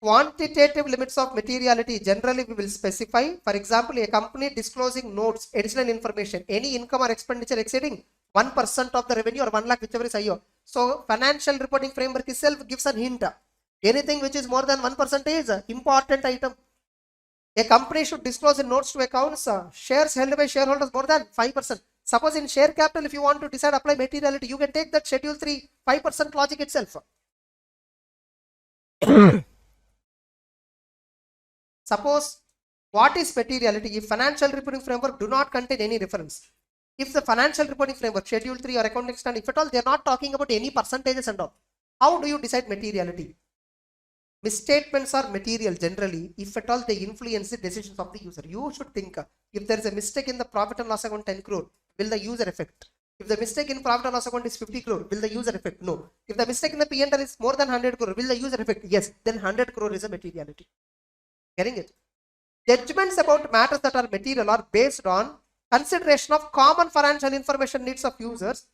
Quantitative limits of materiality generally we will specify. For example, a company disclosing notes, additional information, any income or expenditure exceeding 1% of the revenue or 1 lakh, whichever is higher. So financial reporting framework itself gives a hint. Anything which is more than 1% is an important item. A company should disclose in notes to accounts shares held by shareholders more than 5%. Suppose in share capital, if you want to decide apply materiality, you can take that schedule 3, 5% logic itself. Suppose what is materiality? If financial reporting framework do not contain any reference. If the financial reporting framework, schedule 3 or accounting standard, if at all they are not talking about any percentages and all, how do you decide materiality? Misstatements are material generally if at all they influence the decisions of the user. You should think if there is a mistake in the profit and loss account 10 crore, will the user affect? If the mistake in profit and loss account is 50 crore, will the user affect? No. If the mistake in the P&L is more than 100 crore, will the user affect? Yes. Then 100 crore is a materiality. Getting it? Judgments about matters that are material are based on consideration of common financial information needs of users.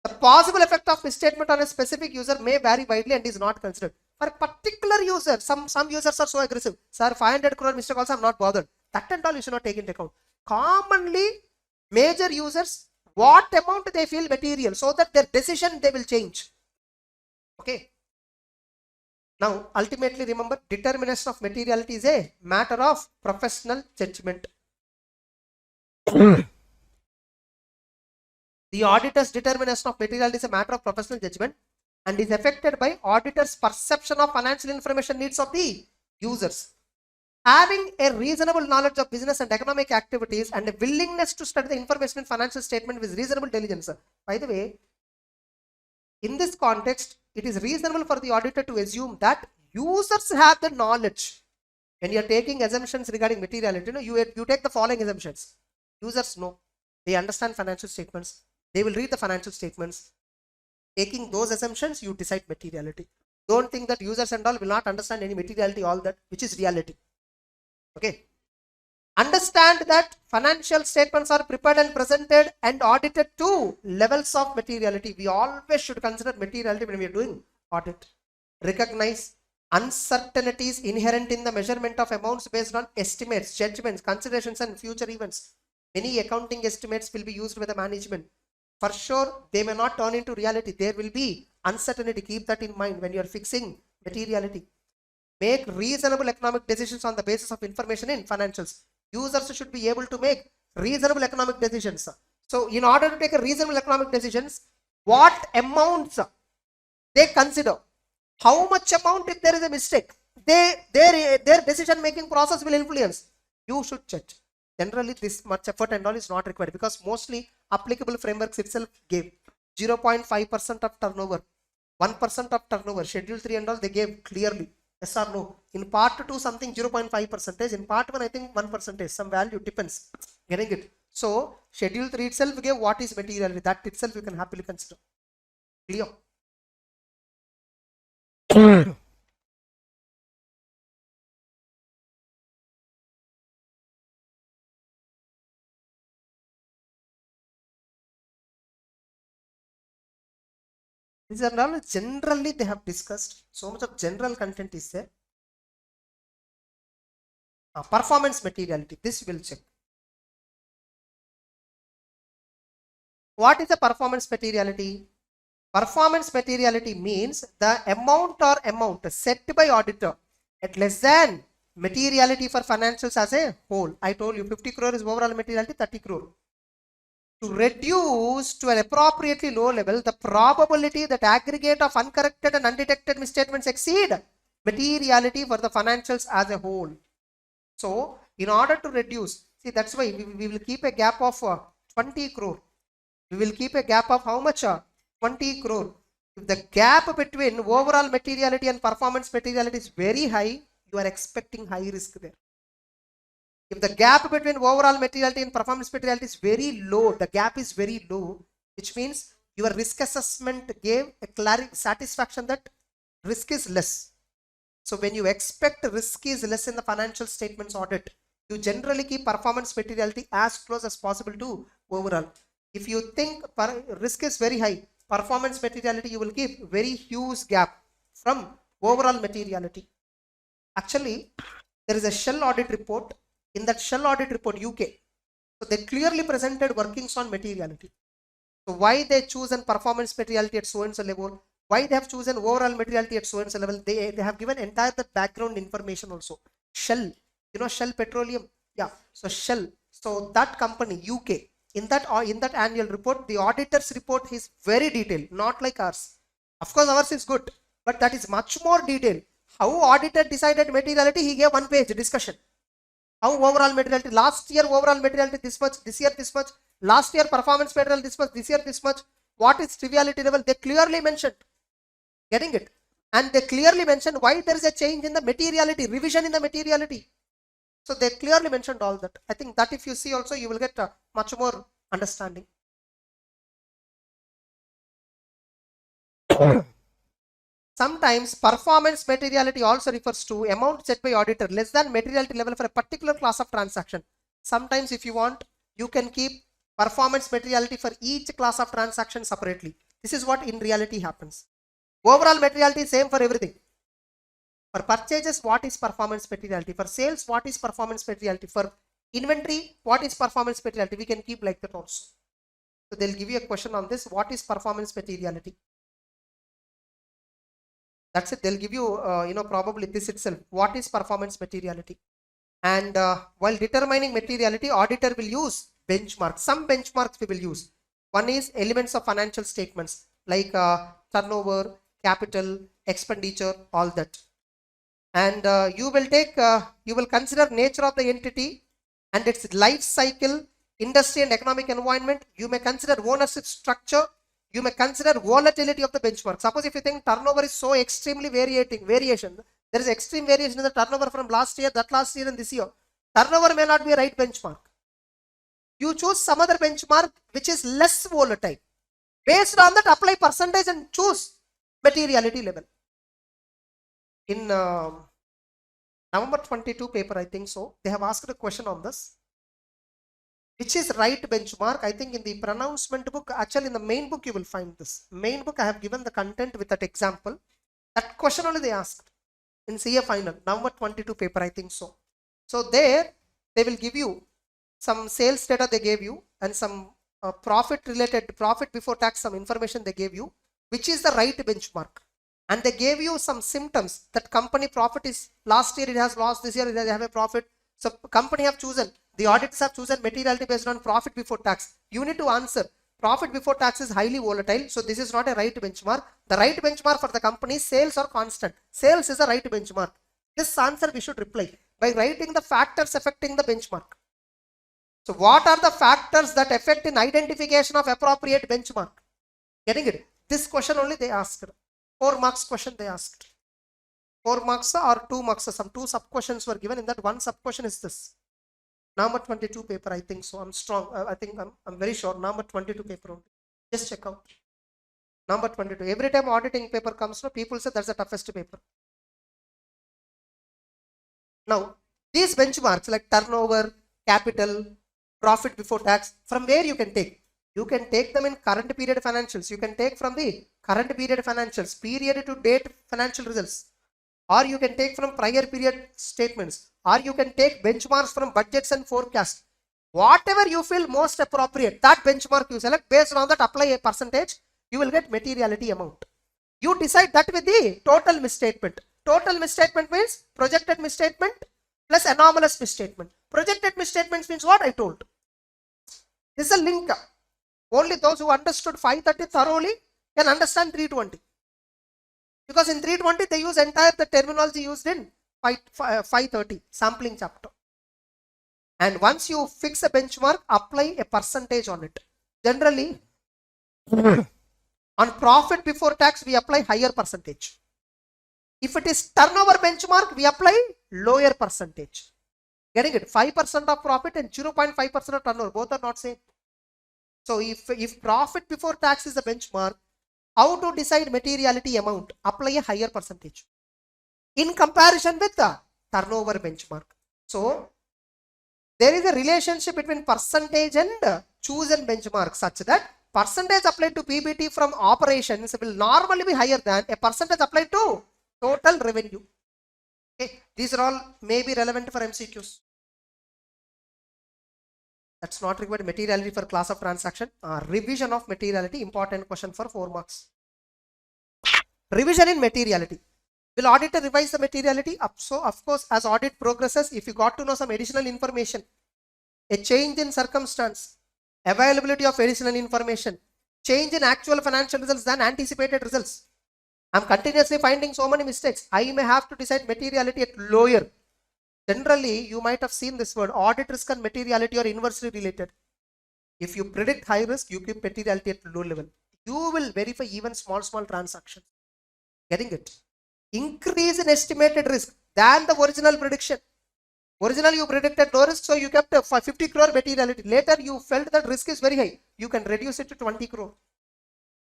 The possible effect of misstatement on a specific user may vary widely and is not considered. For a particular user, some users are so aggressive. Sir, 500 crore mistake also, I'm not bothered. That and all you should not take into account. Commonly, major users, what amount they feel material, so that their decision they will change. Okay. Now, ultimately remember, determination of materiality is a matter of professional judgment. The auditor's determination of materiality is a matter of professional judgment and is affected by auditor's perception of financial information needs of the users. Having a reasonable knowledge of business and economic activities and a willingness to study the information in financial statement with reasonable diligence. By the way, in this context, it is reasonable for the auditor to assume that users have the knowledge. When you are taking assumptions regarding materiality, you take the following assumptions. Users know, they understand financial statements, they will read the financial statements. Taking those assumptions, you decide materiality. Don't think that users and all will not understand any materiality, all that, which is reality. Okay. Understand that financial statements are prepared and presented and audited to levels of materiality. We always should consider materiality when we are doing audit. Recognize uncertainties inherent in the measurement of amounts based on estimates, judgments, considerations, and future events. Many accounting estimates will be used by the management. For sure, they may not turn into reality. There will be uncertainty. Keep that in mind when you are fixing materiality. Make reasonable economic decisions on the basis of information in financials. Users should be able to make reasonable economic decisions. So, in order to take a reasonable economic decisions, what amounts they consider, how much amount if there is a mistake, their decision making process will influence. You should check. Generally, this much effort and all is not required because mostly applicable frameworks itself gave 0.5% of turnover, 1% of turnover, schedule 3 and all they gave clearly. Yes or no? In part 2 something 0.5%, in part 1 I think 1%, some value depends. Getting it? So schedule 3 itself gave what is materiality, that itself you can happily consider. Clear? These are all generally they have discussed. So much of general content is there. Performance materiality, this will check. What is the performance materiality? Performance materiality means the amount set by auditor at less than materiality for financials as a whole. I told you 50 crore is overall materiality, 30 crore. To reduce to an appropriately low level the probability that aggregate of uncorrected and undetected misstatements exceed materiality for the financials as a whole. So, in order to reduce, see that's why we will keep a gap of 20 crore. We will keep a gap of how much? 20 crore. If the gap between overall materiality and performance materiality is very high, you are expecting high risk there. If the gap between overall materiality and performance materiality is very low, the gap is very low, which means your risk assessment gave a satisfaction that risk is less. So when you expect risk is less in the financial statements audit, you generally keep performance materiality as close as possible to overall. If you think risk is very high, performance materiality, you will keep very huge gap from overall materiality. Actually, there is a Shell audit report. In that Shell audit report, UK, so they clearly presented workings on materiality. So why they choose an performance materiality at so and so level, why they have chosen overall materiality at so and so level, they have given entire the background information also. Shell, Shell Petroleum, yeah. So Shell, so that company UK, in that annual report, the auditor's report is very detailed, not like ours. Of course, ours is good, but that is much more detailed. How auditor decided materiality, he gave 1 page discussion. How overall materiality, last year overall materiality this much, this year this much, last year performance material this much, this year this much, what is triviality level, they clearly mentioned. Getting it? And they clearly mentioned why there is a change in the materiality, revision in the materiality. So they clearly mentioned all that. I think that if you see also, you will get much more understanding. Sometimes performance materiality also refers to amount set by auditor less than materiality level for a particular class of transaction. Sometimes if you want, you can keep performance materiality for each class of transaction separately. This is what in reality happens. Overall materiality is same for everything. For purchases, what is performance materiality? For sales, what is performance materiality? For inventory, what is performance materiality? We can keep like that also. So they'll give you a question on this. What is performance materiality? That's it. They'll give you, probably this itself. What is performance materiality? And while determining materiality, auditor will use benchmarks. Some benchmarks we will use. One is elements of financial statements like turnover, capital, expenditure, all that. And you will consider nature of the entity and its life cycle, industry and economic environment. You may consider ownership structure. You may consider volatility of the benchmark. Suppose if you think turnover is so extremely variation, there is extreme variation in the turnover from last year, and this year. Turnover may not be a right benchmark. You choose some other benchmark which is less volatile. Based on that, apply percentage and choose materiality level. In November 22 paper, I think so, they have asked a question on this. Which is right benchmark? I think in the pronouncement book, actually in the main book you will find this. Main book I have given the content with that example. That question only they asked in CA final, November 22 paper, I think so. So there they will give you some sales data they gave you and some profit before tax, some information they gave you, which is the right benchmark. And they gave you some symptoms that company profit is last year it has lost, this year it has have a profit. So company have chosen, the auditors have chosen materiality based on profit before tax. You need to answer profit before tax is highly volatile. So this is not a right benchmark. The right benchmark for the company sales are constant. Sales is a right benchmark. This answer we should reply by writing the factors affecting the benchmark. So what are the factors that affect in identification of appropriate benchmark? Getting it? This question only they asked. 4 marks question they asked. 4 marks or 2 marks, some 2 sub questions were given. In that one sub question is this. Number 22 paper, I think so. I'm strong. I think I'm very sure. Number 22 paper only. Just check out. Number 22. Every time auditing paper comes, people say that's the toughest paper. Now, these benchmarks like turnover, capital, profit before tax, from where you can take? You can take them in current period financials. You can take from the current period financials, period to date financial results. Or you can take from prior period statements. Or you can take benchmarks from budgets and forecasts. Whatever you feel most appropriate, that benchmark you select, based on that apply a percentage, you will get materiality amount. You decide that with the total misstatement. Total misstatement means projected misstatement plus anomalous misstatement. Projected misstatements means what I told. This is a link. Only those who understood 530 thoroughly can understand 320. Because in 320 they use entire the terminology used in 530 sampling chapter. And once you fix a benchmark, apply a percentage on it. Generally, on profit before tax, we apply higher percentage. If it is turnover benchmark, we apply lower percentage. Getting it? 5% of profit and 0.5% of turnover. Both are not same. So if profit before tax is the benchmark, how to decide materiality amount? Apply a higher percentage in comparison with the turnover benchmark. So there is a relationship between percentage and chosen benchmark such that percentage applied to PBT from operations will normally be higher than a percentage applied to total revenue. Okay, these are all may be relevant for MCQs. That's not required. Materiality for class of transaction. Revision of materiality, important question for 4 marks. Revision in materiality. Will auditor revise the materiality? So of course, as audit progresses, if you got to know some additional information, a change in circumstance, availability of additional information, change in actual financial results than anticipated results. I'm continuously finding so many mistakes. I may have to decide materiality at lower. Generally, you might have seen this word, audit risk and materiality are inversely related. If you predict high risk, you keep materiality at low level. You will verify even small transactions. Getting it? Increase in estimated risk than the original prediction. Originally you predicted low risk, so you kept 50 crore materiality. Later you felt that risk is very high. You can reduce it to 20 crore.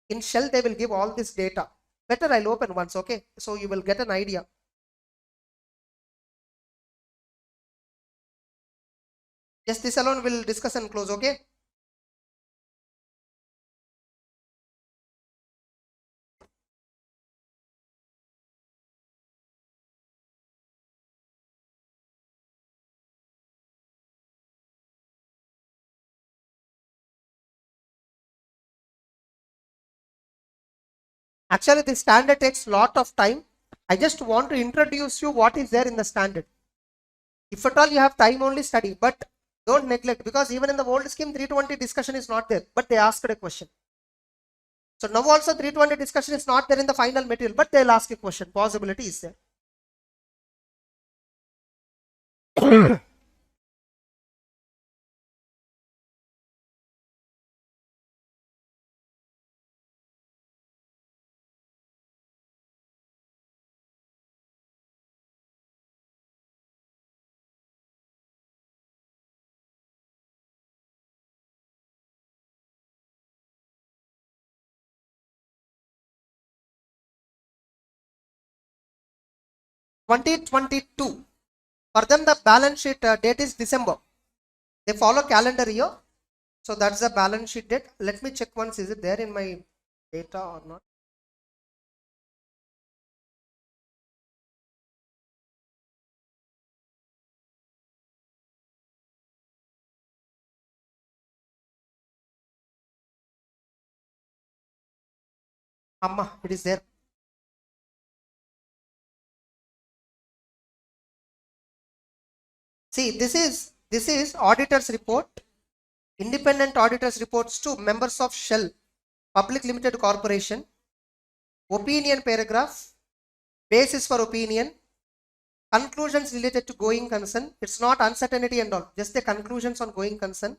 In Shell, they will give all this data. Better I'll open once, okay? So you will get an idea. Just this alone we'll discuss and close, okay? Actually, the standard takes lot of time. I just want to introduce you what is there in the standard. If at all you have time, only study, but don't neglect, because even in the old scheme 320 discussion is not there, but they asked a question. So now also 320 discussion is not there in the final material, but they'll ask a question. Possibility is there. (2022) for them the balance sheet date is December. They follow calendar year, so that's the balance sheet date. Let me check once, is it there in my data or not? Amma, it is there. See, this is auditor's report, independent auditors reports to members of Shell Public Limited Corporation, opinion paragraph, basis for opinion, conclusions related to going concern. It's not uncertainty and all, just the conclusions on going concern.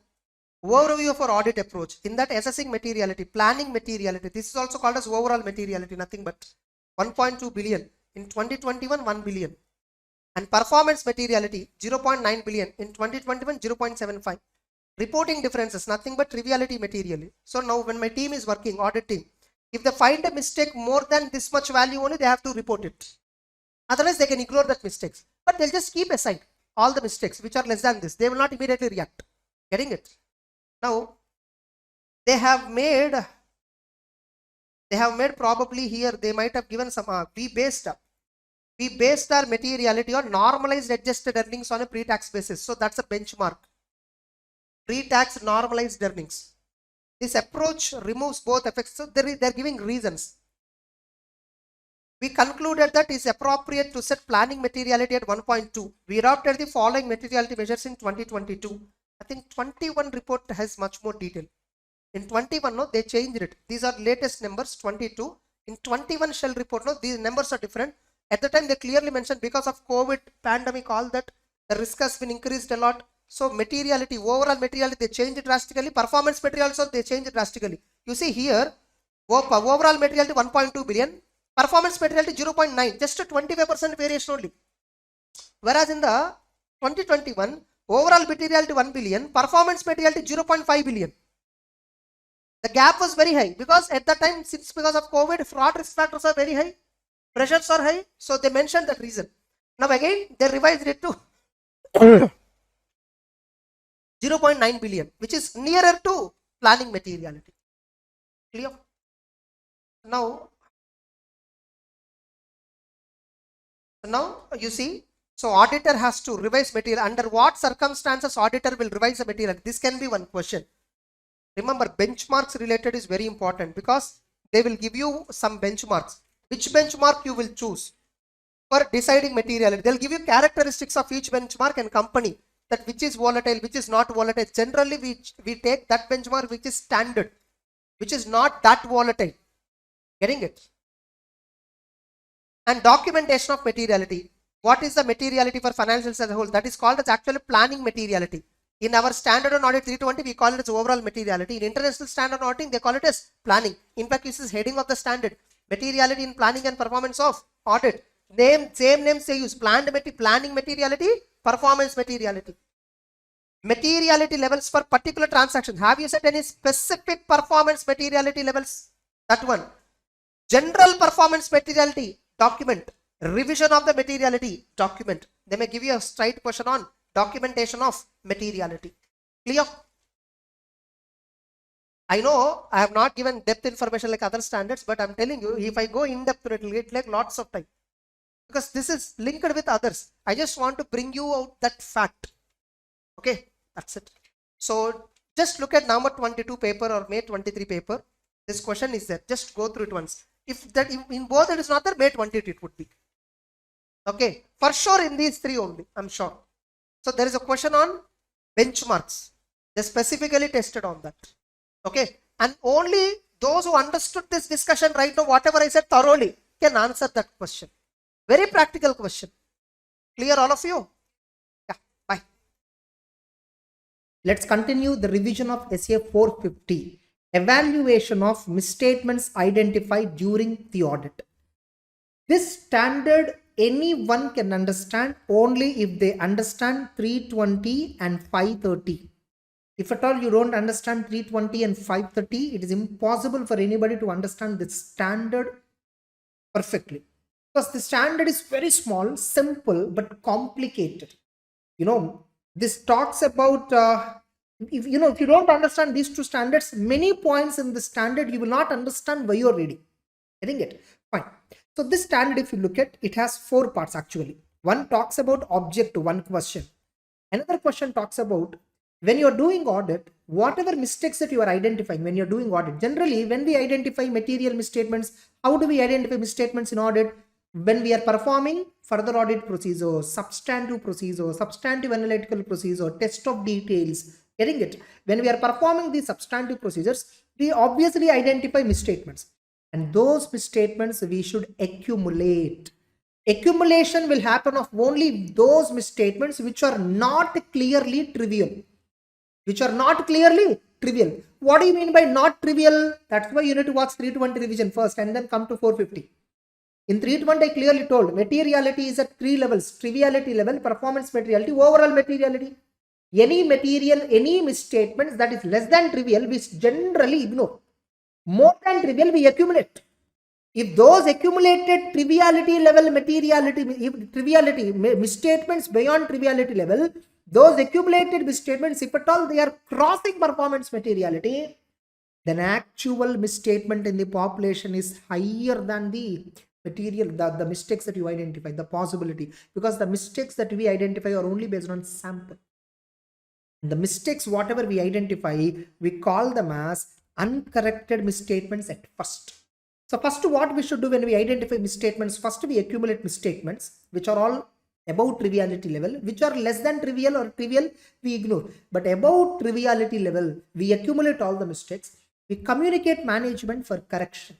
Overview for audit approach. In that, assessing materiality, planning materiality. This is also called as overall materiality, nothing but 1.2 billion. In 2021, 1 billion. And performance materiality, 0.9 billion. In 2021, 0.75. Reporting differences, nothing but triviality materially. So now when my team is working, audit team, if they find a mistake more than this much value only, they have to report it. Otherwise, they can ignore that mistakes. But they'll just keep aside all the mistakes which are less than this. They will not immediately react. Getting it? Now, they have made probably here, they might have given some, we based our materiality on normalized adjusted earnings on a pre-tax basis. So that's a benchmark. Pre-tax normalized earnings. This approach removes both effects. So they're giving reasons. We concluded that it's appropriate to set planning materiality at 1.2. We adopted the following materiality measures in 2022. I think 21 report has much more detail. In 21, no, they changed it. These are latest numbers, 22. In 21 Shell report, no, these numbers are different. At the time, they clearly mentioned because of COVID pandemic, all that, the risk has been increased a lot. So materiality, overall materiality, they changed it drastically. Performance materiality also, they changed it drastically. You see here, overall materiality 1.2 billion. Performance materiality 0.9, just a 25% variation only. Whereas in the 2021, overall materiality 1 billion, performance materiality 0.5 billion. The gap was very high because at that time, since because of COVID, fraud risk factors are very high, pressures are high. So they mentioned that reason. Now again, they revised it to 0.9 billion, which is nearer to planning materiality. Clear? Now you see, so auditor has to revise material. Under what circumstances auditor will revise the material? This can be one question. Remember, benchmarks related is very important because they will give you some benchmarks. Which benchmark you will choose for deciding materiality? They'll give you characteristics of each benchmark and company, that which is volatile, which is not volatile. Generally, we take that benchmark which is standard, which is not that volatile. Getting it? And documentation of materiality. What is the materiality for financials as a whole? That is called as actually planning materiality. In our standard on audit 320, we call it as overall materiality. In international standard auditing, they call it as planning. In fact, this is heading of the standard. Materiality in planning and performance of audit. Same names they use. Planning materiality, performance materiality. Materiality levels for particular transaction. Have you set any specific performance materiality levels? That one. General performance materiality, document. Revision of the materiality, document. They may give you a straight question on documentation of materiality. Clear? I know I have not given depth information like other standards, but I'm telling you, if I go in depth, it will take lots of time. Because this is linked with others. I just want to bring you out that fact. Okay, that's it. So just look at November 22 paper or May 23 paper. This question is there. Just go through it once. If that in both it is not there, May 22 it would be. Okay, for sure in these three only, I'm sure. So there is a question on benchmarks. They specifically tested on that. Okay, and only those who understood this discussion right now, whatever I said thoroughly, can answer that question. Very practical question. Clear, all of you? Yeah, bye. Let's continue the revision of SA 450. Evaluation of misstatements identified during the audit. This standard anyone can understand only if they understand 320 and 530. If at all you don't understand 320 and 530, it is impossible for anybody to understand this standard perfectly. Because the standard is very small, simple, but complicated. This talks about, if you don't understand these two standards, many points in the standard, you will not understand why you're reading. Getting it? Fine. So this standard, if you look at, it has 4 parts actually. One talks about object, one question. Another question talks about when you're doing audit, whatever mistakes that you are identifying when you're doing audit. Generally, when we identify material misstatements, how do we identify misstatements in audit? When we are performing further audit procedure, substantive procedure, substantive analytical procedure, test of details. Getting it? When we are performing these substantive procedures, we obviously identify misstatements. And those misstatements we should accumulate. Accumulation will happen of only those misstatements which are not clearly trivial. Which are not clearly trivial. What do you mean by not trivial? That's why you need to watch 320 revision first and then come to 450. In 320 I clearly told materiality is at 3 levels. Triviality level, performance materiality, overall materiality. Any material, any misstatements that is less than trivial, we generally ignore. More than trivial, we accumulate. If those accumulated triviality level triviality misstatements beyond triviality level, those accumulated misstatements, if at all they are crossing performance materiality, then actual misstatement in the population is higher than the material, the mistakes that you identify, the possibility, because the mistakes that we identify are only based on sample. The mistakes, whatever we identify, we call them as uncorrected misstatements at first. So first, what we should do when we identify misstatements, first we accumulate misstatements which are all above triviality level, which are less than trivial or trivial, we ignore. But above triviality level, we accumulate all the mistakes. We communicate management for correction.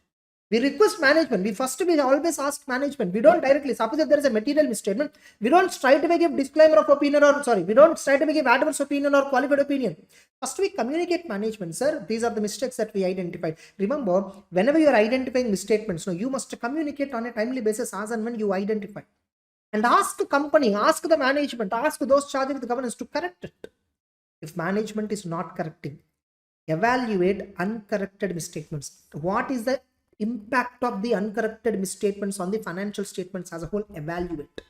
We request management. We always ask management. We don't directly, suppose if there is a material misstatement, we don't straight away give disclaimer of opinion we don't straight away give adverse opinion or qualified opinion. First we communicate management, sir, these are the mistakes that we identified. Remember, whenever you are identifying misstatements, you must communicate on a timely basis as and when you identify. And ask the company, ask the management, ask those charged with the governance to correct it. If management is not correcting, evaluate uncorrected misstatements. What is the impact of the uncorrected misstatements on the financial statements as a whole? Evaluate.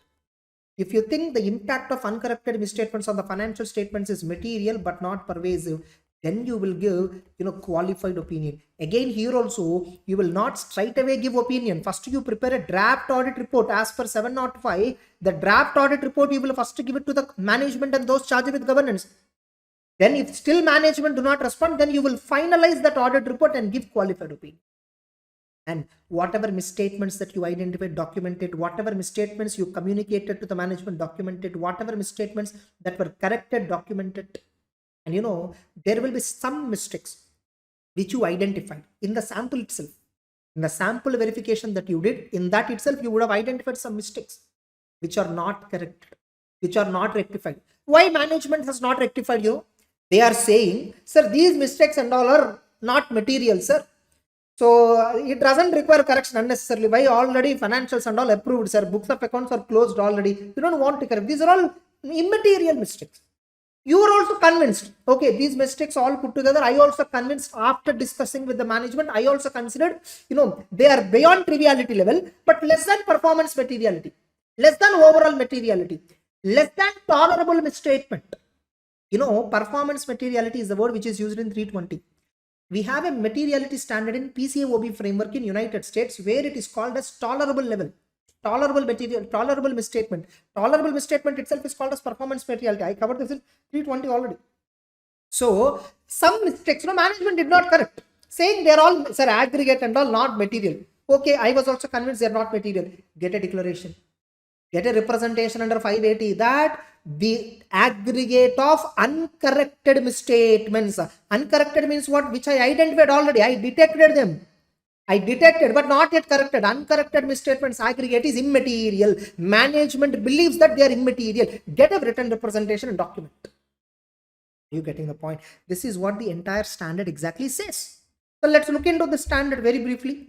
If you think the impact of uncorrected misstatements on the financial statements is material but not pervasive, then you will give qualified opinion. Again, here also you will not straight away give opinion. First you prepare a draft audit report as per 705. The draft audit report you will first give it to the management and those charged with governance. Then if still management do not respond, then you will finalize that audit report and give qualified opinion. And whatever misstatements that you identified, documented, whatever misstatements you communicated to the management, documented, whatever misstatements that were corrected, documented. And there will be some mistakes which you identified in the sample itself. In the sample verification that you did, in that itself, you would have identified some mistakes which are not corrected, which are not rectified. Why management has not rectified you? They are saying, sir, these mistakes and all are not material, sir. So it doesn't require correction unnecessarily. Why? Already financials and all approved, sir. Books of accounts are closed already. You don't want to correct. These are all immaterial mistakes. You are also convinced, okay, these mistakes all put together, I also convinced after discussing with the management, I also considered, they are beyond triviality level, but less than performance materiality, less than overall materiality, less than tolerable misstatement. Performance materiality is the word which is used in 320. We have a materiality standard in PCAOB framework in United States where it is called as tolerable level. Tolerable material, tolerable misstatement. Tolerable misstatement itself is called as performance materiality. I covered this in 320 already. So some mistakes, management did not correct, saying they're all, sir, aggregate and all not material. Okay, I was also convinced they're not material. Get a declaration. Get a representation under 580 that the aggregate of uncorrected misstatements. Uncorrected means what? Which I identified already. I detected them. I detected but not yet corrected. Uncorrected misstatements aggregate is immaterial. Management believes that they are immaterial. Get a written representation and document. Are you getting the point? This is what the entire standard exactly says. So let's look into the standard very briefly.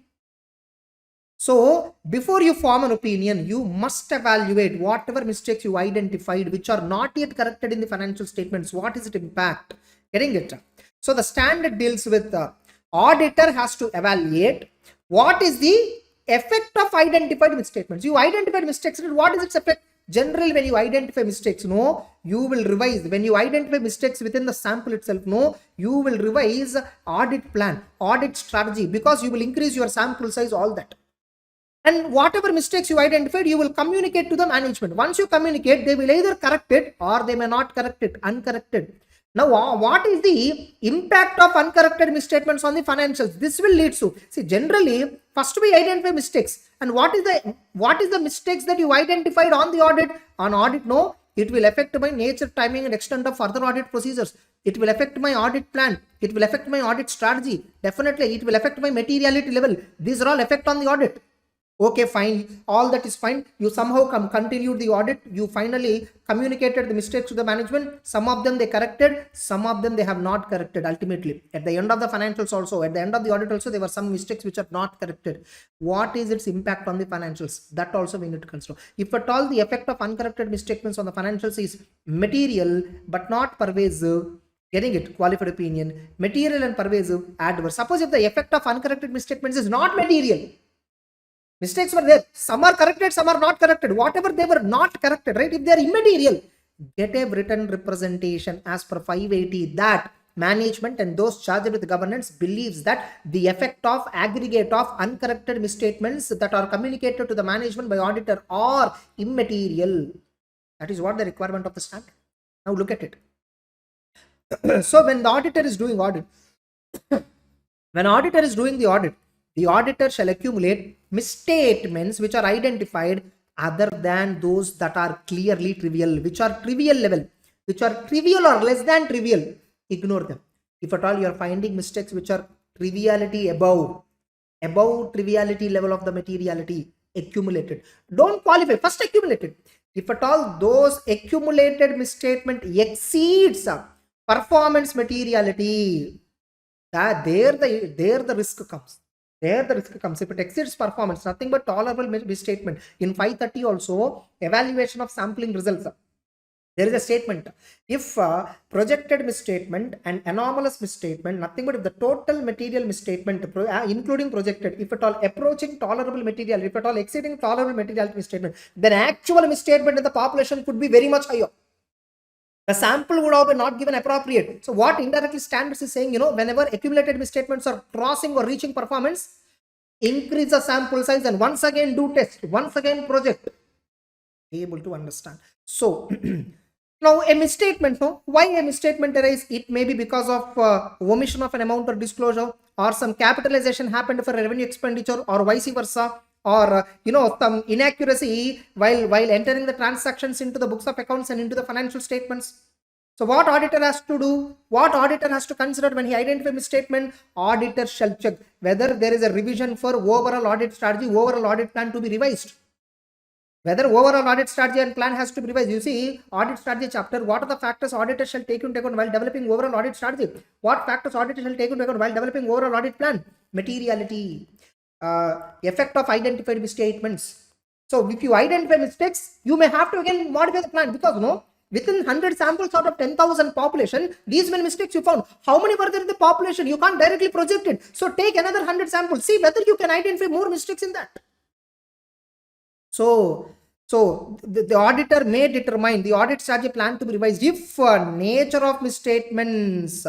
So before you form an opinion, you must evaluate whatever mistakes you identified which are not yet corrected in the financial statements. What is its impact? Getting it? So the standard deals with the auditor has to evaluate what is the effect of identified misstatements. You identified mistakes, what is its effect? Generally, when you identify mistakes, you will revise. When you identify mistakes within the sample itself, you will revise audit plan, audit strategy, because you will increase your sample size, all that. And whatever mistakes you identified, you will communicate to the management. Once you communicate, they will either correct it or they may not correct it, uncorrected. Now, what is the impact of uncorrected misstatements on the financials? This will lead to, see, generally, first we identify mistakes. And what is the mistakes that you identified on the audit? On audit, it will affect my nature, timing, and extent of further audit procedures. It will affect my audit plan. It will affect my audit strategy. Definitely, it will affect my materiality level. These are all effect on the audit. Okay, fine. All that is fine. You somehow continued the audit. You finally communicated the mistakes to the management. Some of them they corrected. Some of them they have not corrected ultimately. At the end of the financials also, at the end of the audit also, there were some mistakes which are not corrected. What is its impact on the financials? That also we need to consider. If at all the effect of uncorrected misstatements on the financials is material but not pervasive, getting it, qualified opinion, material and pervasive, adverse. Suppose if the effect of uncorrected misstatements is not material, mistakes were there, some are corrected, some are not corrected, whatever they were not corrected, right? If they are immaterial, get a written representation as per 580 that management and those charged with governance believes that the effect of aggregate of uncorrected misstatements that are communicated to the management by auditor are immaterial. That is what the requirement of the standard. Now look at it. So when the auditor is doing audit, when auditor is doing the auditor shall accumulate misstatements which are identified other than those that are clearly trivial, which are trivial level, which are trivial or less than trivial. Ignore them. If at all you are finding mistakes which are triviality above triviality level of the materiality, accumulated. Don't qualify, first accumulated. If at all those accumulated misstatement exceeds performance materiality, there the risk comes. There the risk comes. If it exceeds performance, nothing but tolerable misstatement. In 530 also, evaluation of sampling results. There is a statement. If projected misstatement and anomalous misstatement, nothing but if the total material misstatement, including projected, if at all approaching tolerable material, if at all exceeding tolerable materiality misstatement, then actual misstatement in the population could be very much higher. The sample would have been not given appropriate. So what indirectly standards is saying, whenever accumulated misstatements are crossing or reaching performance, increase the sample size and once again do test, once again project. Be able to understand. So now a misstatement, why a misstatement arise? It may be because of omission of an amount or disclosure, or some capitalization happened for a revenue expenditure, or vice versa, or some inaccuracy while entering the transactions into the books of accounts and into the financial statements. So what auditor has to do? What auditor has to consider when he identifies misstatement? Auditor shall check whether there is a revision for overall audit strategy, overall audit plan to be revised. Whether overall audit strategy and plan has to be revised. You see, audit strategy chapter, what are the factors auditor shall take into account while developing overall audit strategy? What factors auditor shall take into account while developing overall audit plan? Materiality, effect of identified misstatements. So if you identify mistakes, you may have to again modify the plan, because Within 100 samples out of 10,000 population, these many mistakes you found. How many were there in the population? You can't directly project it. So take another 100 samples. See whether you can identify more mistakes in that. So the auditor may determine, the audit strategy plan to be revised if nature of misstatements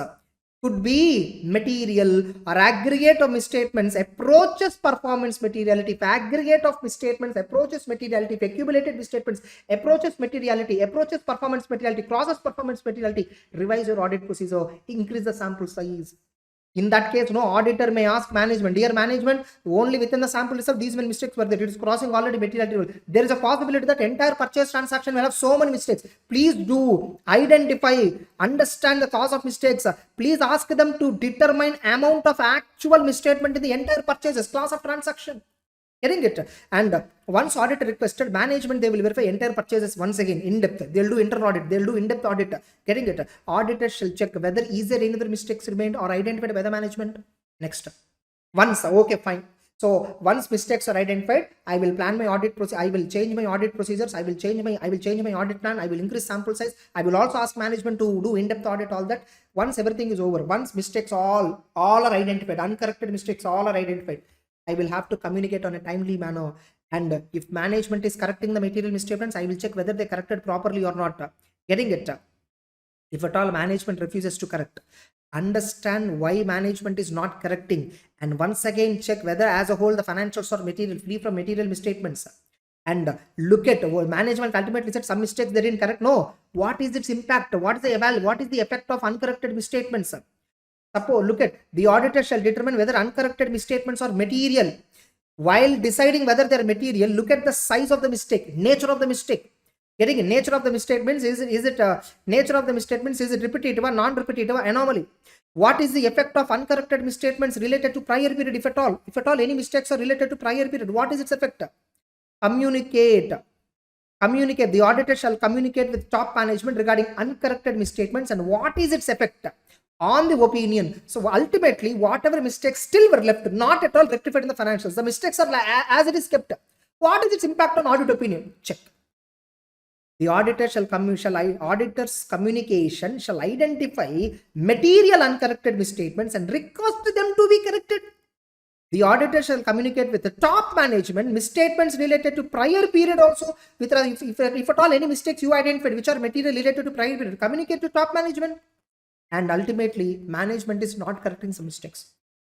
could be material or aggregate of misstatements approaches performance materiality. If aggregate of misstatements approaches materiality, if accumulated misstatements approaches materiality, approaches performance materiality, crosses performance materiality, revise your audit procedure, increase the sample size. In that case, no, auditor may ask management, dear management, only within the sample itself, these many mistakes were there. It is crossing already materiality rule. There is a possibility that entire purchase transaction will have so many mistakes. Please do identify, understand the cause of mistakes. Please ask them to determine amount of actual misstatement in the entire purchases, class of transaction. Getting it? And once auditor requested, management, they will verify entire purchases once again in depth. They'll do internal audit, they'll do in-depth audit. Getting it? Auditor shall check whether is there any other mistakes remained or identified by the management. Next. Once, okay, fine. So once mistakes are identified, I will plan my audit process. I will change my audit procedures. I will change my audit plan. I will increase sample size. I will also ask management to do in-depth audit. All that. Once everything is over, once mistakes all are identified, uncorrected mistakes all are identified, I will have to communicate on a timely manner. And if management is correcting the material misstatements, I will check whether they corrected properly or not. Getting it? If at all management refuses to correct, understand why management is not correcting, and once again check whether as a whole the financials are material free from material misstatements. And look at management ultimately said some mistakes they didn't correct. No, what is its impact? What is the effect of uncorrected misstatements? Suppose, look at, the auditor shall determine whether uncorrected misstatements are material. While deciding whether they are material, look at the size of the mistake, nature of the mistake. Getting it? Nature of the misstatements, is it repetitive or non-repetitive anomaly? What is the effect of uncorrected misstatements related to prior period, if at all? If at all any mistakes are related to prior period, what is its effect? Communicate. The auditor shall communicate with top management regarding uncorrected misstatements and what is its effect on the opinion. So ultimately, whatever mistakes still were left, not at all rectified in the financials, the mistakes are as it is kept. What is its impact on audit opinion? Check. The auditor auditor's communication shall identify material uncorrected misstatements and request them to be corrected. The auditor shall communicate with the top management misstatements related to prior period also. If at all any mistakes you identified which are material related to prior period, communicate to top management. And ultimately, management is not correcting some mistakes.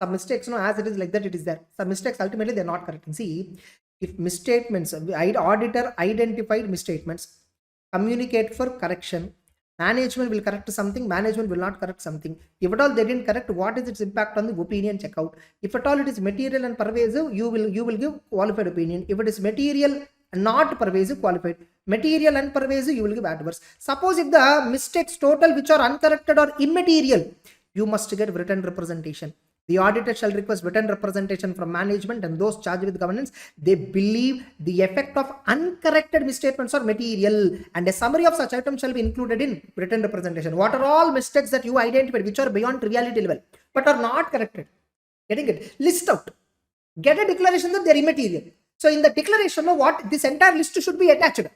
Some mistakes, as it is like that, it is there. Some mistakes, ultimately, they're not correcting. See, if misstatements, auditor identified misstatements, communicate for correction, management will correct something, management will not correct something. If at all they didn't correct, what is its impact on the opinion? Check out. If at all it is material and pervasive, you will give qualified opinion. If it is material not pervasive, qualified. Material and pervasive, you will give adverse. Suppose if the mistakes total which are uncorrected or immaterial, you must get written representation. The auditor shall request written representation from management and those charged with governance. They believe the effect of uncorrected misstatements are material, and a summary of such items shall be included in written representation. What are all mistakes that you identified which are beyond triviality level but are not corrected? Getting it? List out. Get a declaration that they are immaterial. So in the declaration, what this entire list should be attached.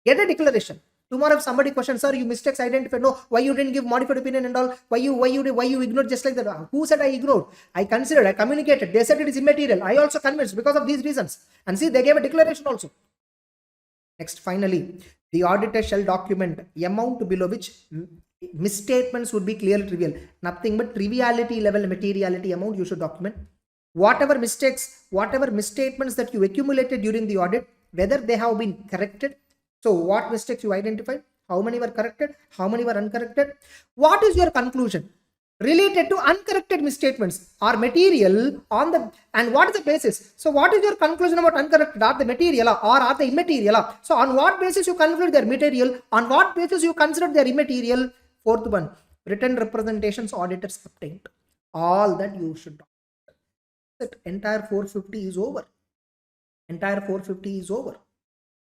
Get a declaration. Tomorrow if somebody questions, sir, you mistakes identified, no, why you didn't give modified opinion and all, why you ignored just like that? Who said I ignored? I considered, I communicated, they said it is immaterial. I also convinced because of these reasons. And see, they gave a declaration also. Next, finally, the auditor shall document amount below which misstatements would be clearly trivial. Nothing but triviality level materiality amount you should document. Whatever mistakes, whatever misstatements that you accumulated during the audit, whether they have been corrected. So what mistakes you identified, how many were corrected, how many were uncorrected. What is your conclusion related to uncorrected misstatements or material on the, and what is the basis? So what is your conclusion about uncorrected? Are they material or are they immaterial? So on what basis you conclude they are material? On what basis you consider they are immaterial? Fourth one, written representations auditors obtained. All that you should document. That entire 450 is over. Entire 450 is over.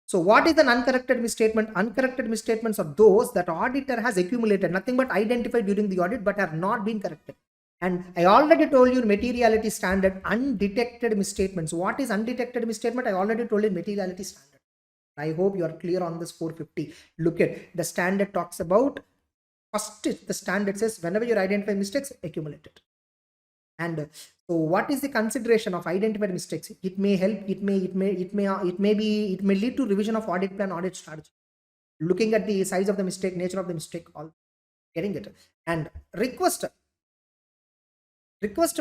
So what is an uncorrected misstatement? Uncorrected misstatements are those that auditor has accumulated, nothing but identified during the audit but have not been corrected. And I already told you materiality standard, undetected misstatements. What is undetected misstatement? I already told you materiality standard. I hope you are clear on this 450. Look at the standard talks about, first the standard says whenever you identify mistakes, accumulate it. And so what is the consideration of identified mistakes? It may help, it may lead to revision of audit plan, audit strategy. Looking at the size of the mistake, nature of the mistake, all getting it. And request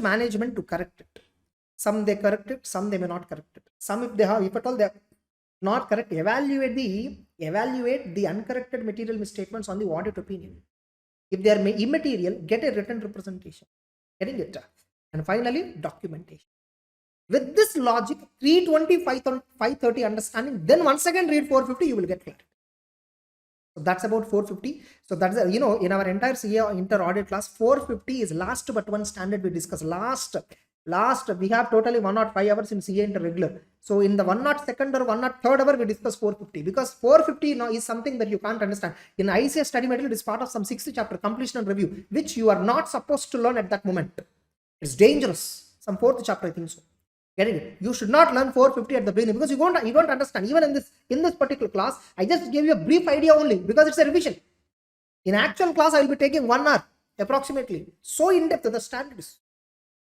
management to correct it. Some they correct it, some they may not correct it. Some if at all they're not correct, evaluate the uncorrected material misstatements on the audit opinion. If they are immaterial, get a written representation. Getting it. And finally, documentation. With this logic, 320, 530 understanding, then once again read 450, you will get clarity. So that's about 450. So that's, in our entire CA inter audit class, 450 is last but one standard we discussed. Last we have totally 105 hours in CA inter regular. So in the 102nd or 103rd hour, we discuss 450, because 450 now is something that you can't understand. In ICS study material, it is part of some 6th chapter, completion and review, which you are not supposed to learn at that moment. It's dangerous. Some 4th chapter, I think so. Getting it? You should not learn 450 at the beginning, because you don't understand. Even in this particular class, I just gave you a brief idea only because it's a revision. In actual class, I will be taking 1 hour approximately. So in depth the standard is.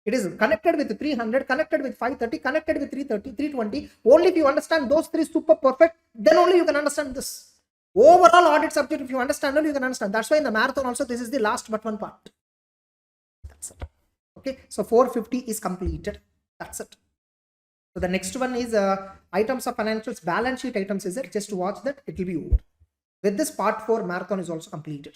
It is connected with 300, connected with 530, connected with 330, 320. Only if you understand those three super perfect, then only you can understand this. Overall audit subject, if you understand, you can understand. That's why in the marathon also, this is the last but one part. That's it. Okay, so 450 is completed. That's it. So the next one is items of financials, balance sheet items is it. Just to watch that, it will be over. With this part 4 marathon is also completed.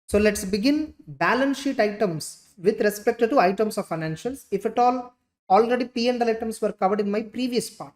So let's begin balance sheet items with respect to items of financials. If at all, already P&L items were covered in my previous part.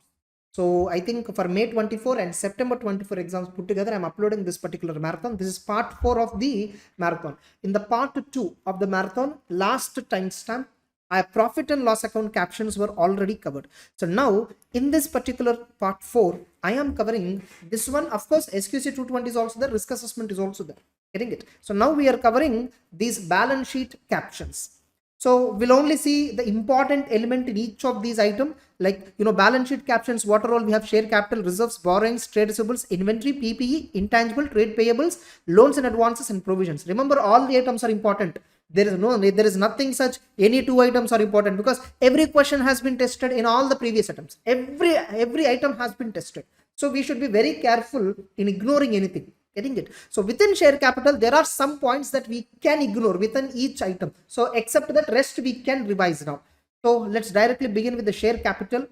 So I think for May 24 and September 24 exams put together, I'm uploading this particular marathon. This is part 4 of the marathon. In the part 2 of the marathon, last timestamp, our profit and loss account captions were already covered. So now in this particular part 4, I am covering this one. Of course, SQC 220 is also there, risk assessment is also there. Getting it? So now we are covering these balance sheet captions. So we'll only see the important element in each of these items, like, balance sheet captions, what are all we have: share capital, reserves, borrowings, trade receivables, inventory, PPE, intangible, trade payables, loans and advances, and provisions. Remember, all the items are important. There is nothing such any 2 items are important, because every question has been tested in all the previous items. Every item has been tested. So we should be very careful in ignoring anything. Getting it? So within share capital, there are some points that we can ignore within each item. So except that, rest we can revise now. So let's directly begin with the share capital.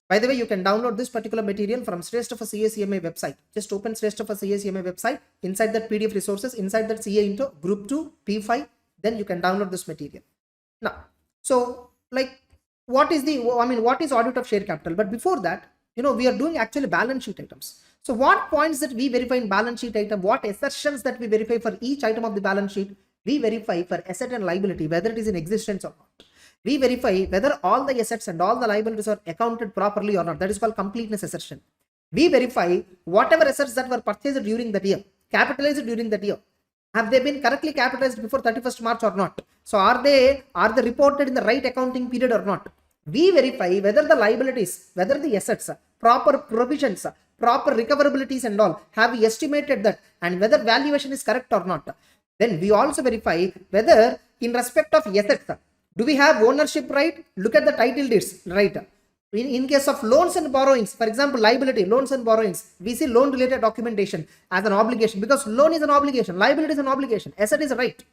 By the way, you can download this particular material from Sreshta for CA/CMA website. Just open Sreshta for CA/CMA website. Inside that PDF resources, inside that CA into group 2 P5, then you can download this material. Now, so like, what is audit of share capital? But before that, we are doing actually balance sheet items. So what points that we verify in balance sheet item, what assertions that we verify for each item of the balance sheet? We verify for asset and liability, whether it is in existence or not. We verify whether all the assets and all the liabilities are accounted properly or not. That is called completeness assertion. We verify whatever assets that were purchased during that year, capitalized during that year, have they been correctly capitalized before 31st March or not? So are they reported in the right accounting period or not? We verify whether the liabilities, whether the assets, proper provisions, proper recoverabilities and all, have we estimated that, and whether valuation is correct or not. Then we also verify whether in respect of assets, do we have ownership right? Look at the title deeds, right? In case of loans and borrowings, for example, liability, loans and borrowings, we see loan related documentation as an obligation, because loan is an obligation, liability is an obligation, asset is a right.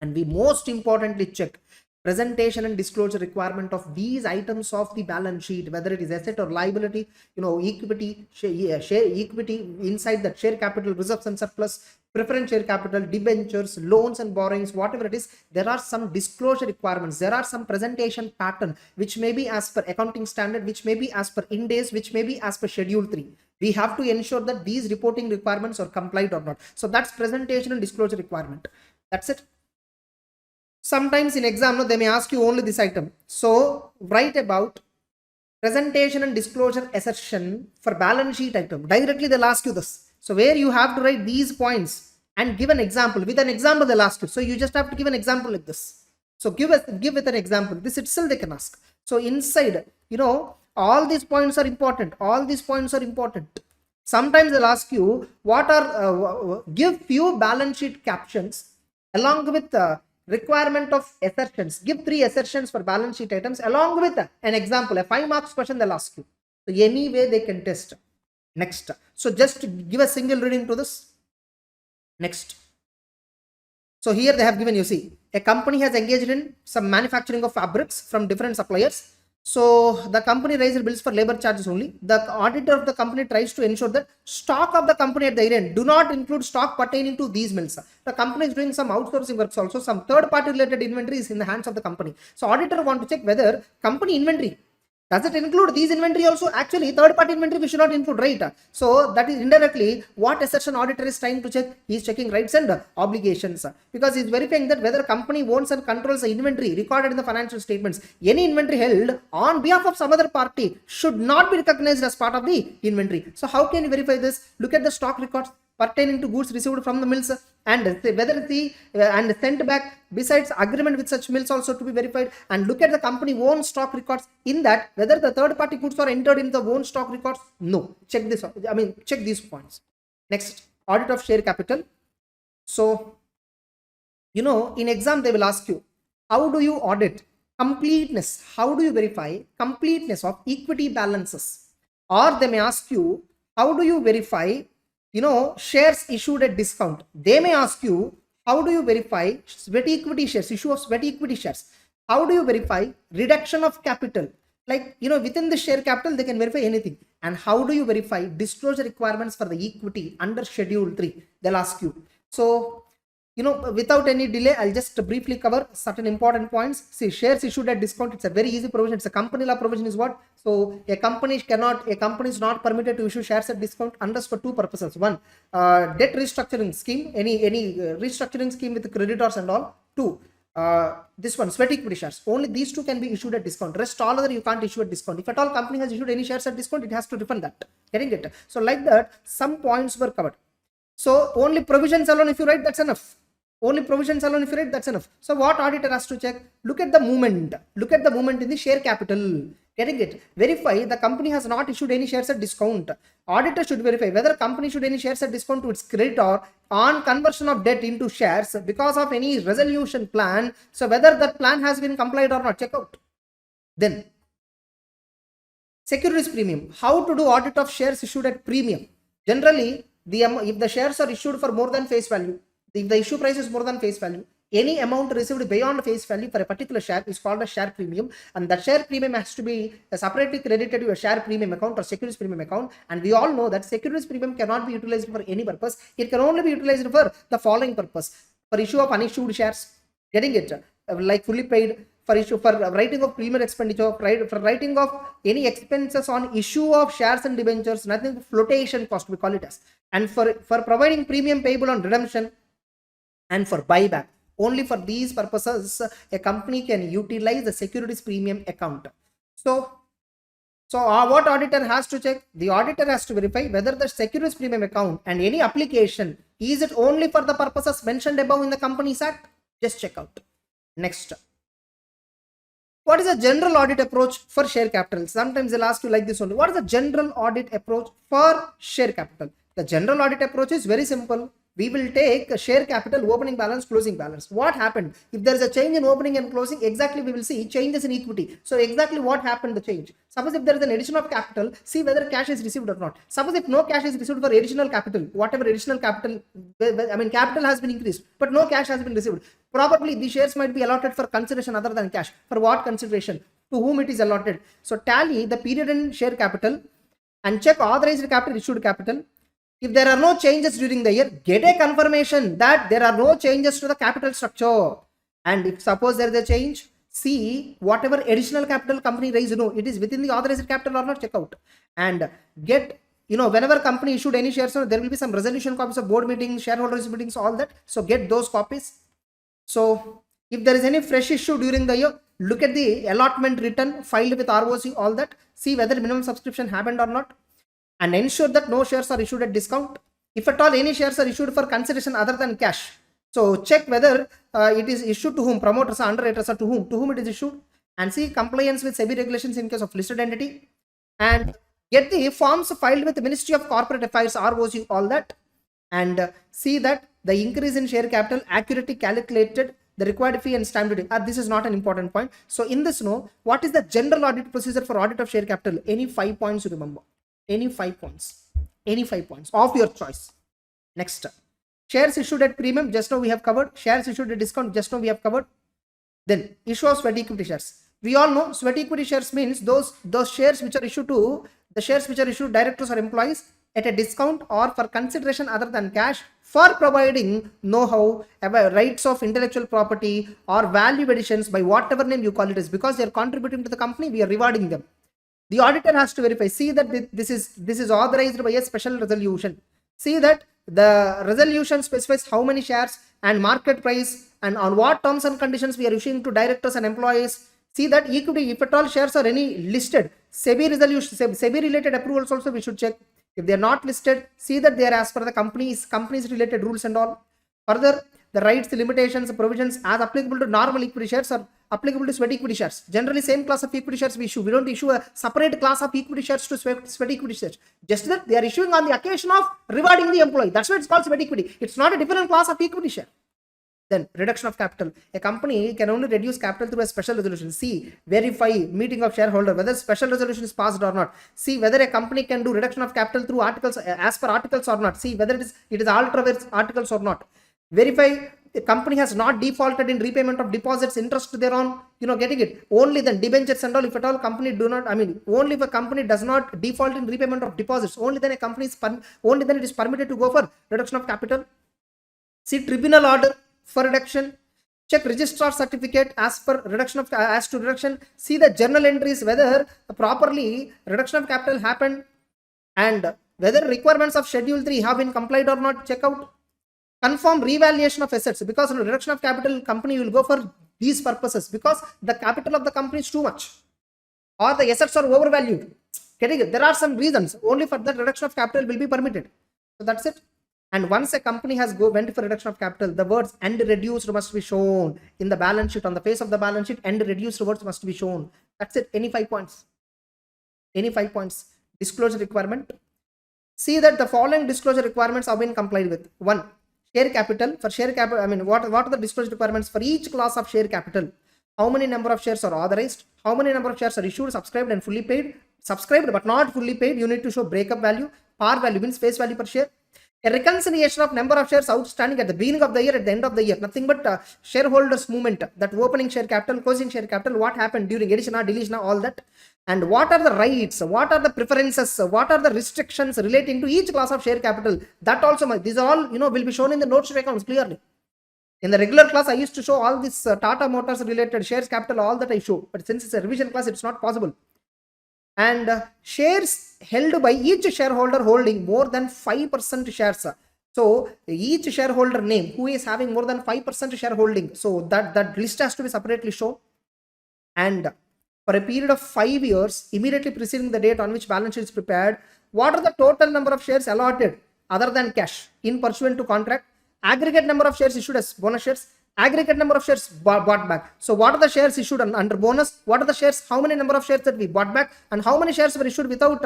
And we most importantly check presentation and disclosure requirement of these items of the balance sheet, whether it is asset or liability, equity, share equity, inside that share capital, reserves and surplus, preference share capital, debentures, loans and borrowings, whatever it is, there are some disclosure requirements, there are some presentation pattern, which may be as per accounting standard, which may be as per Ind AS, which may be as per Schedule 3. We have to ensure that these reporting requirements are complied or not. So that's presentation and disclosure requirement. That's it. Sometimes in exam, they may ask you only this item. So write about presentation and disclosure assertion for balance sheet item. Directly they'll ask you this. So where you have to write these points and give an example. With an example they'll ask you. So you just have to give an example like this. So give with an example. This itself they can ask. So inside, all these points are important. All these points are important. Sometimes they'll ask you what are give few balance sheet captions along with requirement of assertions. Give 3 assertions for balance sheet items along with an example. A 5 marks question they'll ask you. So any way they can test. Next. So just to give a single reading to this. Next. So here they have given, you see, a company has engaged in some manufacturing of fabrics from different suppliers. So the company raised bills for labor charges only. The auditor of the company tries to ensure that stock of the company at the end do not include stock pertaining to these mills. The company is doing some outsourcing works also. Some third party related inventory is in the hands of the company. So auditor want to check whether company inventory, does it include these inventory also? Actually, third party inventory we should not include, right? So that is indirectly what assertion auditor is trying to check. He is checking rights and obligations, because he is verifying that whether company owns and controls the inventory recorded in the financial statements. Any inventory held on behalf of some other party should not be recognized as part of the inventory. So how can you verify this? Look at the stock records pertaining to goods received from the mills and whether the and sent back, besides agreement with such mills also to be verified, and look at the company own stock records. In that, whether the third party goods are entered in the own stock records. No, check this. Check these points. Next, audit of share capital. So in exam they will ask you, how do you audit completeness? How do you verify completeness of equity balances? Or they may ask you, how do you verify shares issued at discount? They may ask you, how do you verify sweat equity shares, issue of sweat equity shares? How do you verify reduction of capital? Like, within the share capital, they can verify anything. And how do you verify disclosure requirements for the equity under Schedule 3? They'll ask you. So, without any delay, I'll just briefly cover certain important points. See, shares issued at discount, it's a very easy provision. It's a company law provision is what? So a company is not permitted to issue shares at discount unless for 2 purposes. One, debt restructuring scheme, any restructuring scheme with creditors and all. 2, this one, sweat equity shares. Only these 2 can be issued at discount. Rest all other you can't issue at discount. If at all company has issued any shares at discount, it has to refund that. Getting it? So like that, some points were covered. So only provisions alone if you write, that's enough. Only provisions alone if you write, that's enough. So what auditor has to check? Look at the movement. Look at the movement in the share capital. Getting it? Verify the company has not issued any shares at discount. Auditor should verify whether company issued any shares at discount to its creditor on conversion of debt into shares because of any resolution plan. So whether that plan has been complied or not, check out. Then securities premium. How to do audit of shares issued at premium? Generally, if the shares are issued for more than face value, if the issue price is more than face value, any amount received beyond face value for a particular share is called a share premium, and that share premium has to be separately credited to a share premium account or securities premium account. And we all know that securities premium cannot be utilized for any purpose. It can only be utilized for the following purpose: for issue of unissued shares, getting it like fully paid, for writing of premium expenditure, for writing of any expenses on issue of shares and debentures, nothing flotation cost we call it as, and for providing premium payable on redemption, and for buyback. Only for these purposes a company can utilize the securities premium account. So what auditor has to check? The auditor has to verify whether the securities premium account and any application, is it only for the purposes mentioned above in the Companies Act? Just check out. Next, what is a general audit approach for share capital? Sometimes they'll ask you like this only. What is the general audit approach for share capital? The general audit approach is very simple. We will take a share capital, opening balance, closing balance. What happened? If there is a change in opening and closing, exactly we will see changes in equity. So exactly what happened, the change. Suppose if there is an addition of capital, see whether cash is received or not. Suppose if no cash is received for additional capital, whatever additional capital, capital has been increased, but no cash has been received. Probably the shares might be allotted for consideration other than cash. For what consideration? To whom it is allotted. So tally the period in share capital and check authorized capital, issued capital. If there are no changes during the year, get a confirmation that there are no changes to the capital structure. And if suppose there is a change, see whatever additional capital company raised, it is within the authorized capital or not, check out. And get, whenever company issued any shares, there will be some resolution copies of board meetings, shareholders meetings, all that. So get those copies. So if there is any fresh issue during the year, look at the allotment return filed with ROC, all that. See whether minimum subscription happened or not. And ensure that no shares are issued at discount. If at all any shares are issued for consideration other than cash, So check whether it is issued to whom, promoters or underwriters, or to whom it is issued, and see compliance with SEBI regulations in case of listed entity, and get the forms filed with the Ministry of Corporate Affairs, ROC, all that, and see that the increase in share capital accurately calculated the required fee and stamp duty. This is not an important point. So in this, what is the general audit procedure for audit of share capital? Any 5 points you remember. Any 5 points. Any 5 points of your choice. Next. Shares issued at premium, just now we have covered. Shares issued at discount, just now we have covered. Then issue of sweat equity shares. We all know sweat equity shares means those shares which are issued to the shares which are issued directors or employees at a discount or for consideration other than cash for providing know-how, rights of intellectual property or value additions by whatever name you call it is, because they are contributing to the company, we are rewarding them. The auditor has to verify, see that this is authorized by a special resolution. See that the resolution specifies how many shares and market price and on what terms and conditions we are issuing to directors and employees. See that equity, if at all shares are any listed, SEBI resolution, SEBI related approvals also we should check. If they are not listed, see that they are as per the company's related rules and all. Further, the rights, the limitations, the provisions as applicable to normal equity shares are applicable to sweat equity shares. Generally, same class of equity shares we issue. We don't issue a separate class of equity shares to sweat equity shares. Just that they are issuing on the occasion of rewarding the employee. That's why it's called sweat equity. It's not a different class of equity share. Then reduction of capital. A company can only reduce capital through a special resolution. See, verify meeting of shareholder whether special resolution is passed or not. See whether a company can do reduction of capital through articles as per articles or not. See whether it is ultra articles or not. Verify the company has not defaulted in repayment of deposits, interest thereon, getting it. Only then debentures and all, if at all company do not, only if a company does not default in repayment of deposits, only then only then it is permitted to go for reduction of capital. See tribunal order for reduction. Check registrar certificate as per reduction. See the journal entries whether properly reduction of capital happened and whether requirements of schedule 3 have been complied or not. Check out. Confirm revaluation of assets, because reduction of capital company will go for these purposes because the capital of the company is too much or the assets are overvalued. Getting it? There are some reasons. Only for that reduction of capital will be permitted. So that's it. And once a company has went for reduction of capital, the words "and reduced" must be shown in the balance sheet, on the face of the balance sheet. "And reduced" words must be shown. That's it. Any 5 points. Any 5 points. Disclosure requirement. See that the following disclosure requirements have been complied with. 1. Share capital. For share capital, what are the disclosure requirements for each class of share capital? How many number of shares are authorized? How many number of shares are issued, subscribed and fully paid? Subscribed but not fully paid, you need to show breakup value. Par value means face value per share. A reconciliation of number of shares outstanding at the beginning of the year, at the end of the year. Nothing but shareholders movement, that opening share capital, closing share capital, what happened during addition or deletion, all that. And what are the rights, what are the preferences, what are the restrictions relating to each class of share capital. That also, these are all, will be shown in the notes to accounts clearly. In the regular class, I used to show all this Tata Motors related shares capital, all that I show. But since it's a revision class, it's not possible. And shares held by each shareholder holding more than 5% shares. So each shareholder name who is having more than 5% shareholding, so that list has to be separately shown. And for a period of 5 years immediately preceding the date on which balance sheet is prepared, what are the total number of shares allotted other than cash in pursuant to contract, aggregate number of shares issued as bonus shares, aggregate number of shares bought back. So what are the shares issued under bonus? What are the shares? How many number of shares that we bought back? And how many shares were issued without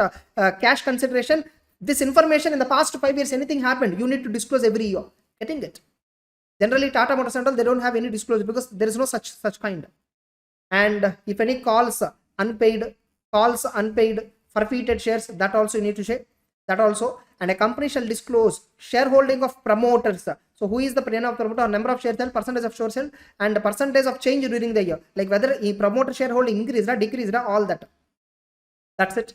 cash consideration? This information in the past 5 years, anything happened, you need to disclose every year. Getting it? Generally, Tata Motors and all, they don't have any disclosure because there is no such kind. And if any calls unpaid, forfeited shares, that also you need to share. That also. And a company shall disclose shareholding of promoters. So who is the promoter, number of shares held, percentage of shares held, and the percentage of change during the year, like whether a promoter shareholding increased or decreased, all that. That's it.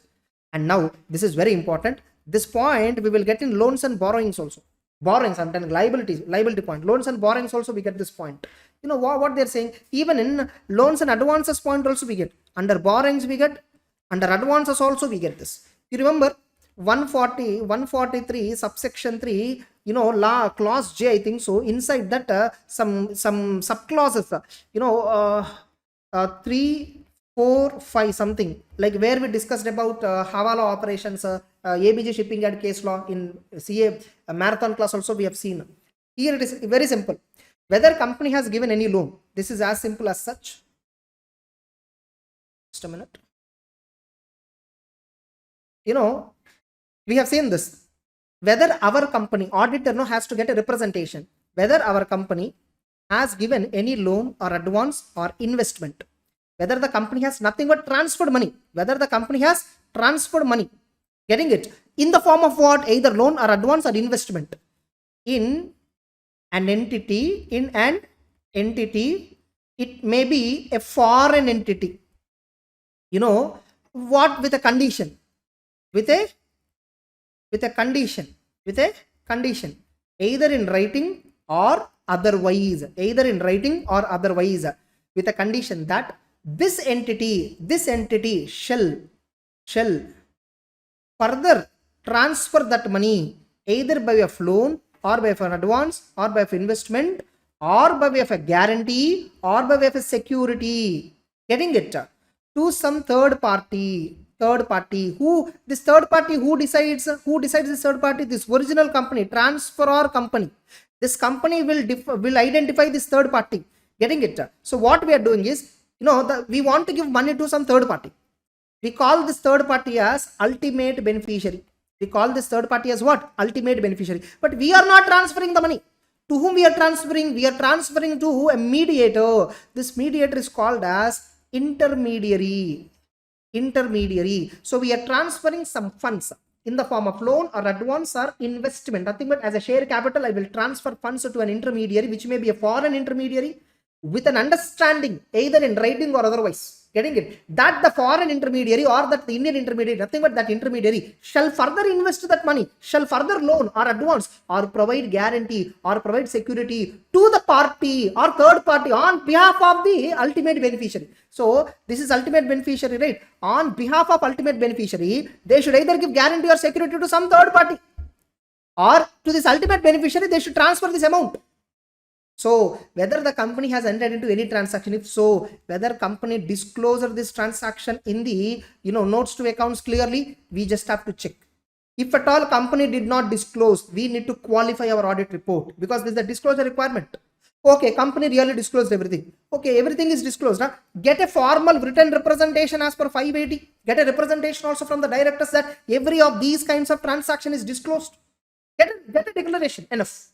And now this is very important. This point we will get in loans and borrowings also. Borrowings, I'm telling liability point. Loans and borrowings also we get this point. What they're saying, even in loans and advances point also we get. Under borrowings we get, under advances also we get this. You remember 143 subsection 3, law clause J, I think so. Inside that some subclauses, 3, 4, 5 something, like where we discussed about Hawala operations, ABG shipping and case law in CA marathon class also we have seen. Here it is very simple. Whether company has given any loan. This is as simple as such. Just a minute. We have seen this. Whether our company, auditor has to get a representation. Whether our company has given any loan or advance or investment. Whether the company has nothing but transferred money. Whether the company has transferred money. Getting it? In the form of what? Either loan or advance or investment. In an entity, it may be a foreign entity. What? With a condition. With a condition. Either in writing or otherwise. With a condition that this entity shall further transfer that money either by way of loan or by way of an advance or by way of investment or by way of a guarantee or by way of a security. Getting it? To some third party. Who decides this third party? This original company, transferor company. This company will identify this third party. Getting it? So what we are doing is, we want to give money to some third party. We call this third party as ultimate beneficiary. We call this third party as what? Ultimate beneficiary. But we are not transferring the money. To whom we are transferring? We are transferring to a mediator. This mediator is called as intermediary. So we are transferring some funds in the form of loan or advance or investment. Nothing but as a share capital, I will transfer funds to an intermediary, which may be a foreign intermediary, with an understanding either in writing or otherwise. Getting it? That the foreign intermediary or that the Indian intermediary, nothing but that intermediary shall further invest that money, shall further loan or advance or provide guarantee or provide security to the party or third party on behalf of the ultimate beneficiary. So this is ultimate beneficiary, right? On behalf of ultimate beneficiary, they should either give guarantee or security to some third party, or to this ultimate beneficiary, they should transfer this amount. So whether the company has entered into any transaction, if so, whether company discloses this transaction in the notes to accounts clearly, we just have to check. If at all company did not disclose, we need to qualify our audit report, because this is a disclosure requirement. Okay, company really disclosed everything. Okay, everything is disclosed. Huh? Get a formal written representation as per 580. Get a representation also from the directors that every of these kinds of transaction is disclosed. Get a declaration. Enough.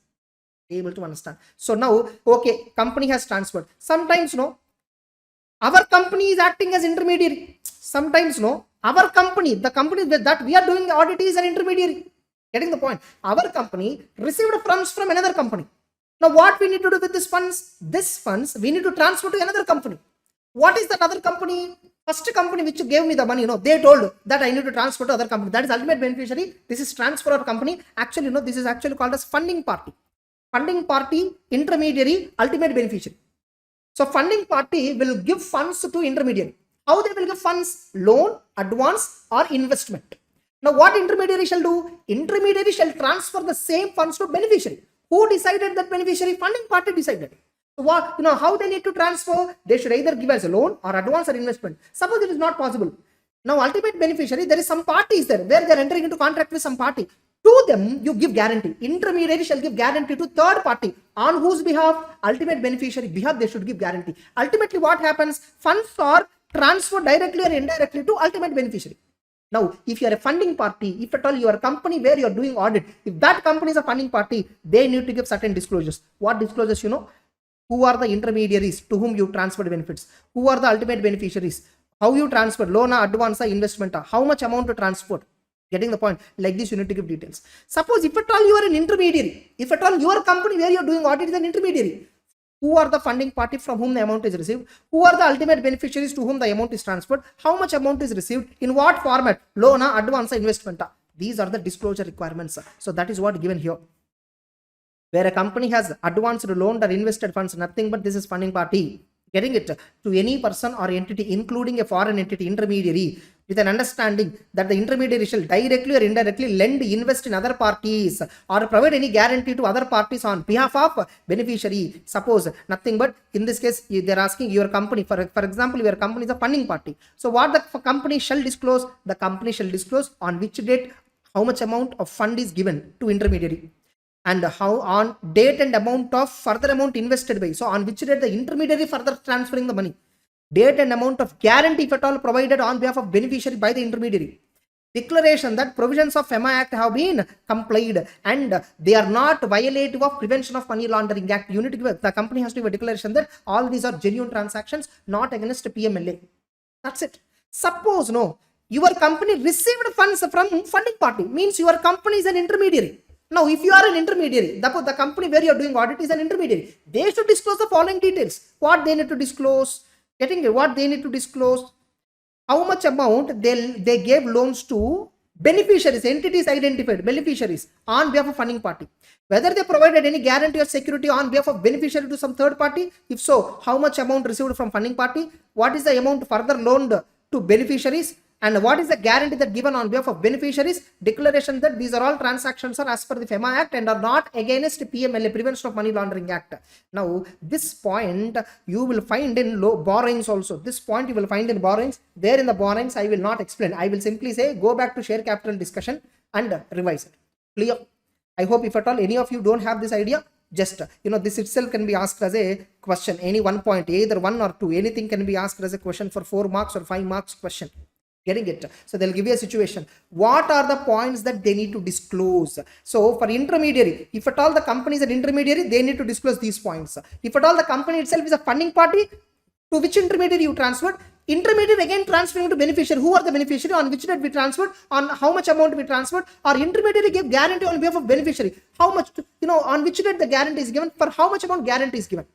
Able to understand. So now, okay, company has transferred. Sometimes our company is acting as intermediary. Sometimes our company, the company that we are doing the audit, is an intermediary. Getting the point? Our company received funds from another company. Now what we need to do with this funds? This funds we need to transfer to another company. What is that other company? First company which gave me the money, they told that I need to transfer to other company. That is ultimate beneficiary. This is transfer company. Actually, this is actually called as funding party. Funding party, intermediary, ultimate beneficiary. So funding party will give funds to intermediary. How they will give funds? Loan, advance or investment. Now what intermediary shall do? Intermediary shall transfer the same funds to beneficiary. Who decided that beneficiary? Funding party decided. So what, how they need to transfer? They should either give as a loan or advance or investment. Suppose it is not possible. Now ultimate beneficiary, there is some parties there where they are entering into contract with some party. To them, you give guarantee. Intermediary shall give guarantee to third party. On whose behalf? Ultimate beneficiary behalf, they should give guarantee. Ultimately, what happens? Funds are transferred directly or indirectly to ultimate beneficiary. Now, if you are a funding party, if at all you are a company where you are doing audit, if that company is a funding party, they need to give certain disclosures. What disclosures? Who are the intermediaries to whom you transferred benefits? Who are the ultimate beneficiaries? How you transferred? Loan, advance, investment? How much amount to transfer? Getting the point? Like this, you need to give details. Suppose if at all you are an intermediary, if at all your company where you are doing audit is an intermediary, who are the funding party from whom the amount is received? Who are the ultimate beneficiaries to whom the amount is transferred? How much amount is received? In what format? Loan, advance, investment? These are the disclosure requirements. So that is what given here. Where a company has advanced, loaned or invested funds, nothing but this is funding party. Getting it? To any person or entity, including a foreign entity, intermediary, with an understanding that the intermediary shall directly or indirectly lend, invest in other parties or provide any guarantee to other parties on behalf of beneficiary. Suppose nothing but in this case they are asking your company, for example, your company is a funding party. So what the company shall disclose? The company shall disclose on which date how much amount of fund is given to intermediary. and how on date and amount of further amount invested by. So on which date the intermediary further transferring the money. Date and amount of guarantee if at all provided on behalf of beneficiary by the intermediary. Declaration that provisions of FEMA Act have been complied and they are not violative of Prevention of Money Laundering Act. You need to give the company has to give a declaration that all these are genuine transactions, not against PMLA. That's it. Suppose no, your company received funds from funding party, means your company is an intermediary. Now, if you are an intermediary, the company where you are doing audit is an intermediary, they should disclose the following details. What they need to disclose, getting it, what they need to disclose, how much amount they gave loans to beneficiaries, entities identified, beneficiaries on behalf of funding party. Whether they provided any guarantee or security on behalf of beneficiary to some third party. If so, how much amount received from funding party? What is the amount further loaned to beneficiaries? And what is the guarantee that given on behalf of beneficiaries? Declaration that these are all transactions are as per the FEMA Act and are not against PMLA, Prevention of Money Laundering Act. Now, this point you will find in borrowings also. This point you will find in borrowings. There in the borrowings, I will not explain. I will simply say go back to share capital discussion and revise it. Clear? I hope if at all any of you don't have this idea, just this itself can be asked as a question. Any one point, either 1 or 2, anything can be asked as a question for 4 marks or 5 marks question. Getting it? So they'll give you a situation. What are the points that they need to disclose? So for intermediary, if at all the company is an intermediary, they need to disclose these points. If at all the company itself is a funding party, to which intermediary you transferred? Intermediary again transferring to beneficiary. Who are the beneficiary? On which date we transferred? On how much amount we transferred? Or intermediary gave guarantee on behalf of beneficiary. How much? On which date the guarantee is given? For how much amount guarantee is given?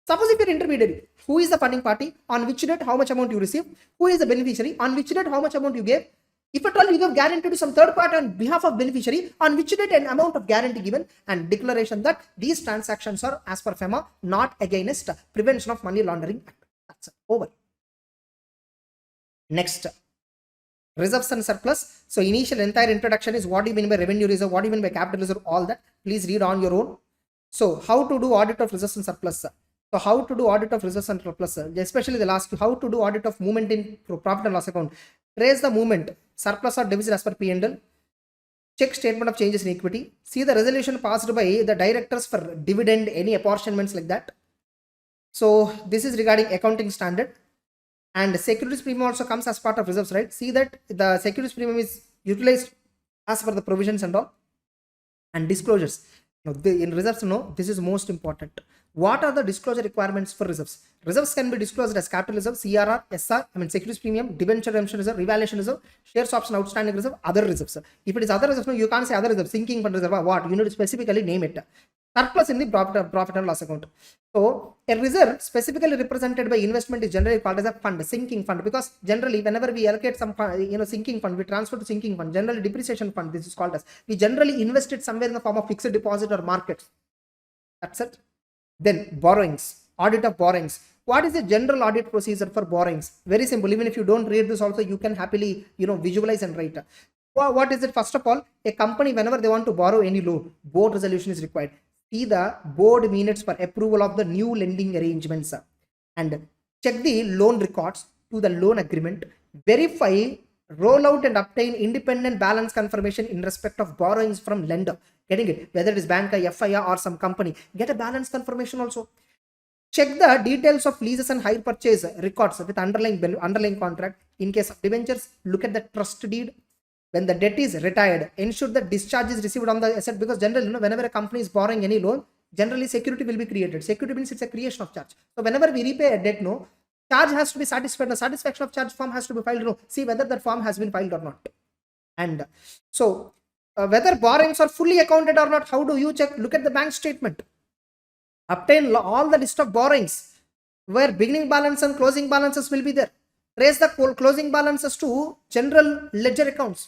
Suppose if you're intermediary, who is the funding party? On which date, how much amount you receive? Who is the beneficiary? On which date, how much amount you gave? If at all you give guarantee to some third party on behalf of beneficiary, on which date an amount of guarantee given, and declaration that these transactions are as per FEMA, not against Prevention of Money Laundering Act. That's it. Over. Next, reserves and surplus. So initial entire introduction is what do you mean by revenue reserve, what do you mean by capital reserve, all that. Please read on your own. So how to do audit of reserves and surplus? So how to do audit of reserves and surplus? Especially they'll ask you how to do audit of movement in profit and loss account. Trace the movement, surplus or deficit as per P&L. Check statement of changes in equity. See the resolution passed by the directors for dividend, any apportionments like that. So this is regarding accounting standard. And securities premium also comes as part of reserves, right? See that the securities premium is utilized as per the provisions and all. And disclosures. Now, in reserves, this is most important. What are the disclosure requirements for reserves? Reserves can be disclosed as capital reserve, CRR, SR, securities premium, debenture redemption reserve, revaluation reserve, shares option outstanding reserve, other reserves. If it is other reserves, you can't say other reserve, sinking fund reserve, what? You need to specifically name it. Surplus in the profit and loss account. So a reserve specifically represented by investment is generally called as a fund, sinking fund, because generally whenever we allocate some sinking fund, we transfer to sinking fund, generally depreciation fund, this is called as. We generally invest it somewhere in the form of fixed deposit or markets. That's it. Then borrowings, audit of borrowings. What is the general audit procedure for borrowings? Very simple. Even if you don't read this also, you can happily visualize and write. What is it? First of all, a company whenever they want to borrow any loan, board resolution is required. See the board minutes for approval of the new lending arrangements and check the loan records to the loan agreement. Verify, roll out and obtain independent balance confirmation in respect of borrowings from lender. Getting it? Whether it is banker, FIR or some company, get a balance confirmation also. Check the details of leases and hire purchase records with underlying contract. In case of debentures, look at the trust deed. When the debt is retired, ensure that discharge is received on the asset, because generally, whenever a company is borrowing any loan, generally security will be created. Security means it's a creation of charge. So whenever we repay a debt, charge has to be satisfied. The satisfaction of charge form has to be filed. See whether that form has been filed or not. And so whether borrowings are fully accounted or not, how do you check? Look at the bank statement. Obtain all the list of borrowings where beginning balance and closing balances will be there. Trace the closing balances to general ledger accounts.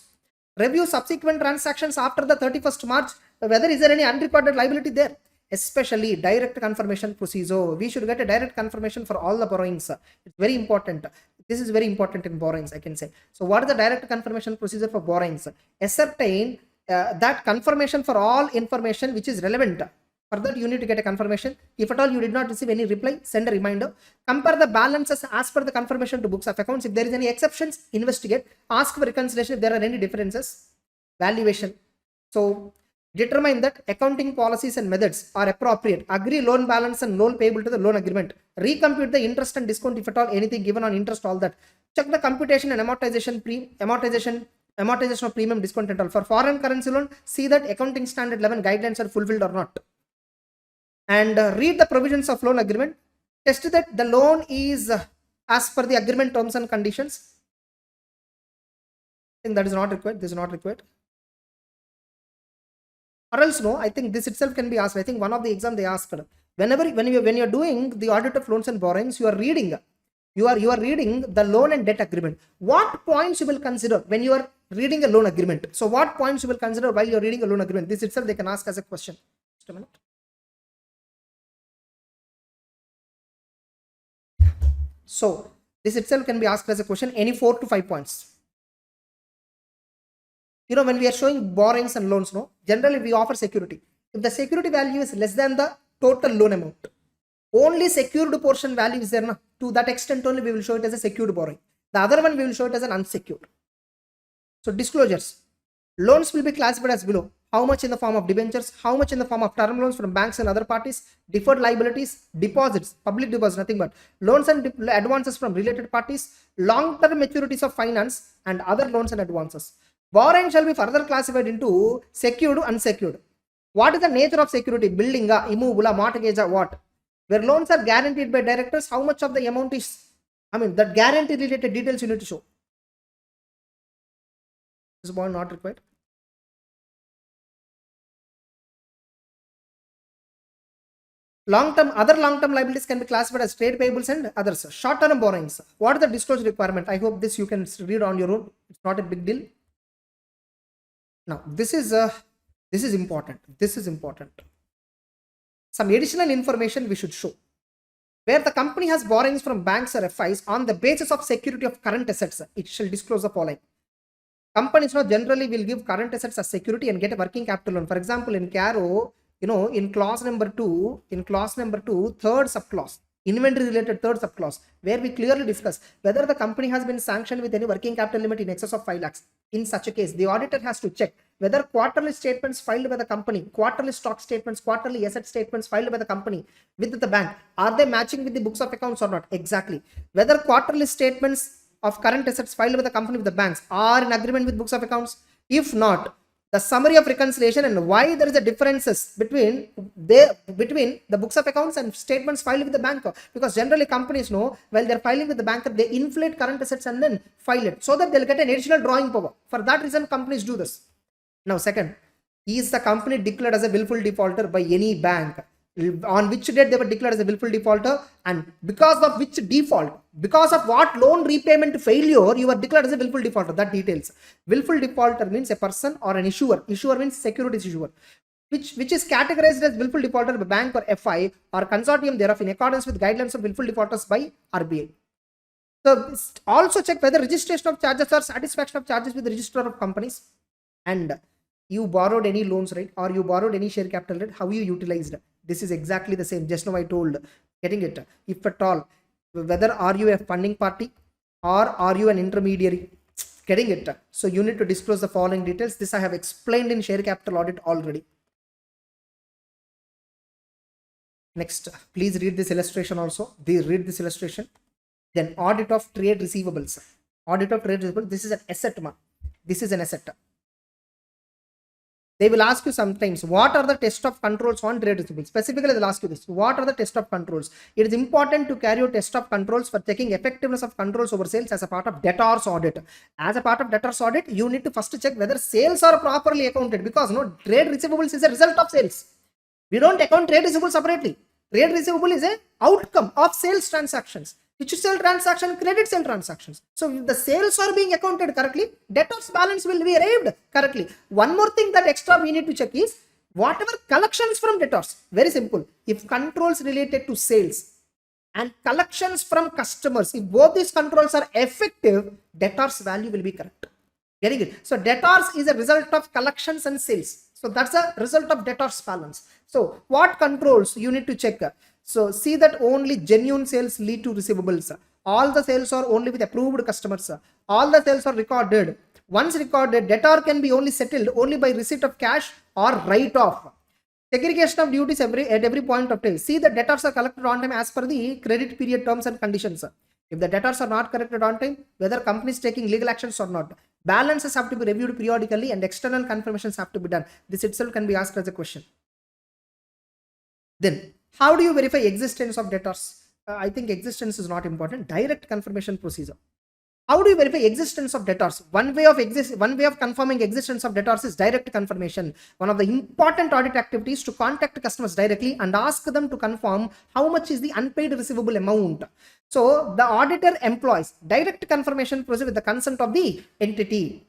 Review subsequent transactions after the 31st March, whether is there any unrecorded liability there. Especially direct confirmation procedure. We should get a direct confirmation for all the borrowings. It's very important. This is very important in borrowings, I can say. So what is the direct confirmation procedure for borrowings? Ascertain that confirmation for all information which is relevant. For that, you need to get a confirmation. If at all you did not receive any reply, send a reminder. Compare the balances as per the confirmation to books of accounts. If there is any exceptions, investigate. Ask for reconciliation if there are any differences. Valuation. So Determine that accounting policies and methods are appropriate. Agree loan balance and loan payable to the loan agreement. Recompute the interest and discount if at all anything given on interest, all that. Check the computation and amortization of premium, discount and all. For foreign currency loan, see that accounting standard 11 guidelines are fulfilled or not. And read the provisions of loan agreement. Test that the loan is as per the agreement terms and conditions. I think that is not required. This is not required. Or else no, I think this itself can be asked. I think one of the exam they asked, when you're doing the audit of loans and borrowings, you are reading the loan and debt agreement. What points you will consider when you are reading a loan agreement? So what points you will consider while you're reading a loan agreement? This itself they can ask as a question. Just a minute. So this itself can be asked as a question, any 4 to 5 points. When we are showing borrowings and loans, no, generally we offer security. If the security value is less than the total loan amount, only secured portion value is there, na? To that extent only we will show it as a secured borrowing. The other one we will show it as an unsecured. So disclosures. Loans will be classified as below. How much in the form of debentures, how much in the form of term loans from banks and other parties, deferred liabilities, deposits, public deposits, nothing but loans and advances from related parties, long-term maturities of finance and other loans and advances. Borrowing shall be further classified into secured, unsecured. What is the nature of security? Building, immovable, mortgage, what? Where loans are guaranteed by directors, how much of the amount is, that guarantee related details you need to show. This point not required. Other long-term liabilities can be classified as trade payables and others. Short-term borrowings. What is the disclosure requirement? I hope this you can read on your own. It's not a big deal. Now, this is important. This is important. Some additional information we should show. Where the company has borrowings from banks or FIs on the basis of security of current assets, it shall disclose the following. Companies now generally will give current assets as security and get a working capital loan. For example, in Caro, in clause number 2, third subclause, inventory related third subclause, where we clearly discuss whether the company has been sanctioned with any working capital limit in excess of 5 lakhs. In such a case, the auditor has to check whether quarterly statements filed by the company, quarterly stock statements, quarterly asset statements filed by the company with the bank, are they matching with the books of accounts or not? Exactly. Whether quarterly statements of current assets filed by the company with the banks are in agreement with books of accounts. If not, the summary of reconciliation and why there is a differences between the books of accounts and statements filed with the bank, because generally companies know while they're filing with the banker, they inflate current assets and then file it so that they'll get an additional drawing power. For that reason, companies do this. Now, second, is the company declared as a willful defaulter by any bank? On which date they were declared as a willful defaulter, and because of which default, because of what loan repayment failure you were declared as a willful defaulter? That details. Willful defaulter means a person or an issuer. Issuer means securities issuer, which is categorized as willful defaulter by bank or FI or consortium thereof in accordance with guidelines of willful defaulters by RBI. So also check whether registration of charges or satisfaction of charges with the registrar of companies. And you borrowed any loans, right? Or you borrowed any share capital, right? How you utilized? This is exactly the same. Just now I told, getting it. If at all, whether are you a funding party or are you an intermediary? Getting it. So you need to disclose the following details. This I have explained in share capital audit already. Next, please read this illustration also. Read this illustration. Then audit of trade receivables. Audit of trade receivables. This is an asset. This is an asset. They will ask you sometimes, what are the test of controls on trade receivables? Specifically, they'll ask you this. What are the test of controls? It is important to carry out test of controls for checking effectiveness of controls over sales as a part of debtors audit. As a part of debtors audit, you need to first check whether sales are properly accounted, because trade receivables is a result of sales. We don't account trade receivables separately. Trade receivable is an outcome of sales transactions. Which sale transaction? Credit sale transactions. So if the sales are being accounted correctly, debtors balance will be arrived correctly. One more thing that extra we need to check is whatever collections from debtors. Very simple. If controls related to sales and collections from customers, if both these controls are effective, debtors value will be correct. Getting it? So debtors is a result of collections and sales. So that's a result of debtors balance. So what controls you need to check? So see that only genuine sales lead to receivables. All the sales are only with approved customers. All the sales are recorded Once recorded, debtor can be only settled only by receipt of cash or write-off. Segregation of duties at every point of time. See, the debtors are collected on time as per the credit period terms and conditions. If the debtors are not collected on time, whether company is taking legal actions or not, balances have to be reviewed periodically and external confirmations have to be done. This itself can be asked as a question. Then, how do you verify existence of debtors? I think existence is not important. Direct confirmation procedure. How do you verify existence of debtors? One way of confirming existence of debtors is direct confirmation. One of the important audit activities to contact customers directly and ask them to confirm how much is the unpaid receivable amount. So the auditor employs direct confirmation procedure with the consent of the entity.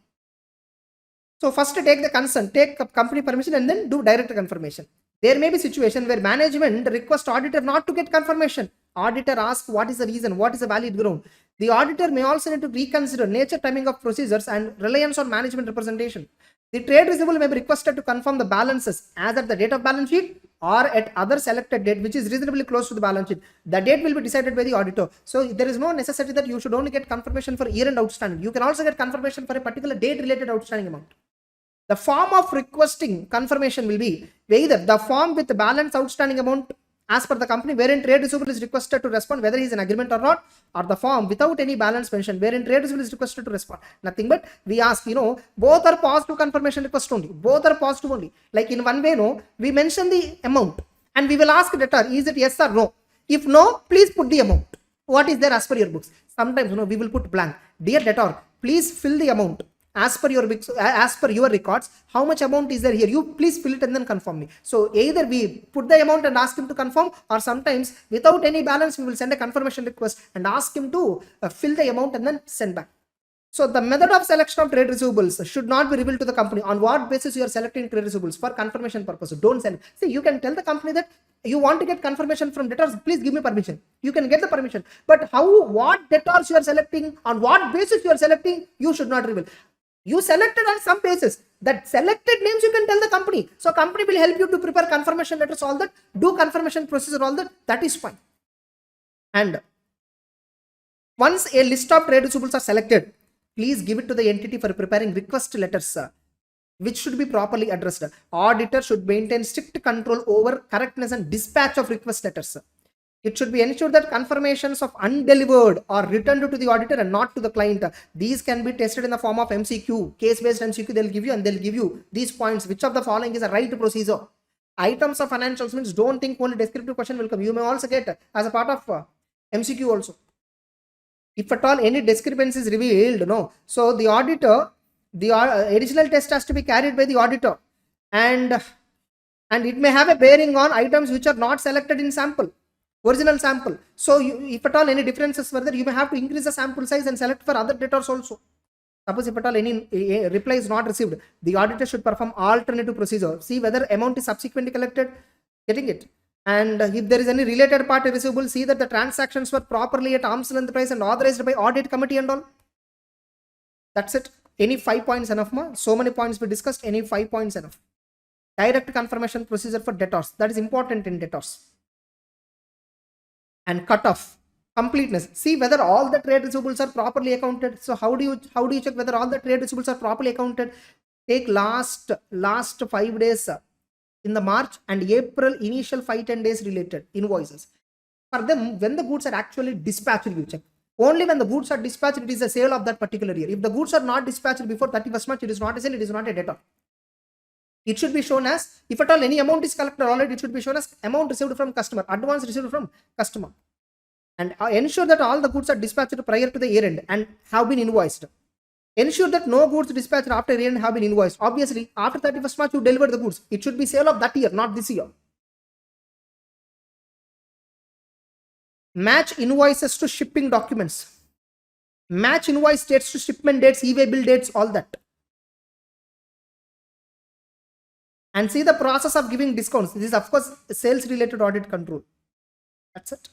So first take the consent, take company permission and then do direct confirmation. There may be situation where management requests auditor not to get confirmation. Auditor asks what is the reason, what is the valid ground. The auditor may also need to reconsider nature, timing of procedures and reliance on management representation. The trade receivable may be requested to confirm the balances as at the date of balance sheet or at other selected date which is reasonably close to the balance sheet. The date will be decided by the auditor. So there is no necessity that you should only get confirmation for year-end outstanding. You can also get confirmation for a particular date-related outstanding amount. The form of requesting confirmation will be either the form with the balance outstanding amount as per the company wherein trade receivable is requested to respond whether he is in agreement or not, or the form without any balance mentioned wherein trade receivable is requested to respond. Nothing but we ask, both are positive confirmation request only. Both are positive only. Like in one way, we mention the amount and we will ask debtor, is it yes or no? If no, please put the amount. What is there as per your books? Sometimes, we will put blank. Dear debtor, please fill the amount. As per your records, how much amount is there here? You please fill it and then confirm me. So either we put the amount and ask him to confirm, or sometimes without any balance, we will send a confirmation request and ask him to fill the amount and then send back. So the method of selection of trade receivables should not be revealed to the company. On what basis you are selecting trade receivables? For confirmation purpose. Don't send. See, you can tell the company that you want to get confirmation from debtors. Please give me permission. You can get the permission. But what debtors you are selecting, on what basis you are selecting, you should not reveal. You selected on some basis. That selected names you can tell the company. So company will help you to prepare confirmation letters, all that, do confirmation procedure, all that is fine. And once a list of trade receivables are selected, please give it to the entity for preparing request letters, which should be properly addressed. Auditor should maintain strict control over correctness and dispatch of request letters. It should be ensured that confirmations of undelivered are returned to the auditor and not to the client. These can be tested in the form of MCQ, case-based MCQ. They'll give you these points. Which of the following is a right procedure? Items of financials means don't think only descriptive question will come. You may also get as a part of MCQ also. If at all any discrepancy is revealed, so the auditor, the additional test has to be carried by the auditor, and it may have a bearing on items which are not selected in original sample. So if at all any differences further, you may have to increase the sample size and select for other debtors also. Suppose if at all any reply is not received, the auditor should perform alternative procedure. See whether amount is subsequently collected, getting it. And if there is any related party receivable, see that the transactions were properly at arm's length price and authorized by audit committee and all. That's it. Any 5 points enough, ma? So many points we discussed, any 5 points enough. Direct confirmation procedure for debtors. That is important in debtors. And cutoff, completeness. See whether all the trade receivables are properly accounted. So how do you check whether all the trade receivables are properly accounted? Take last 5 days in the March and April initial 5-10 days related invoices. For them, when the goods are actually dispatched, you check. Only when the goods are dispatched, it is the sale of that particular year. If the goods are not dispatched before 31st March, it is not a sale, it is not a debtor. It should be shown as, if at all any amount is collected already, it should be shown as amount received from customer, advance received from customer. And ensure that all the goods are dispatched prior to the year end and have been invoiced. Ensure that no goods dispatched after year end have been invoiced. Obviously, after 31st March, you deliver the goods. It should be sale of that year, not this year. Match invoices to shipping documents. Match invoice dates to shipment dates, e-way bill dates, all that. And see the process of giving discounts. This is of course sales related audit control. That's it.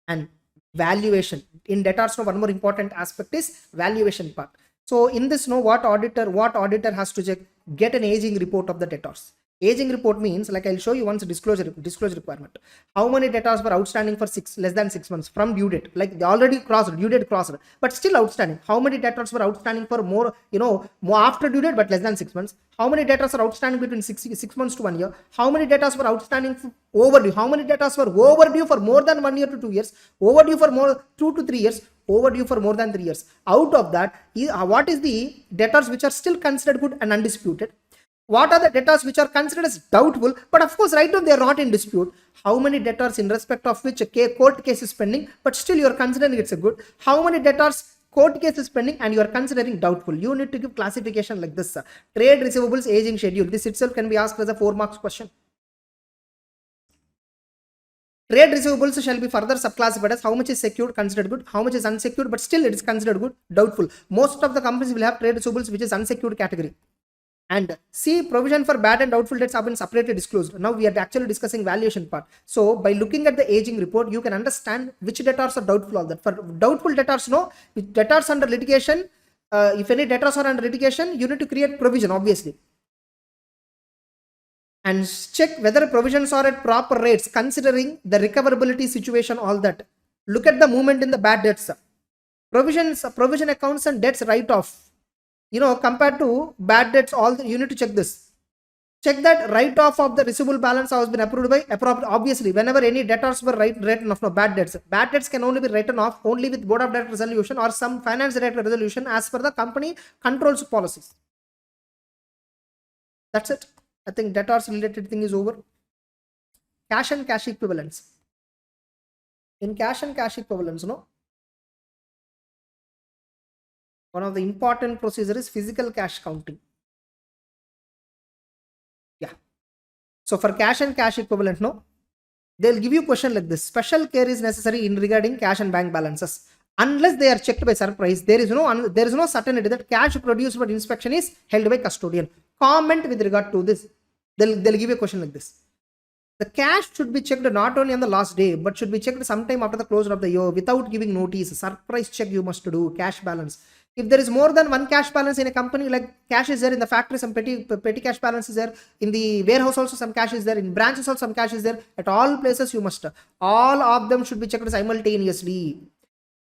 And valuation. In debtors, one more important aspect is valuation part. So in this, what auditor has to check? Get an aging report of the debtors. Aging report means, like I'll show you once, disclosure requirement. How many debtors were outstanding for less than 6 months from due date? Like they already crossed, due date crossed, but still outstanding. How many debtors were outstanding for more, more after due date, but less than 6 months? How many debtors are outstanding between 6 months to 1 year? How many debtors were outstanding for overdue? How many debtors were overdue for more than 1 year to 2 years? Overdue for more 2 to 3 years? Overdue for more than 3 years? Out of that, what is the debtors which are still considered good and undisputed? What are the debtors which are considered as doubtful, but of course right now they are not in dispute? How many debtors in respect of which a court case is pending, but still you are considering it's a good? How many debtors court case is pending and you are considering doubtful? You need to give classification like this. Trade receivables aging schedule. This itself can be asked as a 4 marks question. Trade receivables shall be further subclassified as how much is secured, considered good, how much is unsecured, but still it is considered good, doubtful. Most of the companies will have trade receivables which is unsecured category. And see, provision for bad and doubtful debts have been separately disclosed. Now we are actually discussing valuation part. So by looking at the aging report, you can understand which debtors are doubtful. All that for doubtful debtors, no, with debtors under litigation, if any debtors are under litigation, you need to create provision, obviously, and check whether provisions are at proper rates, considering the recoverability situation. All that. Look at the movement in the bad debts. Provision accounts and debts write off. Compared to bad debts, you need to check this. Check that write off of the receivable balance has been approved by appropriate. Obviously, whenever any debtors were written off, no, bad debts can only be written off only with board of director resolution or some finance director resolution as per the company controls policies. That's it. I think debtors related thing is over. Cash and cash equivalents. In cash and cash equivalents, one of the important procedure is physical cash counting. Yeah. So for cash and cash equivalent, they'll give you a question like this. Special care is necessary in regarding cash and bank balances. Unless they are checked by surprise, there is no certainty that cash produced for inspection is held by custodian. Comment with regard to this. They'll give you a question like this. The cash should be checked not only on the last day, but should be checked sometime after the close of the year without giving notice. Surprise check you must do. Cash balance. If there is more than one cash balance in a company, like cash is there in the factory, some petty cash balance is there. In the warehouse also some cash is there. In branches also some cash is there. At all places you must. All of them should be checked simultaneously.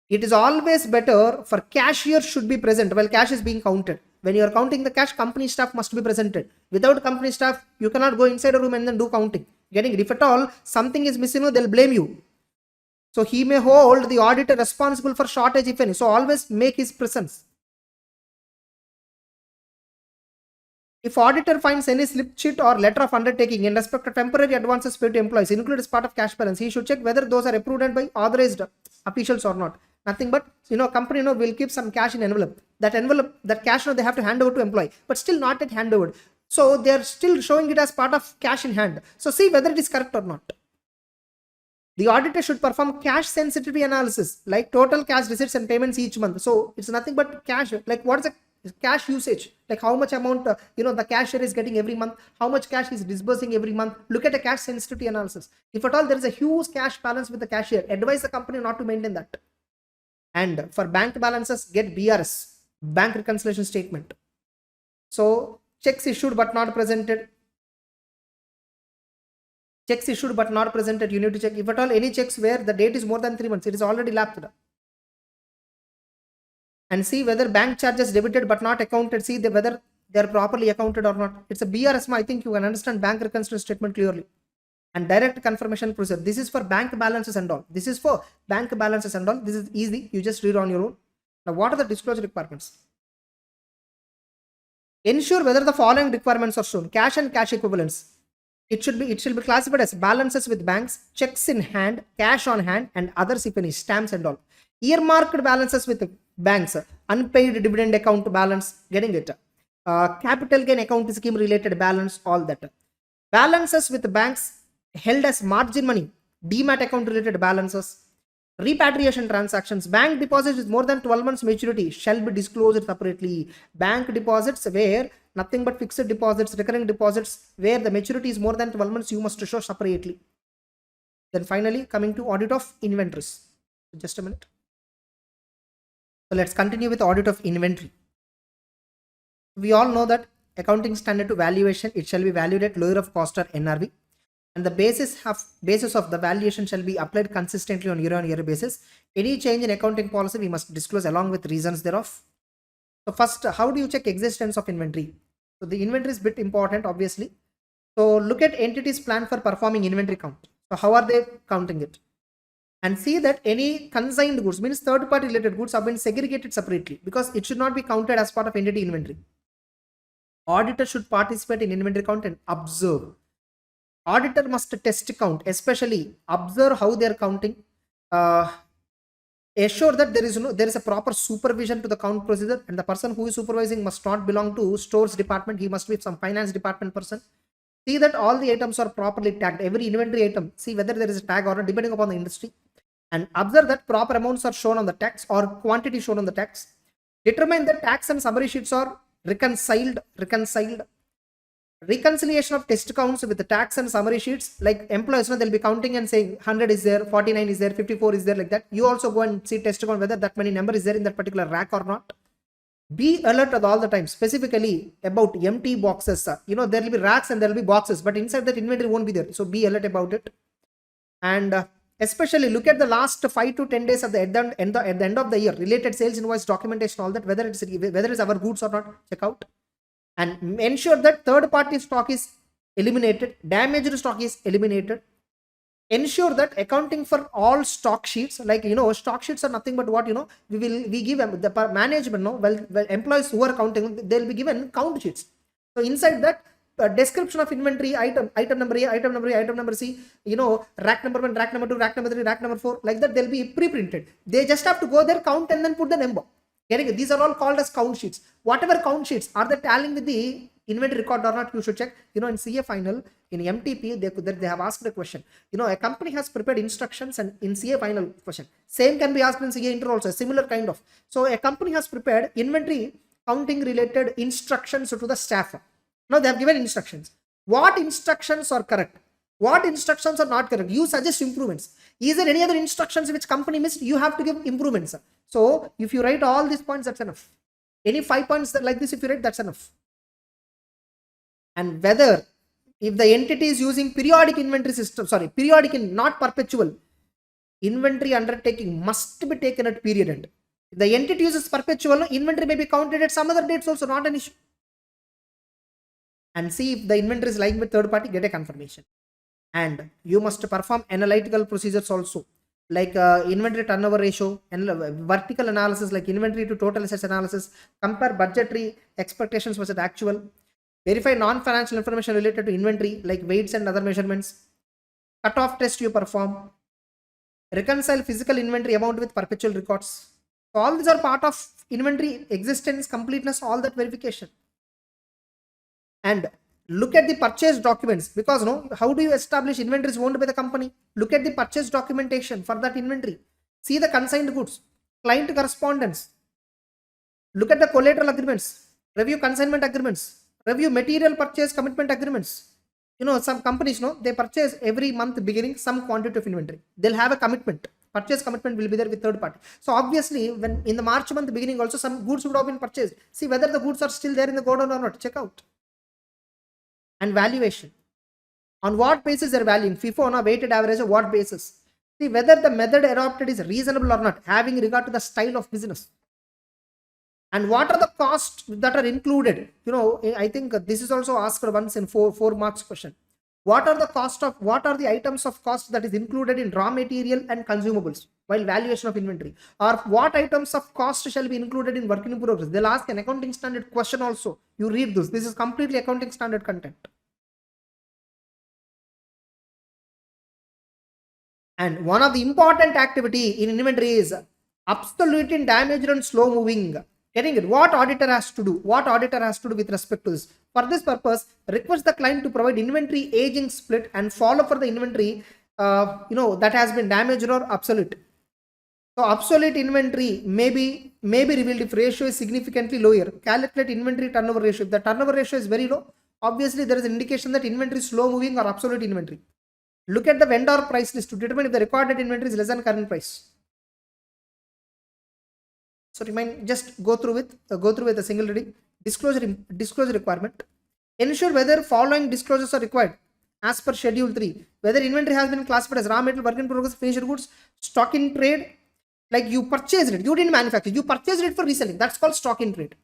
It is always better for cashier should be present while cash is being counted. When you are counting the cash, company staff must be presented. Without company staff, you cannot go inside a room and then do counting. If at all something is missing, they'll blame you. So he may hold the auditor responsible for shortage if any. So always make his presence. If auditor finds any slip sheet or letter of undertaking in respect of temporary advances paid to employees included as part of cash balance, he should check whether those are approved by authorized officials or not. Nothing but company will keep some cash in envelope. That cash they have to hand over to employee, but still not yet hand over. So they are still showing it as part of cash in hand. So see whether it is correct or not. The auditor should perform cash sensitivity analysis, like total cash receipts and payments each month. So it's nothing but cash. Like what is the cash usage? Like how much amount the cashier is getting every month, how much cash is disbursing every month. Look at a cash sensitivity analysis. If at all there is a huge cash balance with the cashier, advise the company not to maintain that. And for bank balances, get BRS, bank reconciliation statement. So checks issued but not presented. Checks issued but not presented, you need to check. If at all any checks where the date is more than 3 months, it is already lapsed. And see whether bank charges debited but not accounted. See whether they are properly accounted or not. It's a BRS. I think you can understand bank reconciliation statement clearly. And direct confirmation procedure. This is for bank balances and all. This is for bank balances and all. This is easy. You just read on your own. Now, what are the disclosure requirements? Ensure whether the following requirements are shown. Cash and cash equivalents. It should be classified as balances with banks, checks in hand, cash on hand, and others if any, stamps and all. Earmarked balances with banks, unpaid dividend account balance, getting it. Capital gain account scheme related balance, all that. Balances with banks held as margin money, demat account related balances, repatriation transactions, bank deposits with more than 12 months maturity shall be disclosed separately. Bank deposits where nothing but fixed deposits, recurring deposits where the maturity is more than 12 months, you must show separately. Then finally coming to audit of inventories. Just a minute. So let's continue with audit of inventory. We all know that accounting standard to valuation, it shall be valued at lower of cost or NRV. And the basis of the valuation shall be applied consistently on year basis. Any change in accounting policy we must disclose along with reasons thereof. So first, how do you check existence of inventory? So the inventory is bit important, obviously. So look at entities plan for performing inventory count. So how are they counting it? And see that any consigned goods, means third party related goods, have been segregated separately because it should not be counted as part of entity inventory. Auditor should participate in inventory count and observe. Auditor must test count, especially observe how they are counting. Assure that there is a proper supervision to the count procedure, and the person who is supervising must not belong to stores department. He must be some finance department person. See that all the items are properly tagged. Every inventory item, see whether there is a tag or not, depending upon the industry. And observe that proper amounts are shown on the tax or quantity shown on the tax. Determine that tax and summary sheets are reconciled. Reconciliation of test counts with the tax and summary sheets, like employees, they'll be counting and saying 100 is there, 49 is there, 54 is there, like that. You also go and see test count whether that many number is there in that particular rack or not. Be alert at all the time, specifically about empty boxes. There will be racks and there will be boxes, but inside that inventory won't be there. So be alert about it. And especially look at the last 5 to 10 days at the end of the year, related sales invoice documentation, all that, whether it's our goods or not, check out. And ensure that third party stock is eliminated, damaged stock is eliminated. Ensure that accounting for all stock sheets, like stock sheets are nothing but what we give the management, employees who are counting, they'll be given count sheets. So inside that, description of inventory, item number A, item number A, item number C, rack number 1, rack number 2, rack number 3, rack number 4, like that, they'll be pre-printed. They just have to go there, count, and then put the number. These are all called as count sheets. Whatever count sheets, are they tallying with the inventory record or not, you should check. In CA final, in MTP, they have asked a question. A company has prepared instructions, and in CA final question, same can be asked in CA inter also, similar kind of. So a company has prepared inventory counting related instructions to the staff. Now they have given instructions. What instructions are correct? What instructions are not correct? You suggest improvements. Is there any other instructions which company missed? You have to give improvements. So if you write all these points, that's enough. Any 5 points like this, if you write, that's enough. And whether if the entity is using periodic inventory system, not perpetual, inventory undertaking must be taken at period end. If the entity uses perpetual, inventory may be counted at some other dates also, not an issue. And see if the inventory is lying with third party, get a confirmation. And you must perform analytical procedures also, like inventory turnover ratio and vertical analysis, like inventory to total assets analysis, compare budgetary expectations versus actual, verify non-financial information related to inventory like weights and other measurements, cut-off test you perform, reconcile physical inventory amount with perpetual records. So all these are part of inventory existence, completeness, all that verification. And look at the purchase documents, because how do you establish inventory is owned by the company? Look at the purchase documentation for that inventory. See the consigned goods, client correspondence. Look at the collateral agreements, review consignment agreements, review material purchase commitment agreements. Some companies, they purchase every month beginning some quantity of inventory. They'll have a commitment. Purchase commitment will be there with third party. So obviously, when in the March month beginning also some goods would have been purchased. See whether the goods are still there in the godown or not. Check out. And valuation. On what basis they are valuing? FIFO on a weighted average, or what basis? See whether the method adopted is reasonable or not, having regard to the style of business. And what are the costs that are included? I think this is also asked once in 4 marks question. What are the items of cost that is included in raw material and consumables while valuation of inventory? Or what items of cost shall be included in work in progress? They'll ask an accounting standard question also. You read this. This is completely accounting standard content. And one of the important activity in inventory is obsolete, damaged and slow moving. Getting it? What auditor has to do? What auditor has to do with respect to this? For this purpose, request the client to provide inventory aging split and follow for the inventory that has been damaged or obsolete. So obsolete inventory may be revealed if ratio is significantly lower. Calculate inventory turnover ratio. If the turnover ratio is very low, obviously there is an indication that inventory is slow moving or obsolete inventory. Look at the vendor price list to determine if the recorded inventory is less than current price. So just go through with a single reading. disclosure requirement. Ensure whether following disclosures are required as per schedule 3. Whether inventory has been classified as raw material, work in progress, finished goods, stock in trade. Like you purchased it, you didn't manufacture, you purchased it for reselling. That's called stock in trade.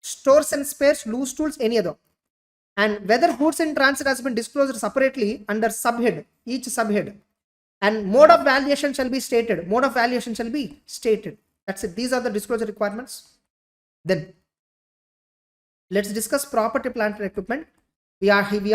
Stores and spares, loose tools, any other. And whether goods in transit has been disclosed separately under subhead, each subhead. And mode of valuation shall be stated. Mode of valuation shall be stated. That's it. These are the disclosure requirements. Then let's discuss property, plant and equipment. We hardly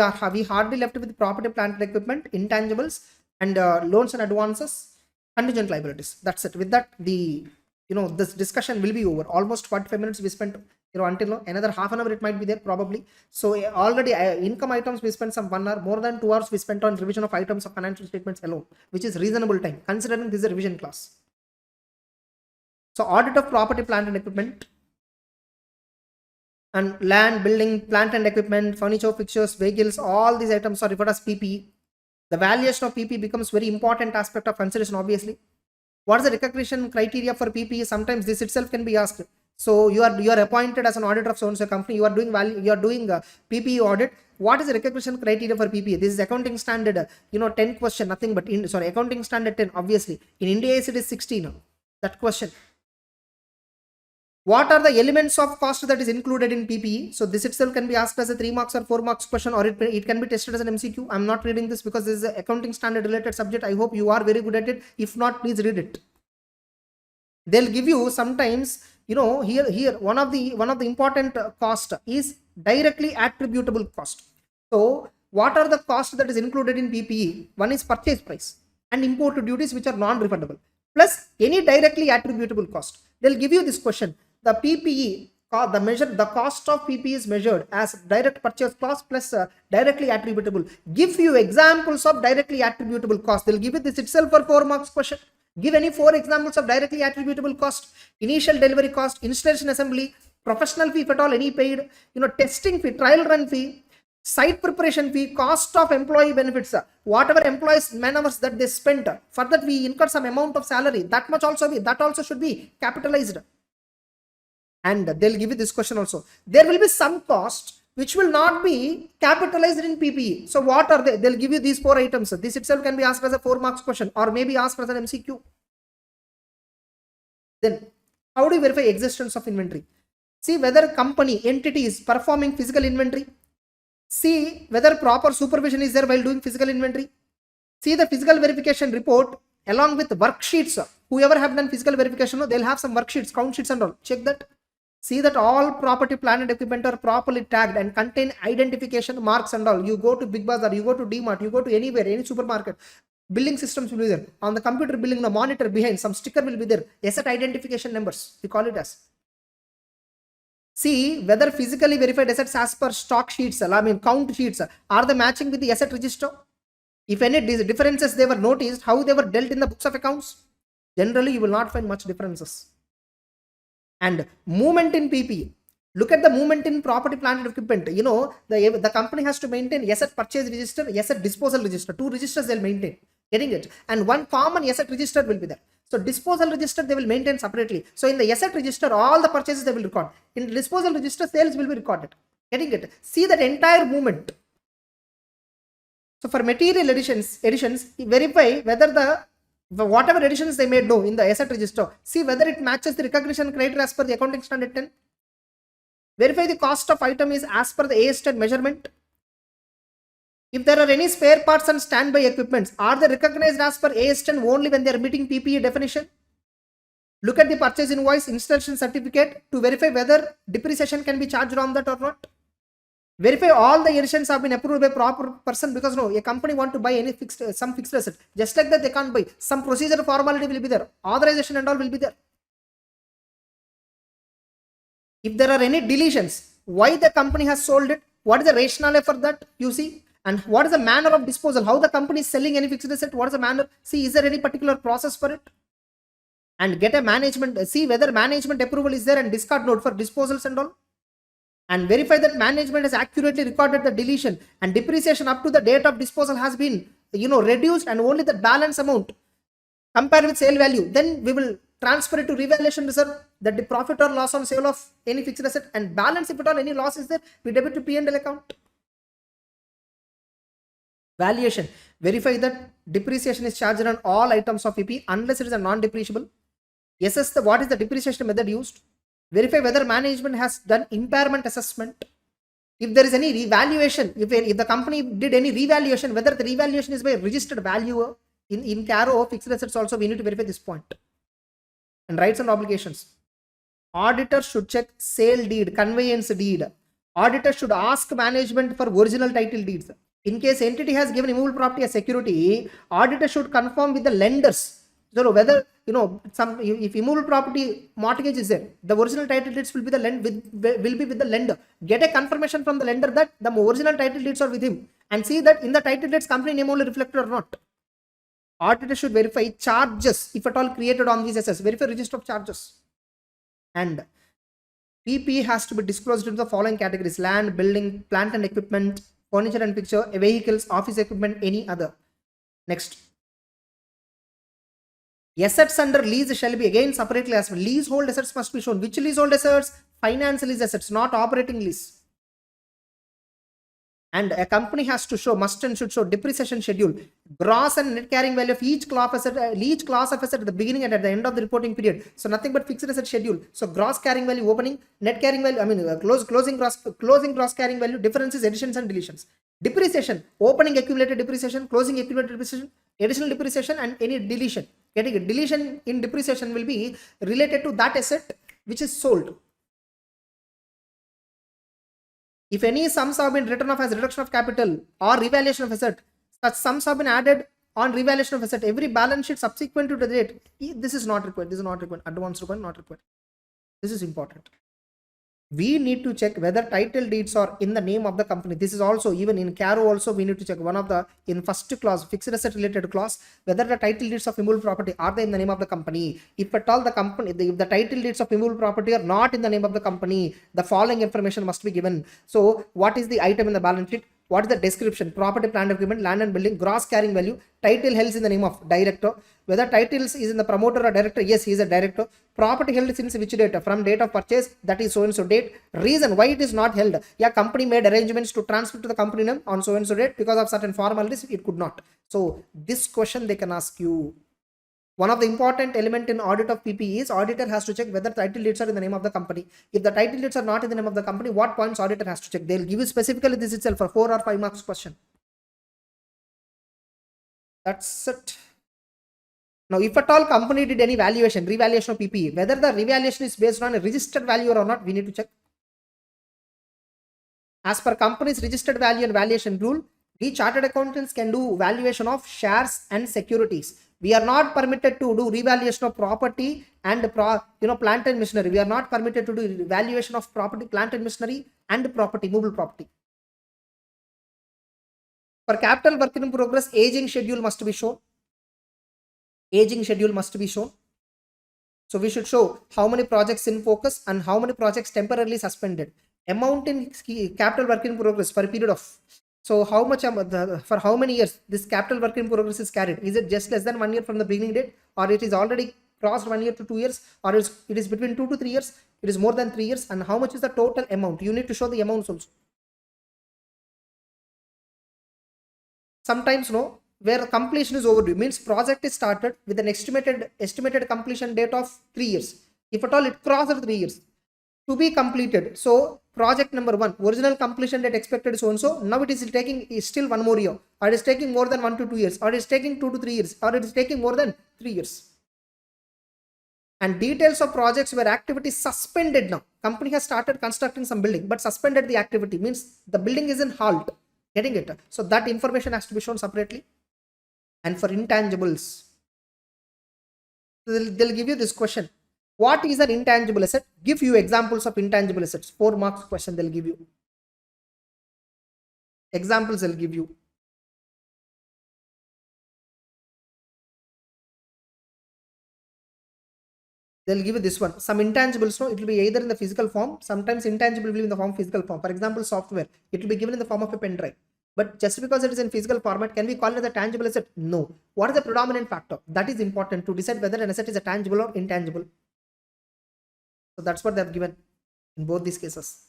left with property, plant and equipment, intangibles, and loans and advances, contingent liabilities. That's it. With that, this discussion will be over. Almost 45 minutes we spent, until now. Another half an hour it might be there probably. So already income items we spent some 1 hour. More than 2 hours we spent on revision of items of financial statements alone, which is reasonable time considering this is a revision class. So audit of property, plant and equipment, and land, building, plant and equipment, furniture, fixtures, vehicles, all these items are referred as PPE. The valuation of PPE becomes very important aspect of consideration, obviously. What is the recognition criteria for PPE? Sometimes this itself can be asked. So you are appointed as an auditor of so-and-so company. You are doing PPE audit. What is the recognition criteria for PPE? This is accounting standard, 10 question, nothing but accounting standard 10, obviously. In India, it is 16. That question. What are the elements of cost that is included in PPE? So this itself can be asked as a 3 marks or 4 marks question, or it can be tested as an MCQ. I'm not reading this because this is an accounting standard related subject. I hope you are very good at it. If not, please read it. They'll give you sometimes, here one of the important cost is directly attributable cost. So what are the costs that is included in PPE? One is purchase price and import duties, which are non-refundable, plus any directly attributable cost. They'll give you this question. The PPE, the cost of PPE is measured as direct purchase cost plus directly attributable. Give you examples of directly attributable cost. They'll give you this itself for 4 marks question. Give any 4 examples of directly attributable cost. Initial delivery cost, installation assembly, professional fee if at all any paid, testing fee, trial run fee, site preparation fee, cost of employee benefits, whatever employees man hours that they spent, for that we incur some amount of salary, that also should be capitalized. And they'll give you this question also. There will be some cost which will not be capitalized in PPE. So what are they? They'll give you these 4 items. This itself can be asked as a 4 marks question, or maybe asked as an MCQ. Then how do you verify existence of inventory? See whether company entity is performing physical inventory. See whether proper supervision is there while doing physical inventory. See the physical verification report along with worksheets. Whoever have done physical verification, they'll have some worksheets, count sheets and all. Check that. See that all property, plant and equipment are properly tagged and contain identification marks and all. You go to Big Bazaar, you go to D-Mart, you go to anywhere, any supermarket, billing systems will be there. On the computer billing, the monitor behind, some sticker will be there. Asset identification numbers, we call it as. See whether physically verified assets as per stock sheets, count sheets, are they matching with the asset register? If any differences they were noticed, how they were dealt in the books of accounts? Generally, you will not find much differences. And movement in PPE. Look at the movement in property, plant and equipment. The company has to maintain asset purchase register, asset disposal register. 2 registers they'll maintain. Getting it? And one common asset register will be there. So disposal register they will maintain separately. So in the asset register, all the purchases they will record. In the disposal register, sales will be recorded. Getting it? See that entire movement. So for material additions, verify whether whatever additions they made in the asset register, see whether it matches the recognition criteria as per the accounting standard 10. Verify the cost of item is as per the AS10 measurement. If there are any spare parts and standby equipments, are they recognized as per AS10 only when they are meeting PPE definition? Look at the purchase invoice, installation certificate to verify whether depreciation can be charged on that or not. Verify all the additions have been approved by proper person, because a company want to buy some fixed asset. Just like that they can't buy. Some procedure formality will be there. Authorization and all will be there. If there are any deletions, why the company has sold it, what is the rationale for that, you see, and what is the manner of disposal, how the company is selling any fixed asset, what is the manner, see is there any particular process for it, and get a management, see whether management approval is there and discard note for disposals and all, and verify that management has accurately recorded the deletion and depreciation up to the date of disposal has been reduced, and only the balance amount compared with sale value, then we will transfer it to revaluation reserve, that the profit or loss on sale of any fixed asset, and balance, if at all any loss is there, we debit to P&L account. Valuation, verify that depreciation is charged on all items of PP unless it is a non-depreciable. Assess what is the depreciation method used. Verify whether management has done impairment assessment. If there is any revaluation, if the company did any revaluation, whether the revaluation is by registered valuer in Caro fixed assets also, we need to verify this point. And rights and obligations. Auditor should check sale deed, conveyance deed. Auditor should ask management for original title deeds. In case entity has given immovable property as security, auditor should confirm with the lenders. So whether if immovable property mortgage is there, the original title deeds will be with the lender. Get a confirmation from the lender that the original title deeds are with him, and see that in the title deeds company name only reflected or not. Auditor should verify charges, if at all created on these assets. Verify register of charges. And PP has to be disclosed into the following categories: land, building, plant and equipment, furniture and fixture, vehicles, office equipment, any other. Next. Assets under lease shall be again separately as well. Leasehold assets must be shown. Which leasehold assets? Finance lease assets, not operating lease. And a company has to show, must and should show depreciation schedule, gross and net carrying value of each class of asset at the beginning and at the end of the reporting period. So nothing but fixed asset schedule. So gross carrying value opening, net carrying value, closing gross carrying value, differences, additions and deletions. Depreciation, opening accumulated depreciation, closing accumulated depreciation, additional depreciation and any deletion. Getting a deletion in depreciation will be related to that asset which is sold. If any sums have been written off as reduction of capital or revaluation of asset, such sums have been added on revaluation of asset, every balance sheet subsequent to the date. This is not required. This is not required. Advance required, not required. This is important. We need to check whether title deeds are in the name of the company. This is also, even in Caro also, we need to check one of the, in first clause, fixed asset related clause, whether the title deeds of immovable property are they in the name of the company. If at all the company, if the title deeds of immovable property are not in the name of the company, the following information must be given. So what is the item in the balance sheet? What is the description? Property, plant, equipment, land and building, gross carrying value, title held in the name of director. Whether titles is in the promoter or director, yes, he is a director. Property held since which date? From date of purchase, that is so and so date. Reason why it is not held? Yeah, company made arrangements to transfer to the company name on so and so date, because of certain formalities it could not. So this question they can ask you. One of the important element in audit of PP is auditor has to check whether title deeds are in the name of the company. If the title deeds are not in the name of the company, what points auditor has to check? They'll give you specifically this itself for 4 or 5 marks question. That's it. Now, if at all company did any valuation, revaluation of PP, whether the revaluation is based on a registered value or not, we need to check. As per company's registered value and valuation rule, we chartered accountants can do valuation of shares and securities. We are not permitted to do revaluation of property and plant and machinery. We are not permitted to do valuation of property, plant and machinery and property, movable property. For capital work in progress, aging schedule must be shown. Aging schedule must be shown. So we should show how many projects in focus and how many projects temporarily suspended. Amount in capital work in progress for a period of. So how much, for how many years this capital work in progress is carried? Is it just less than 1 year from the beginning date, or it is already crossed 1 year to 2 years, or it is between 2 to 3 years? It is more than 3 years. And how much is the total amount? You need to show the amounts also. Sometimes where completion is overdue, means project is started with an estimated completion date of 3 years. If at all it crosses 3 years to be completed, so project number 1, original completion date expected so and so, now it is taking still 1 more year, or it is taking more than 1 to 2 years, or it is taking 2 to 3 years, or it is taking more than 3 years. And details of projects where activity suspended now. Company has started constructing some building but suspended the activity, means the building is in halt. Getting it? So that information has to be shown separately. And for intangibles, they'll give you this question. What is an intangible asset? Give you examples of intangible assets. 4 marks question they'll give you. Examples they'll give you. They'll give you this one. Some intangibles, it will be either in the physical form. Sometimes intangible will be in the form of physical form. For example, software. It will be given in the form of a pen drive. But just because it is in physical format, can we call it as a tangible asset? No. What is the predominant factor? That is important to decide whether an asset is a tangible or intangible. So that's what they have given in both these cases.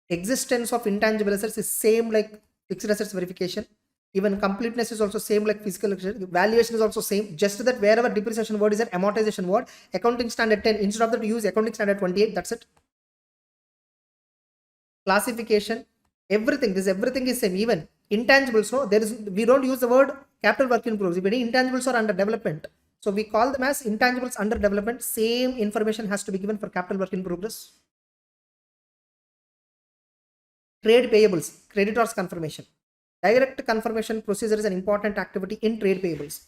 Existence of intangible assets is same like fixed assets verification. Even completeness is also same like physical asset. Valuation is also same. Just that wherever depreciation word is an amortization word, accounting standard 10, instead of that use accounting standard 28. That's it. Classification, everything is same. Even intangibles, no, we don't use the word capital work in progress. If any intangibles are under development, so we call them as intangibles under development. Same information has to be given for capital work in progress. Trade payables, creditors confirmation. Direct confirmation procedure is an important activity in trade payables.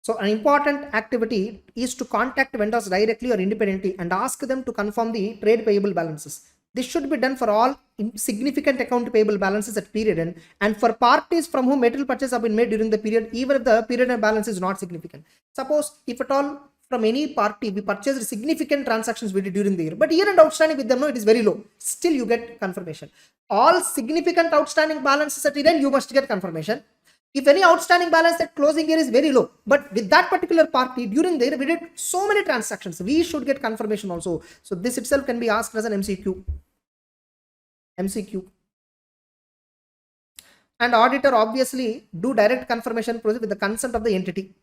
So an important activity is to contact vendors directly or independently and ask them to confirm the trade payable balances. This should be done for all significant account payable balances at period end and for parties from whom material purchases have been made during the period, even if the period end balance is not significant. Suppose if at all from any party we purchased significant transactions we did during the year, but year end outstanding with them, no, it is very low. Still you get confirmation. All significant outstanding balances at year end, you must get confirmation. If any outstanding balance at closing year is very low, but with that particular party during the year we did so many transactions, we should get confirmation also. So this itself can be asked as an MCQ. And auditor obviously do direct confirmation process with the consent of the entity.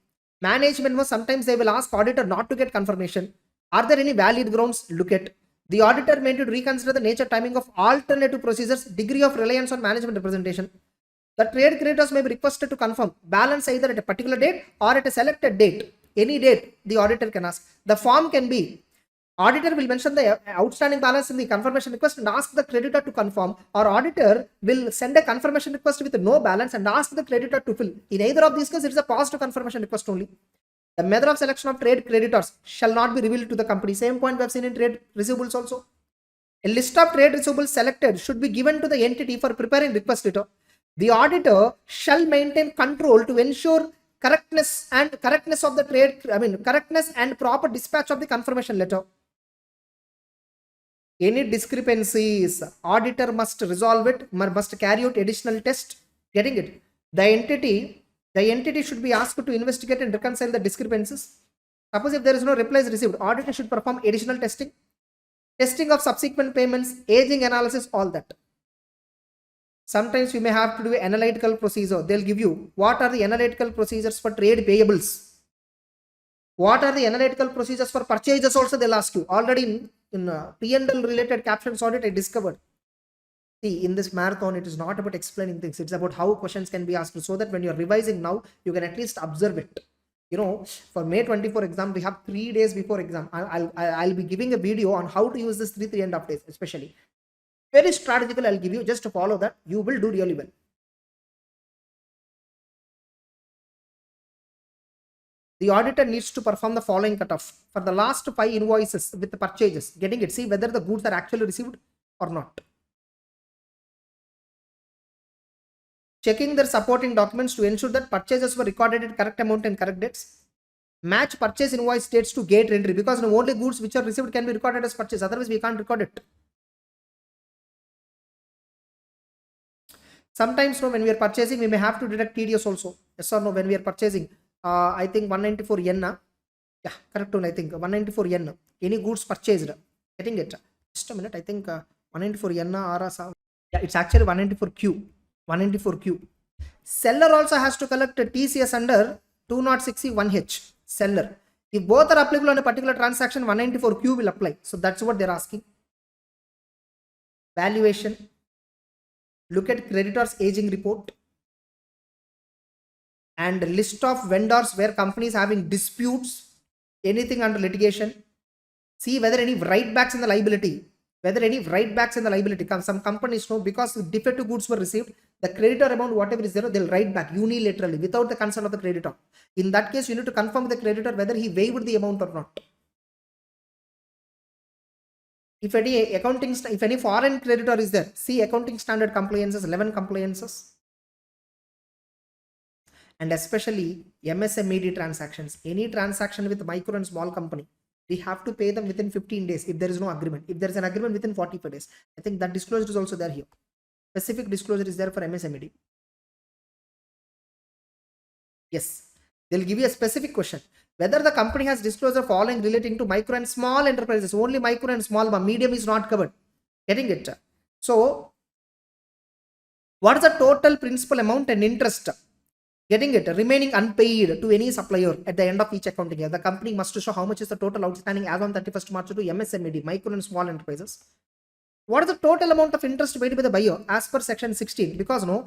Management was sometimes they will ask auditor not to get confirmation. Are there any valid grounds? Look at the auditor may to reconsider the nature timing of alternative procedures, degree of reliance on management representation. The trade creditors may be requested to confirm balance either at a particular date or at a selected date. Any date the auditor can ask. The form can be auditor will mention the outstanding balance in the confirmation request and ask the creditor to confirm, or auditor will send a confirmation request with no balance and ask the creditor to fill. In either of these cases, it's a positive confirmation request only. The method of selection of trade creditors shall not be revealed to the company. Same point we have seen in trade receivables also. A list of trade receivables selected should be given to the entity for preparing request letter. The auditor shall maintain control to ensure correctness and proper dispatch of the confirmation letter. Any discrepancies, auditor must resolve it, must carry out additional test. Getting it? The entity should be asked to investigate and reconcile the discrepancies. Suppose if there is no replies received, auditor should perform additional testing of subsequent payments, aging analysis, all that. Sometimes you may have to do analytical procedure. They'll give you what are the analytical procedures for trade payables. What are the analytical procedures for purchases also they'll ask you. Already in P&L related captions audit I discovered. See, in this marathon, it is not about explaining things. It's about how questions can be asked so that when you're revising now, you can at least observe it. You know, for May 24 exam, we have 3 days before exam. I'll be giving a video on how to use this 3.5 days, especially. Very strategical, I'll give you just to follow that. You will do really well. The auditor needs to perform the following cutoff for the last 5 invoices with the purchases. Getting it? See whether the goods are actually received or not. Checking their supporting documents to ensure that purchases were recorded at correct amount and correct dates. Match purchase invoice dates to gate entry because only goods which are received can be recorded as purchase. Otherwise, we can't record it. Sometimes when we are purchasing, we may have to deduct TDS also. Yes or no? When we are purchasing, I think 194 yen. Yeah, correct one. I think 194 yen. Any goods purchased. Getting it? Just a minute. I think 194 yen or yeah, it's actually 194Q. 194Q. Seller also has to collect a TCS under 206C1H. Seller. If both are applicable on a particular transaction, 194Q will apply. So that's what they're asking. Valuation. Look at creditors aging report and list of vendors where companies having disputes, anything under litigation. See whether any write backs in the liability. Some companies know because defective goods were received, the creditor amount whatever is there, they'll write back unilaterally without the consent of the creditor. In that case, you need to confirm with the creditor whether he waived the amount or not. If any foreign creditor is there, see accounting standard compliances, 11 compliances. And especially MSMED transactions, any transaction with micro and small company, we have to pay them within 15 days if there is no agreement. If there is an agreement within 45 days, I think that disclosure is also there here. specific disclosure is there for MSMED? Yes, they'll give you a specific question whether the company has disclosure following relating to micro and small enterprises. Only micro and small, medium is not covered. Getting it? So what is the total principal amount and interest? Getting it? Remaining unpaid to any supplier at the end of each accounting year. The company must show how much is the total outstanding as on 31st March to MSMED, micro and small enterprises. What is the total amount of interest paid by the buyer as per section 16? Because no,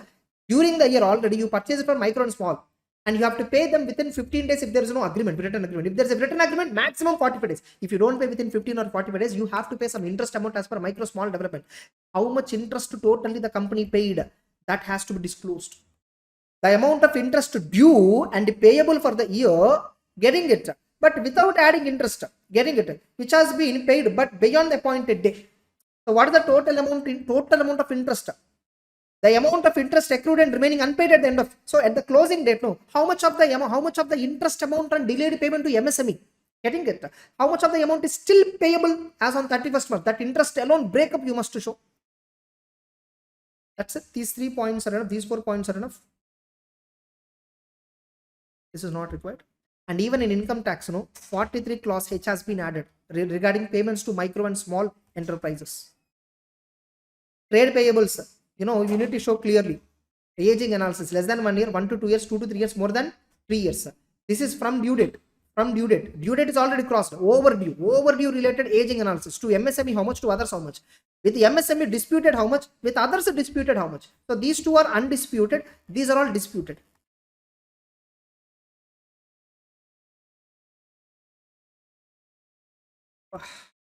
during the year already you purchase it for micro and small, and you have to pay them within 15 days if there is no agreement, written agreement. If there is a written agreement, maximum 45 days. If you don't pay within 15 or 45 days, you have to pay some interest amount as per micro small development. How much interest totally the company paid, that has to be disclosed. The amount of interest due and payable for the year, getting it, but without adding interest, getting it, which has been paid but beyond the appointed day. So what is the total amount of interest? The amount of interest accrued and remaining unpaid at the end of, so at the closing date, no, how much of the interest amount and delayed payment to MSME, getting it, how much of the amount is still payable as on 31st month, that interest alone breakup you must show. That's it. These 3 points are enough. These 4 points are enough. This is not required. And even in income tax, 43 clause H has been added regarding payments to micro and small enterprises. Trade payables, you need to show clearly. Aging analysis, less than 1 year, 1 to 2 years, 2 to 3 years, more than 3 years. This is from due date. Due date is already crossed. Overdue related aging analysis. To MSME how much, to others how much. With the MSME disputed how much, with others disputed how much. So these two are undisputed, these are all disputed.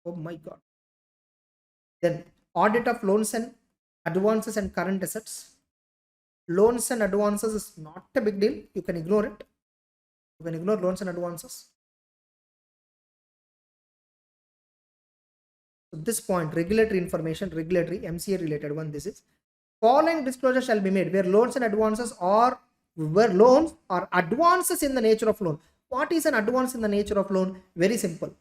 Oh my god. Then audit of loans and advances and current assets. Loans and advances is not a big deal, you can ignore it. You can ignore loans and advances. So this point, regulatory information, regulatory MCA related one, this is following disclosure shall be made where loans and advances are advances in the nature of loan. What is an advance in the nature of loan? Very simple.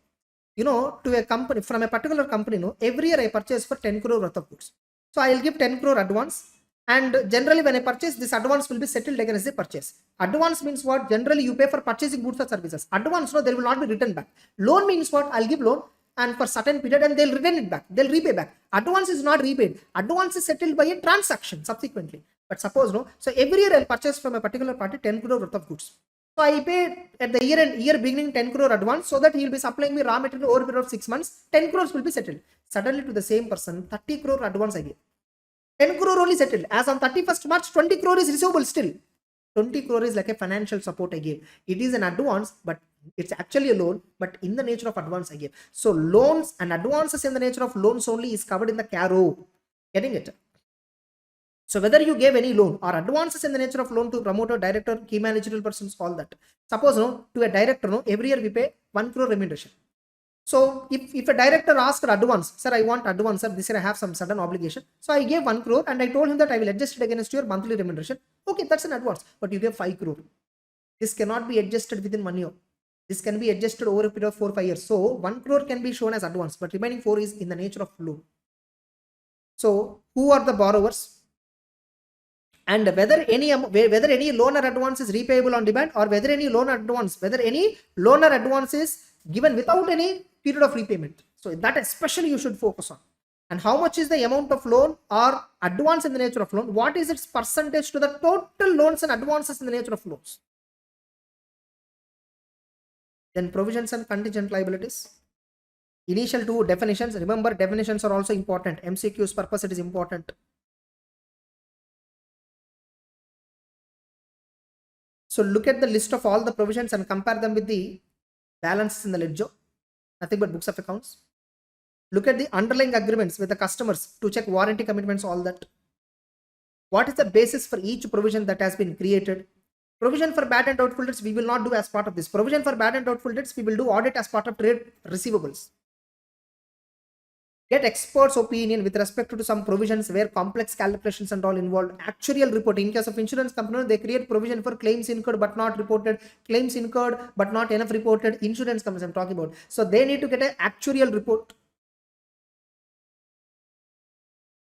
To a company, from a particular company, every year I purchase for 10 crore worth of goods. So I will give 10 crore advance, and generally when I purchase, this advance will be settled against the purchase. Advance means what? Generally you pay for purchasing goods or services. Advance, there will not be returned back. Loan means what? I'll give loan and for certain period and they'll return it back. They'll repay back. Advance is not repaid. Advance is settled by a transaction subsequently. But suppose, so every year I'll purchase from a particular party 10 crore worth of goods. So I pay at the year beginning 10 crore advance so that he will be supplying me raw material over a period of 6 months. 10 crores will be settled. Suddenly to the same person, 30 crore advance I give. 10 crore only settled. As on 31st March, 20 crore is receivable still. 20 crore is like a financial support I gave. It is an advance, but it's actually a loan, but in the nature of advance I gave. So loans and advances in the nature of loans only is covered in the CARO. Getting it? So whether you gave any loan or advances in the nature of loan to promoter, director, key managerial persons, all that. Suppose to a director, every year we pay 1 crore remuneration. So if a director asked advance, sir, I want advance, sir, this year I have some sudden obligation. So I gave 1 crore and I told him that I will adjust it against your monthly remuneration. Okay, that's an advance, but you gave 5 crore. This cannot be adjusted within 1 year. This can be adjusted over a period of 4-5 years. So 1 crore can be shown as advance, but remaining 4 is in the nature of loan. So who are the borrowers? And whether any loan or advance is repayable on demand, or whether any loan or advance is given without any period of repayment. So that especially you should focus on. And how much is the amount of loan or advance in the nature of loan? What is its percentage to the total loans and advances in the nature of loans? Then provisions and contingent liabilities. Initial 2 definitions. Remember, definitions are also important. MCQ's purpose, it is important. So look at the list of all the provisions and compare them with the balances in the ledger. Nothing but books of accounts. Look at the underlying agreements with the customers to check warranty commitments, all that. What is the basis for each provision that has been created? Provision for bad and doubtful debts we will not do as part of this. Provision for bad and doubtful debts we will do audit as part of trade receivables. Get experts' opinion with respect to some provisions where complex calculations and all involved. Actuarial report. In case of insurance company, they create provision for claims incurred but not reported, claims incurred but not enough reported. Insurance companies I'm talking about. So they need to get an actuarial report.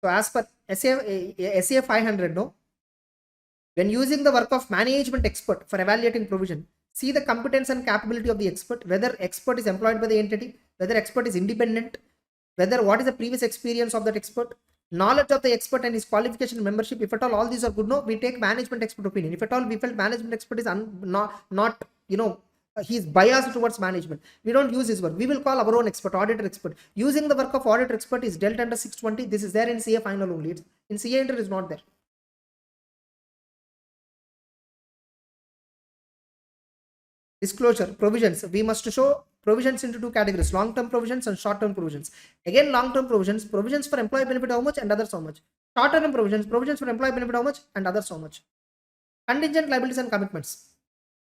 So as per SA 500, no? When using the work of management expert for evaluating provision, see the competence and capability of the expert, whether expert is employed by the entity, whether expert is independent, whether what is the previous experience of that expert, knowledge of the expert and his qualification and membership. If at all these are good, no, we take management expert opinion. If at all we felt management expert is not he's biased towards management, we don't use his work. We will call our own expert, auditor expert. Using the work of auditor expert is dealt under 620. This is there in CA final only. In CA inter is not there. Disclosure provisions, we must show provisions into two categories: long-term provisions and short-term provisions. Again, long-term provisions for employee benefit how much and others how much. Short-term provisions for employee benefit how much and others how much. Contingent liabilities and commitments.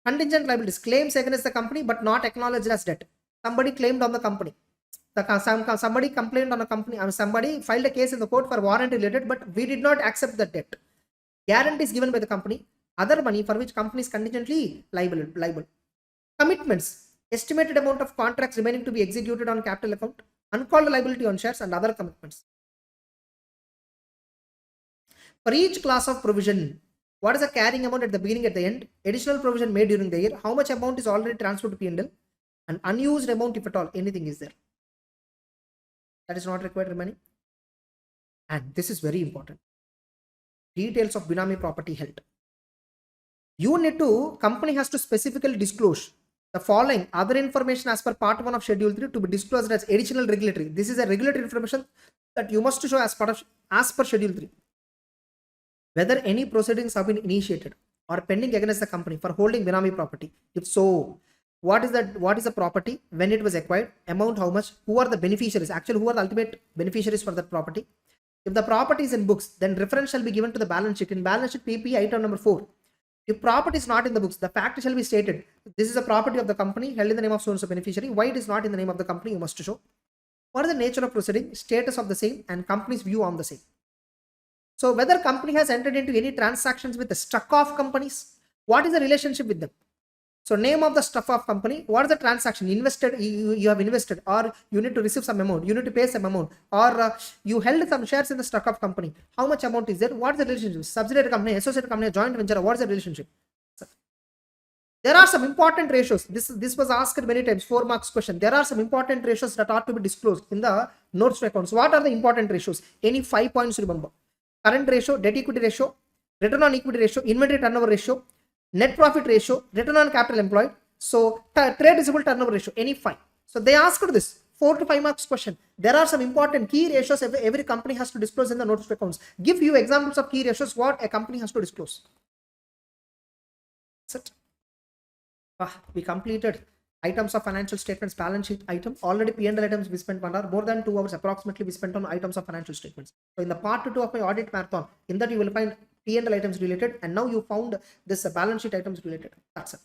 Contingent liabilities, claims against the company but not acknowledged as debt. Somebody claimed on the company. Somebody complained on a company, somebody filed a case in the court for warranty related, but we did not accept the debt. Guarantees given by the company, other money for which company is contingently liable. Commitments, estimated amount of contracts remaining to be executed on capital account, uncalled liability on shares and other commitments. For each class of provision, what is the carrying amount at the beginning, at the end, additional provision made during the year, how much amount is already transferred to P&L, and unused amount if at all anything is there. That is not required remaining. And this is very important. Details of Binami property held. You need to, company has to specifically disclose the following other information as per part 1 of schedule 3 to be disclosed as additional regulatory. This is a regulatory information that you must show as per schedule 3. Whether any proceedings have been initiated or pending against the company for holding Binami property. If so, what is the property, when it was acquired, amount how much, who are the beneficiaries, actually who are the ultimate beneficiaries for that property. If the property is in books, then reference shall be given to the balance sheet. In balance sheet PP item number 4. If property is not in the books, the fact shall be stated. This is a property of the company held in the name of so and so beneficiary. Why it is not in the name of the company, you must show. What is the nature of proceeding, status of the same, and company's view on the same. So whether company has entered into any transactions with the struck off companies, what is the relationship with them? So name of the struck off company, what is the transaction? Invested, you have invested, or you need to receive some amount, you need to pay some amount, or you held some shares in the struck off company. How much amount is there? What is the relationship? Subsidiary company, associate company, joint venture, what is the relationship? So, there are some important ratios. This was asked many times, 4 marks question. There are some important ratios that are to be disclosed in the notes to accounts. What are the important ratios? Any 5 points remember. Current ratio, debt equity ratio, return on equity ratio, inventory turnover ratio, net profit ratio, return on capital employed, so trade receivable turnover ratio, any 5. So they asked this 4 to 5 marks question. There are some important key ratios every company has to disclose in the notes to accounts. Give you examples of key ratios what a company has to disclose. That's it. We completed items of financial statements, balance sheet item. Already P&L items we spent 1 hour, more than 2 hours approximately we spent on items of financial statements. So in the part 2 of my audit marathon, in that you will find P&L items related, and now you found this balance sheet items related. That's it.